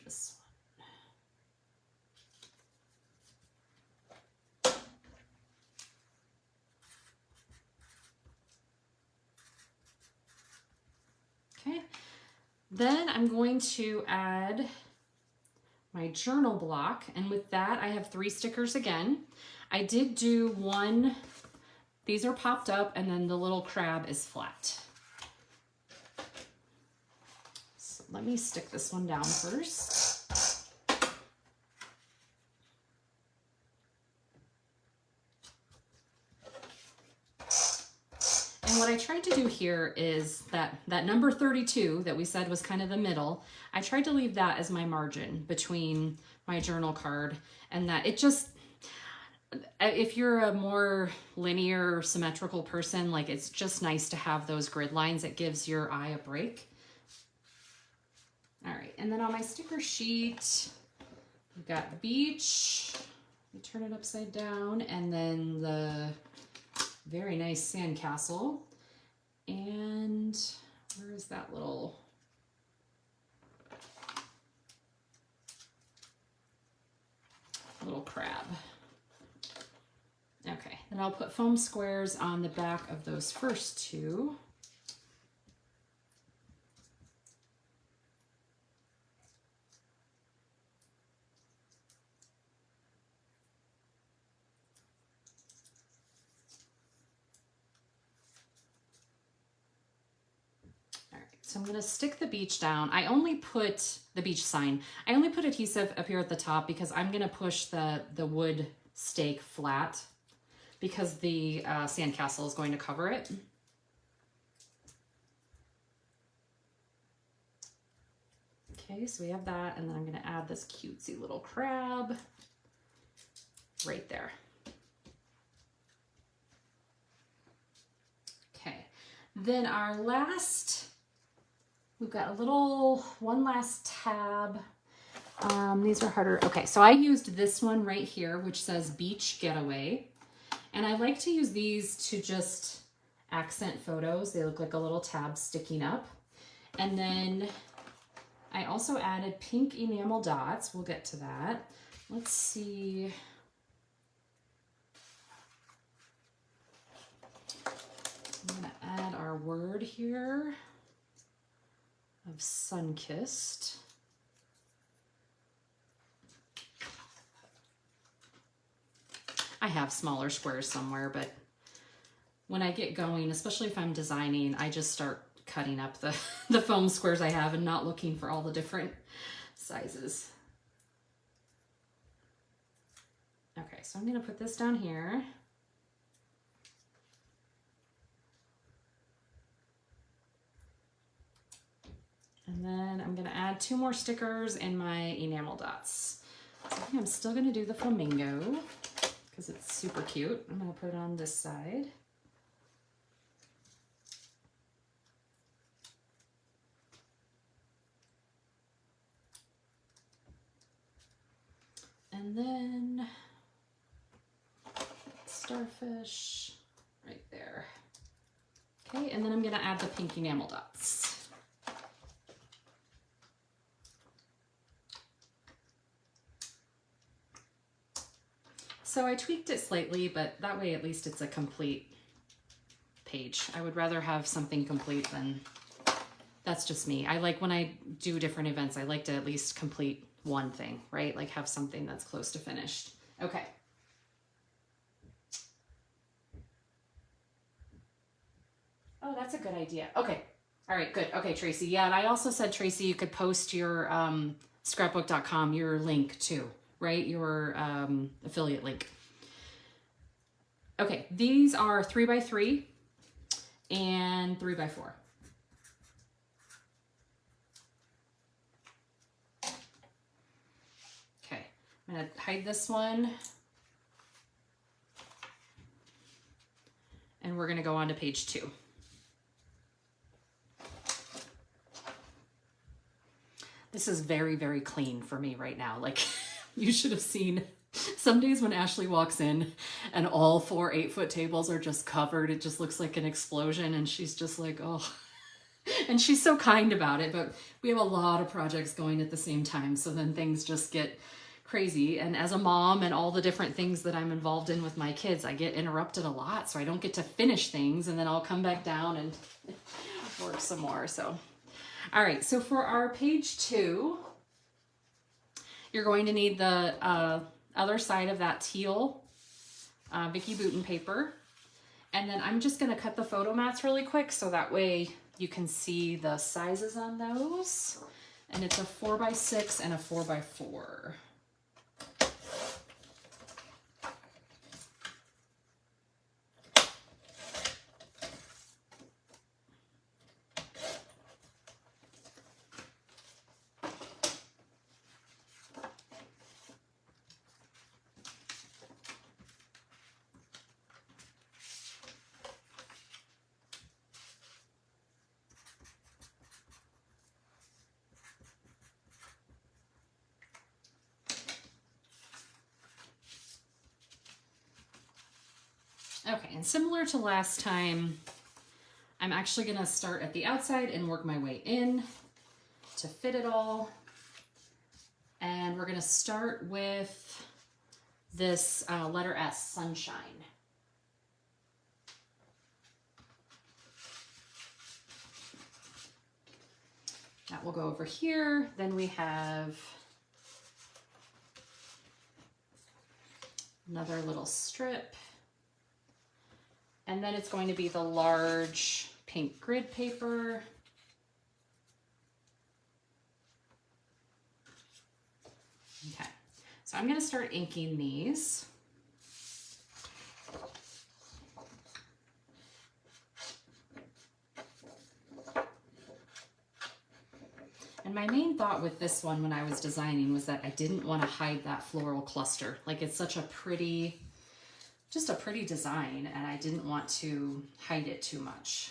this one. Okay, then I'm going to add my journal block, and with that I have 3 stickers again. I did do one, these are popped up, and then the little crab is flat. So let me stick this one down first. And what I tried to do here is that number 32 that we said was kind of the middle, I tried to leave that as my margin between my journal card, and that it just, if you're a more linear or symmetrical person, like it's just nice to have those grid lines. It gives your eye a break. All right, and then on my sticker sheet, we've got beach, you turn it upside down, and then the very nice sandcastle. And where is that little crab? Okay, then I'll put foam squares on the back of those first 2. So I'm going to stick the beach down. I only put the beach sign. I only put adhesive up here at the top because I'm going to push the wood stake flat because the sandcastle is going to cover it. Okay, so we have that, and then I'm going to add this cutesy little crab right there. Okay, then our last, we've got one last tab. These are harder. Okay, so I used this one right here, which says Beach Getaway. And I like to use these to just accent photos. They look like a little tab sticking up. And then I also added pink enamel dots. We'll get to that. Let's see. I'm gonna add our word here of sun-kissed. I have smaller squares somewhere, but when I get going, especially if I'm designing, I just start cutting up the foam squares I have and not looking for all the different sizes. Okay, so I'm gonna put this down here. And then I'm gonna add 2 more stickers and my enamel dots. So I think I'm still gonna do the flamingo because it's super cute. I'm gonna put it on this side. And then starfish right there. Okay, and then I'm gonna add the pink enamel dots. So I tweaked it slightly, but that way at least it's a complete page. I would rather have something complete than, that's just me. I like when I do different events, I like to at least complete one thing, right? Like have something that's close to finished. Okay. Oh, that's a good idea. Okay. All right, good. Okay, Tracy. Yeah, and I also said, Tracy, you could post your scrapbook.com, your link too, right? Your affiliate link. Okay, these are 3x3 and 3x4. Okay, I'm gonna hide this one. And we're gonna go on to page 2. This is very, very clean for me right now. Like you should have seen some days when Ashley walks in and all 4 8-foot tables are just covered. It just looks like an explosion and she's just like, oh, and she's so kind about it, but we have a lot of projects going at the same time. So then things just get crazy. And as a mom and all the different things that I'm involved in with my kids, I get interrupted a lot. So I don't get to finish things and then I'll come back down and work some more. So all right, so for our page 2, you're going to need the other side of that teal Vicky Bouton paper. And then I'm just gonna cut the photo mats really quick so that way you can see the sizes on those. And it's a 4x6 and a 4x4. Okay, and similar to last time, I'm actually gonna start at the outside and work my way in to fit it all. And we're gonna start with this letter S, Sunshine. That will go over here. Then we have another little strip. And then it's going to be the large pink grid paper. Okay, so I'm going to start inking these. And my main thought with this one when I was designing was that I didn't want to hide that floral cluster. Like it's such a pretty, just a pretty design, and I didn't want to hide it too much.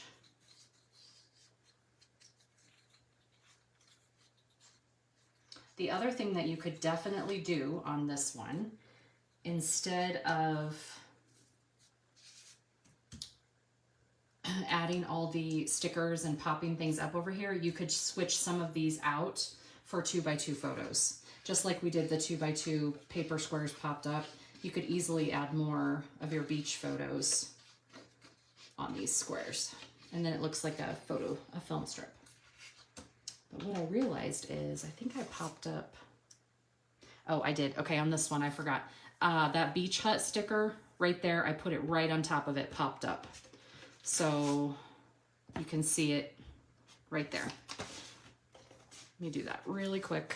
The other thing that you could definitely do on this one, instead of adding all the stickers and popping things up over here, you could switch some of these out for 2x2 photos. Just like we did the 2x2 paper squares popped up, you could easily add more of your beach photos on these squares. And then it looks like a film strip. But what I realized is, I think I popped up, oh, I did. Okay, on this one, I forgot. That beach hut sticker right there, I put it right on top of it, popped up. So you can see it right there. Let me do that really quick.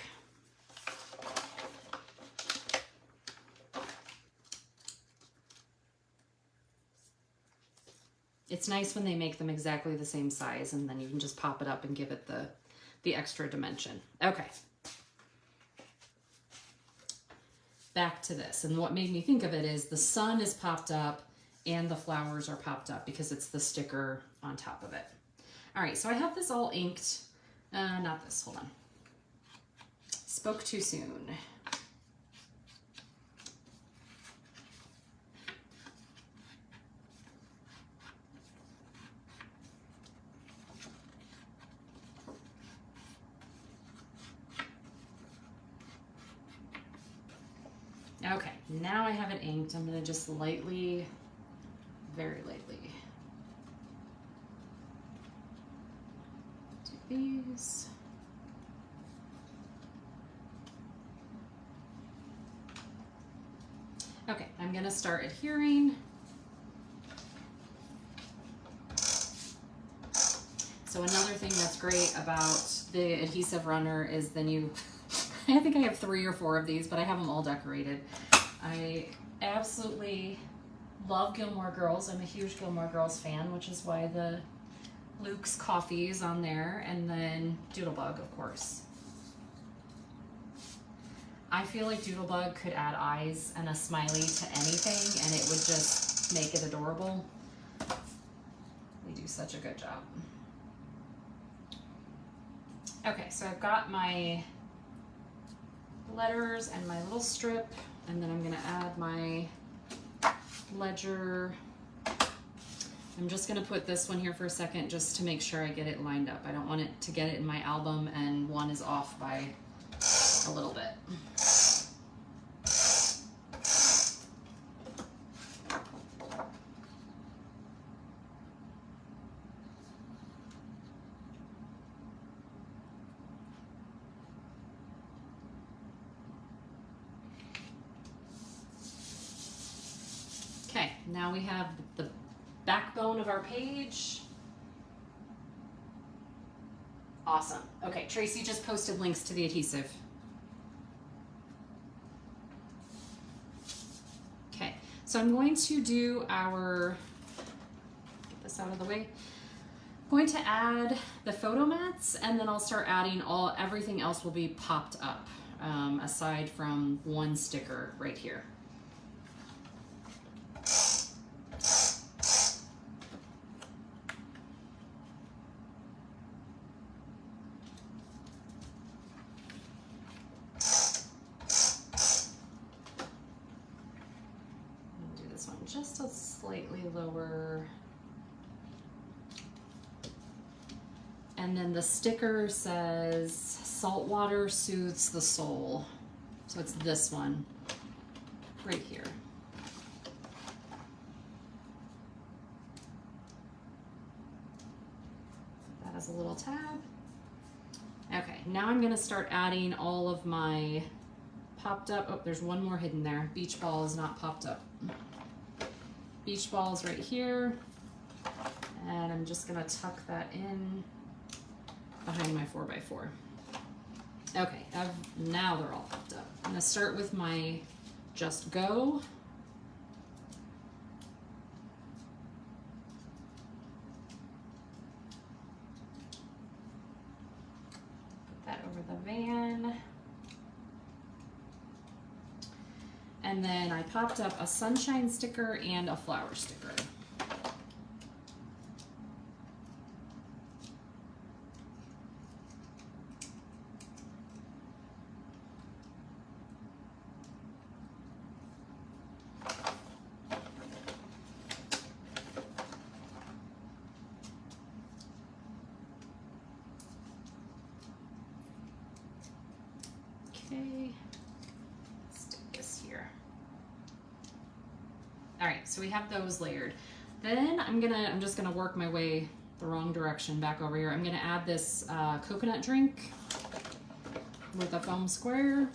It's nice when they make them exactly the same size, and then you can just pop it up and give it the extra dimension. Okay. Back to this. And what made me think of it is the sun is popped up and the flowers are popped up because it's the sticker on top of it. All right, so I have this all inked. Not this, hold on. Spoke too soon. Okay, now I have it inked. I'm gonna just lightly, very lightly, these. Okay, I'm gonna start adhering. So another thing that's great about the adhesive runner is then you, I think I have 3 or 4 of these, but I have them all decorated. I absolutely love Gilmore Girls. I'm a huge Gilmore Girls fan, which is why the Luke's coffee is on there, and then Doodlebug, of course. I feel like Doodlebug could add eyes and a smiley to anything, and it would just make it adorable. They do such a good job. Okay, so I've got my letters and my little strip, and then I'm gonna add my ledger. I'm just gonna put this one here for a second just to make sure I get it lined up. I don't want it to get it in my album and one is off by a little bit. Okay, now we have the backbone of our page. Awesome. Okay, Tracy just posted links to the adhesive. Okay, so I'm going to do our, get this out of the way. I'm going to add the photo mats, and then I'll start adding everything else will be popped up, aside from one sticker right here. Just a slightly lower. And then the sticker says, "Salt water soothes the soul." So it's this one right here. That has a little tab. Okay, now I'm gonna start adding all of my popped up. Oh, there's one more hidden there. Beach ball is not popped up. Beach balls right here, and I'm just gonna tuck that in behind my 4x4. Okay, now they're all popped up. I'm gonna start with my Just Go. Put that over the van. And then I popped up a sunshine sticker and a flower sticker. Okay. All right, so we have those layered. Then I'm just gonna work my way the wrong direction back over here. I'm gonna add this coconut drink with a foam square.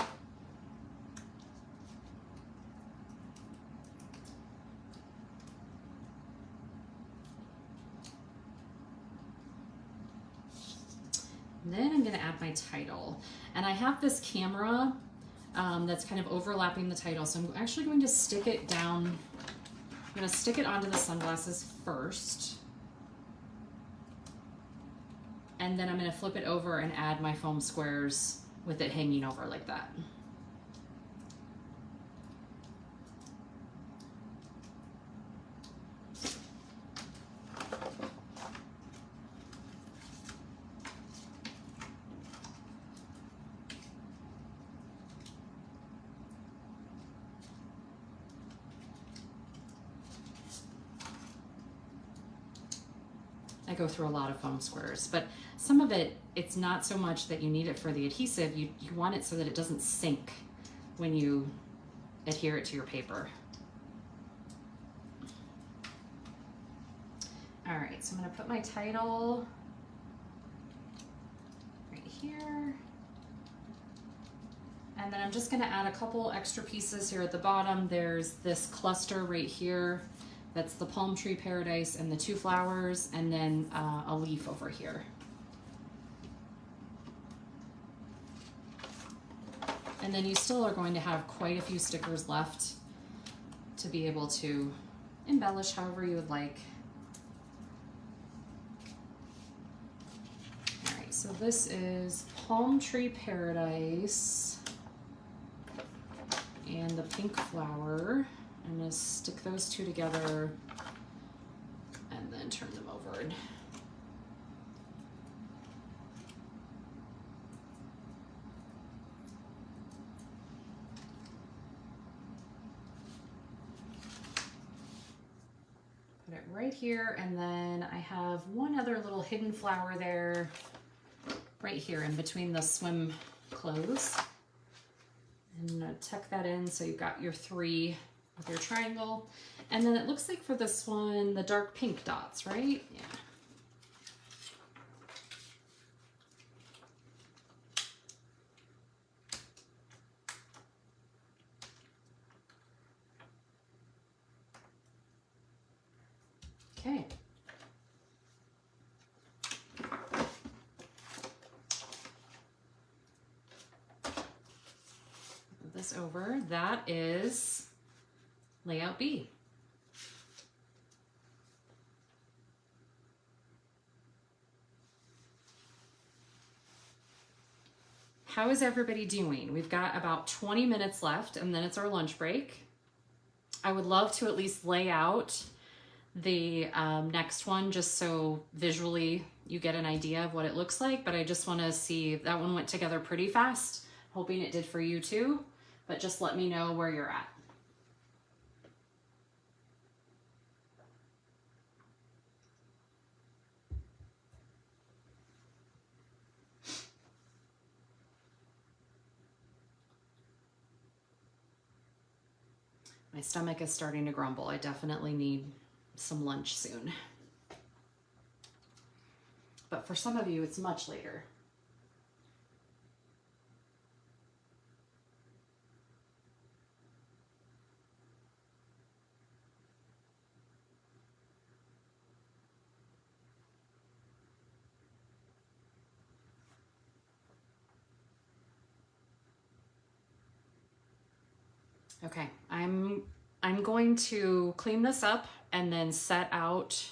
And then I'm gonna add my title. And I have this camera that's kind of overlapping the title. So I'm actually going to stick it down. I'm going to stick it onto the sunglasses first. And then I'm going to flip it over and add my foam squares with it hanging over like that. I go through a lot of foam squares, but some of it, it's not so much that you need it for the adhesive, you want it so that it doesn't sink when you adhere it to your paper. All right, so I'm gonna put my title And then I'm just gonna add a couple extra pieces here at the bottom. There's this cluster right here. That's the palm tree paradise and the 2 flowers, and then a leaf over here. And then you still are going to have quite a few stickers left to be able to embellish however you would like. All right, so this is Palm Tree Paradise and the pink flower. I'm gonna stick those 2 together and then turn them over. Put it right here, and then I have one other little hidden flower there, right here in between the swim clothes. And I'm gonna tuck that in so you've got your 3 with your triangle. And then it looks like for this one, the dark pink dots, right? Yeah. Okay. Move this over. That is layout B. How is everybody doing? We've got about 20 minutes left and then it's our lunch break. I would love to at least lay out the next one just so visually you get an idea of what it looks like, but I just want to see, that one went together pretty fast, hoping it did for you too, but just let me know where you're at. My stomach is starting to grumble. I definitely need some lunch soon. But for some of you, it's much later. Okay, I'm going to clean this up and then set out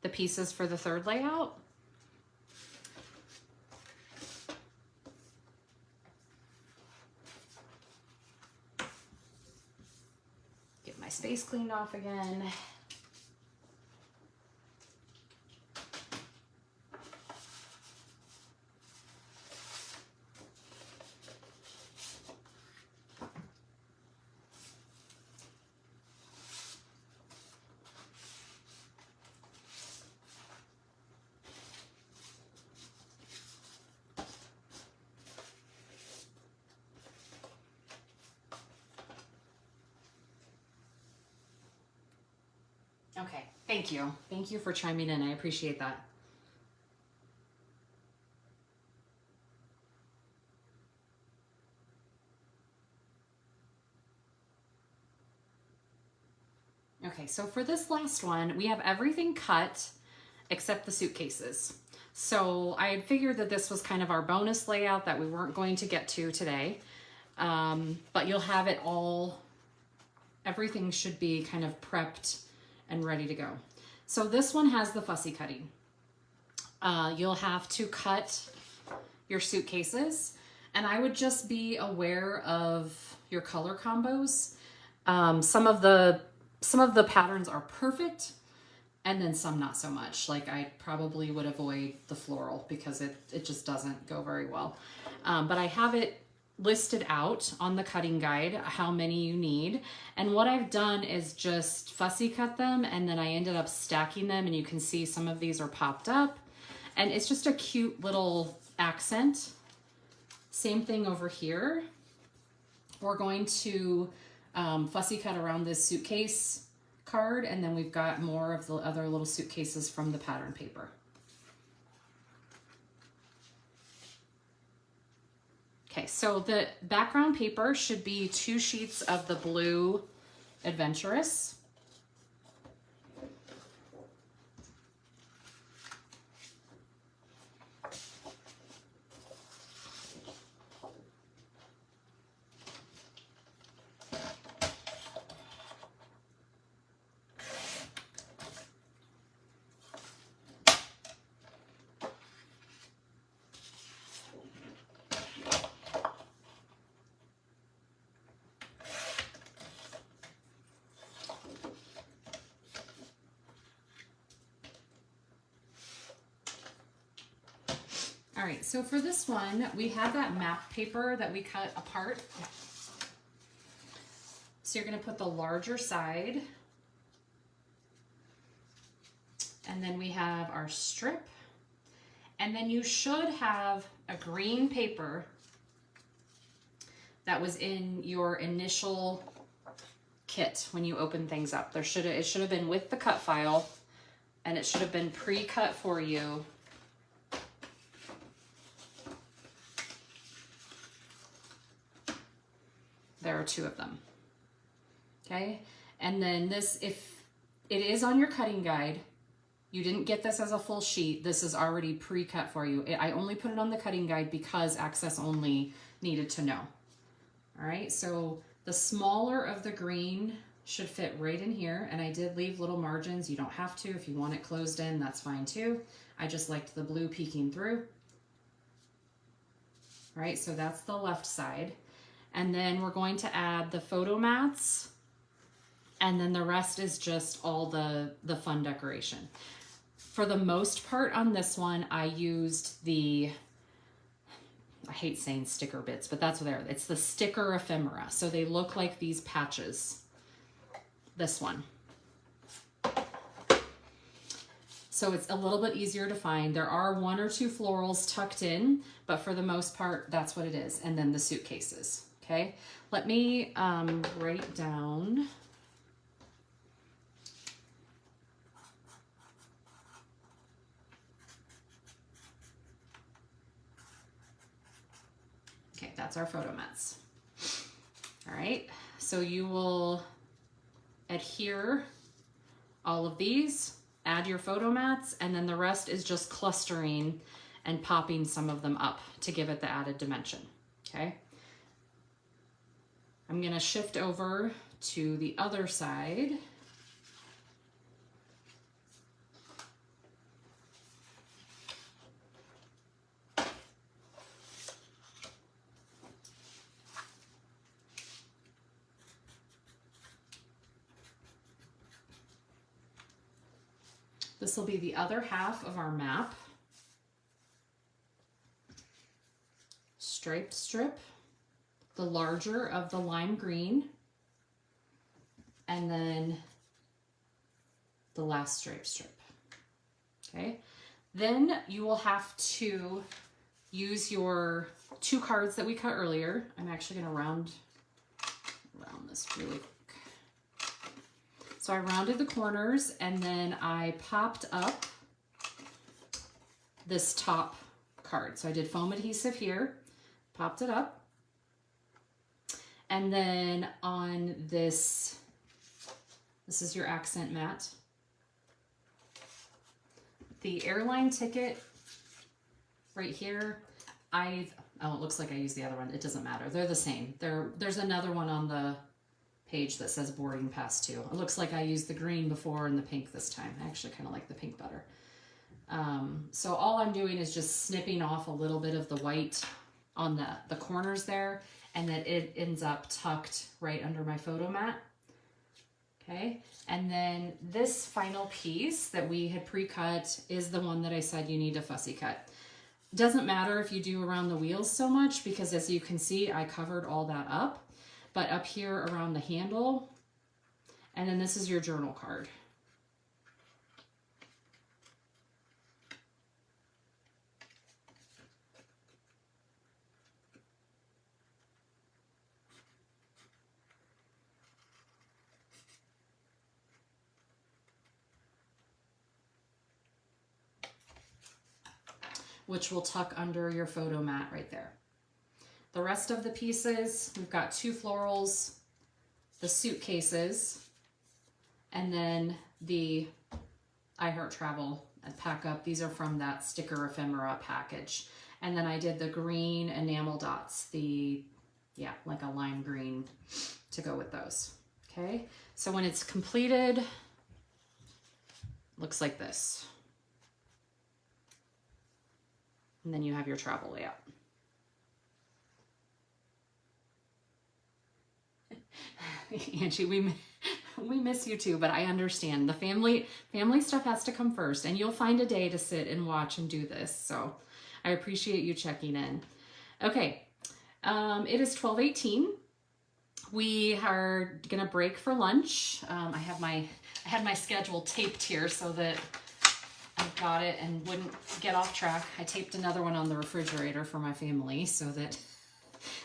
the pieces for the third layout. Get my space cleaned off again. Okay, thank you. Thank you for chiming in. I appreciate that. Okay, so for this last one, we have everything cut except the suitcases. So I had figured that this was kind of our bonus layout that we weren't going to get to today, but you'll have it all, everything should be kind of prepped and ready to go. So this one has the fussy cutting. You'll have to cut your suitcases, and I would just be aware of your color combos. Some of the patterns are perfect, and then some not so much. Like I probably would avoid the floral because it just doesn't go very well. But I have it listed out on the cutting guide how many you need, and what I've done is just fussy cut them, and then I ended up stacking them, and you can see some of these are popped up, and it's just a cute little accent. Same thing over here. We're going to fussy cut around this suitcase card, and then we've got more of the other little suitcases from the pattern paper. Okay, Okay, so the background paper should be 2 sheets of the blue Adventurous. All right, so for this one, we have that map paper that we cut apart. So you're going to put the larger side, and then we have our strip, and then you should have a green paper that was in your initial kit when you open things up. It should have been with the cut file, and it should have been pre-cut for you. There are 2 of them. Okay, and then this, if it is on your cutting guide, you didn't get this as a full sheet, this is already pre-cut for you. I only put it on the cutting guide because Access Only needed to know. All right, so the smaller of the green should fit right in here, and I did leave little margins. You don't have to. If you want it closed in, that's fine too. I just liked the blue peeking through. All right, so that's the left side. And then we're going to add the photo mats, and then the rest is just all the fun decoration. For the most part on this one, I used the, I hate saying sticker bits, but that's what they're, it's the sticker ephemera. So they look like these patches, this one. So it's a little bit easier to find. There are 1 or 2 florals tucked in, but for the most part, that's what it is. And then the suitcases. Okay, let me write down. Okay, that's our photo mats. All right, so you will adhere all of these, add your photo mats, and then the rest is just clustering and popping some of them up to give it the added dimension. Okay. I'm going to shift over to the other side. This will be the other half of our map. Striped strip, the larger of the lime green, and then the last striped strip. Okay, then you will have to use your 2 cards that we cut earlier. I'm actually going to round this really quick. So I rounded the corners, and then I popped up this top card. So I did foam adhesive here, popped it up. And then on this is your accent mat. The airline ticket right here, oh, it looks like I used the other one. It doesn't matter. They're the same. There's another one on the page that says boarding pass too. It looks like I used the green before and the pink this time. I actually kind of like the pink better. So all I'm doing is just snipping off a little bit of the white on the corners there, and then it ends up tucked right under my photo mat. Okay, and then this final piece that we had pre-cut is the one that I said you need to fussy cut. Doesn't matter if you do around the wheels so much, because as you can see, I covered all that up, but up here around the handle, and then this is your journal card. Which will tuck under your photo mat right there. The rest of the pieces, we've got 2 florals, the suitcases, and then the I Heart Travel and Pack Up. These are from that sticker ephemera package. And then I did the green enamel dots, like a lime green to go with those. Okay, so when it's completed, looks like this. And then you have your travel layout. Angie, we miss you too, but I understand. The family stuff has to come first, and you'll find a day to sit and watch and do this. So I appreciate you checking in. Okay, it is 12:18. We are gonna break for lunch. I had my schedule taped here so that I got it and wouldn't get off track. I taped another one on the refrigerator for my family so that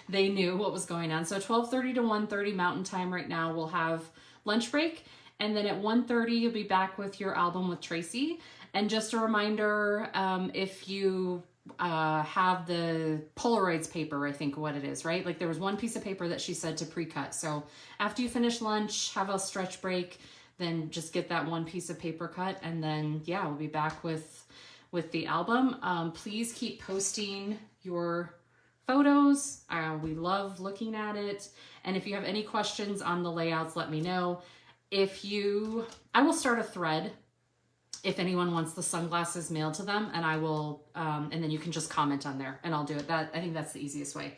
they knew what was going on. So 12:30 to 1:30 Mountain Time right now, we'll have lunch break. And then at 1:30, you'll be back with your album with Tracy. And just a reminder, if you have the Polaroids paper, I think what it is, right? Like there was one piece of paper that she said to pre-cut. So after you finish lunch, have a stretch break, then just get that one piece of paper cut. And then, yeah, we'll be back with the album. Please keep posting your photos. We love looking at it. And if you have any questions on the layouts, let me know. I will start a thread if anyone wants the sunglasses mailed to them, and I will, and then you can just comment on there and I'll do it. I think that's the easiest way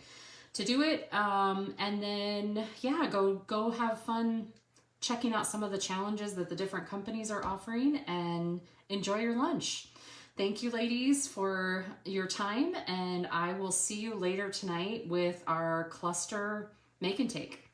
to do it. And then, yeah, go have fun checking out some of the challenges that the different companies are offering, and enjoy your lunch. Thank you, ladies, for your time, and I will see you later tonight with our cluster make and take.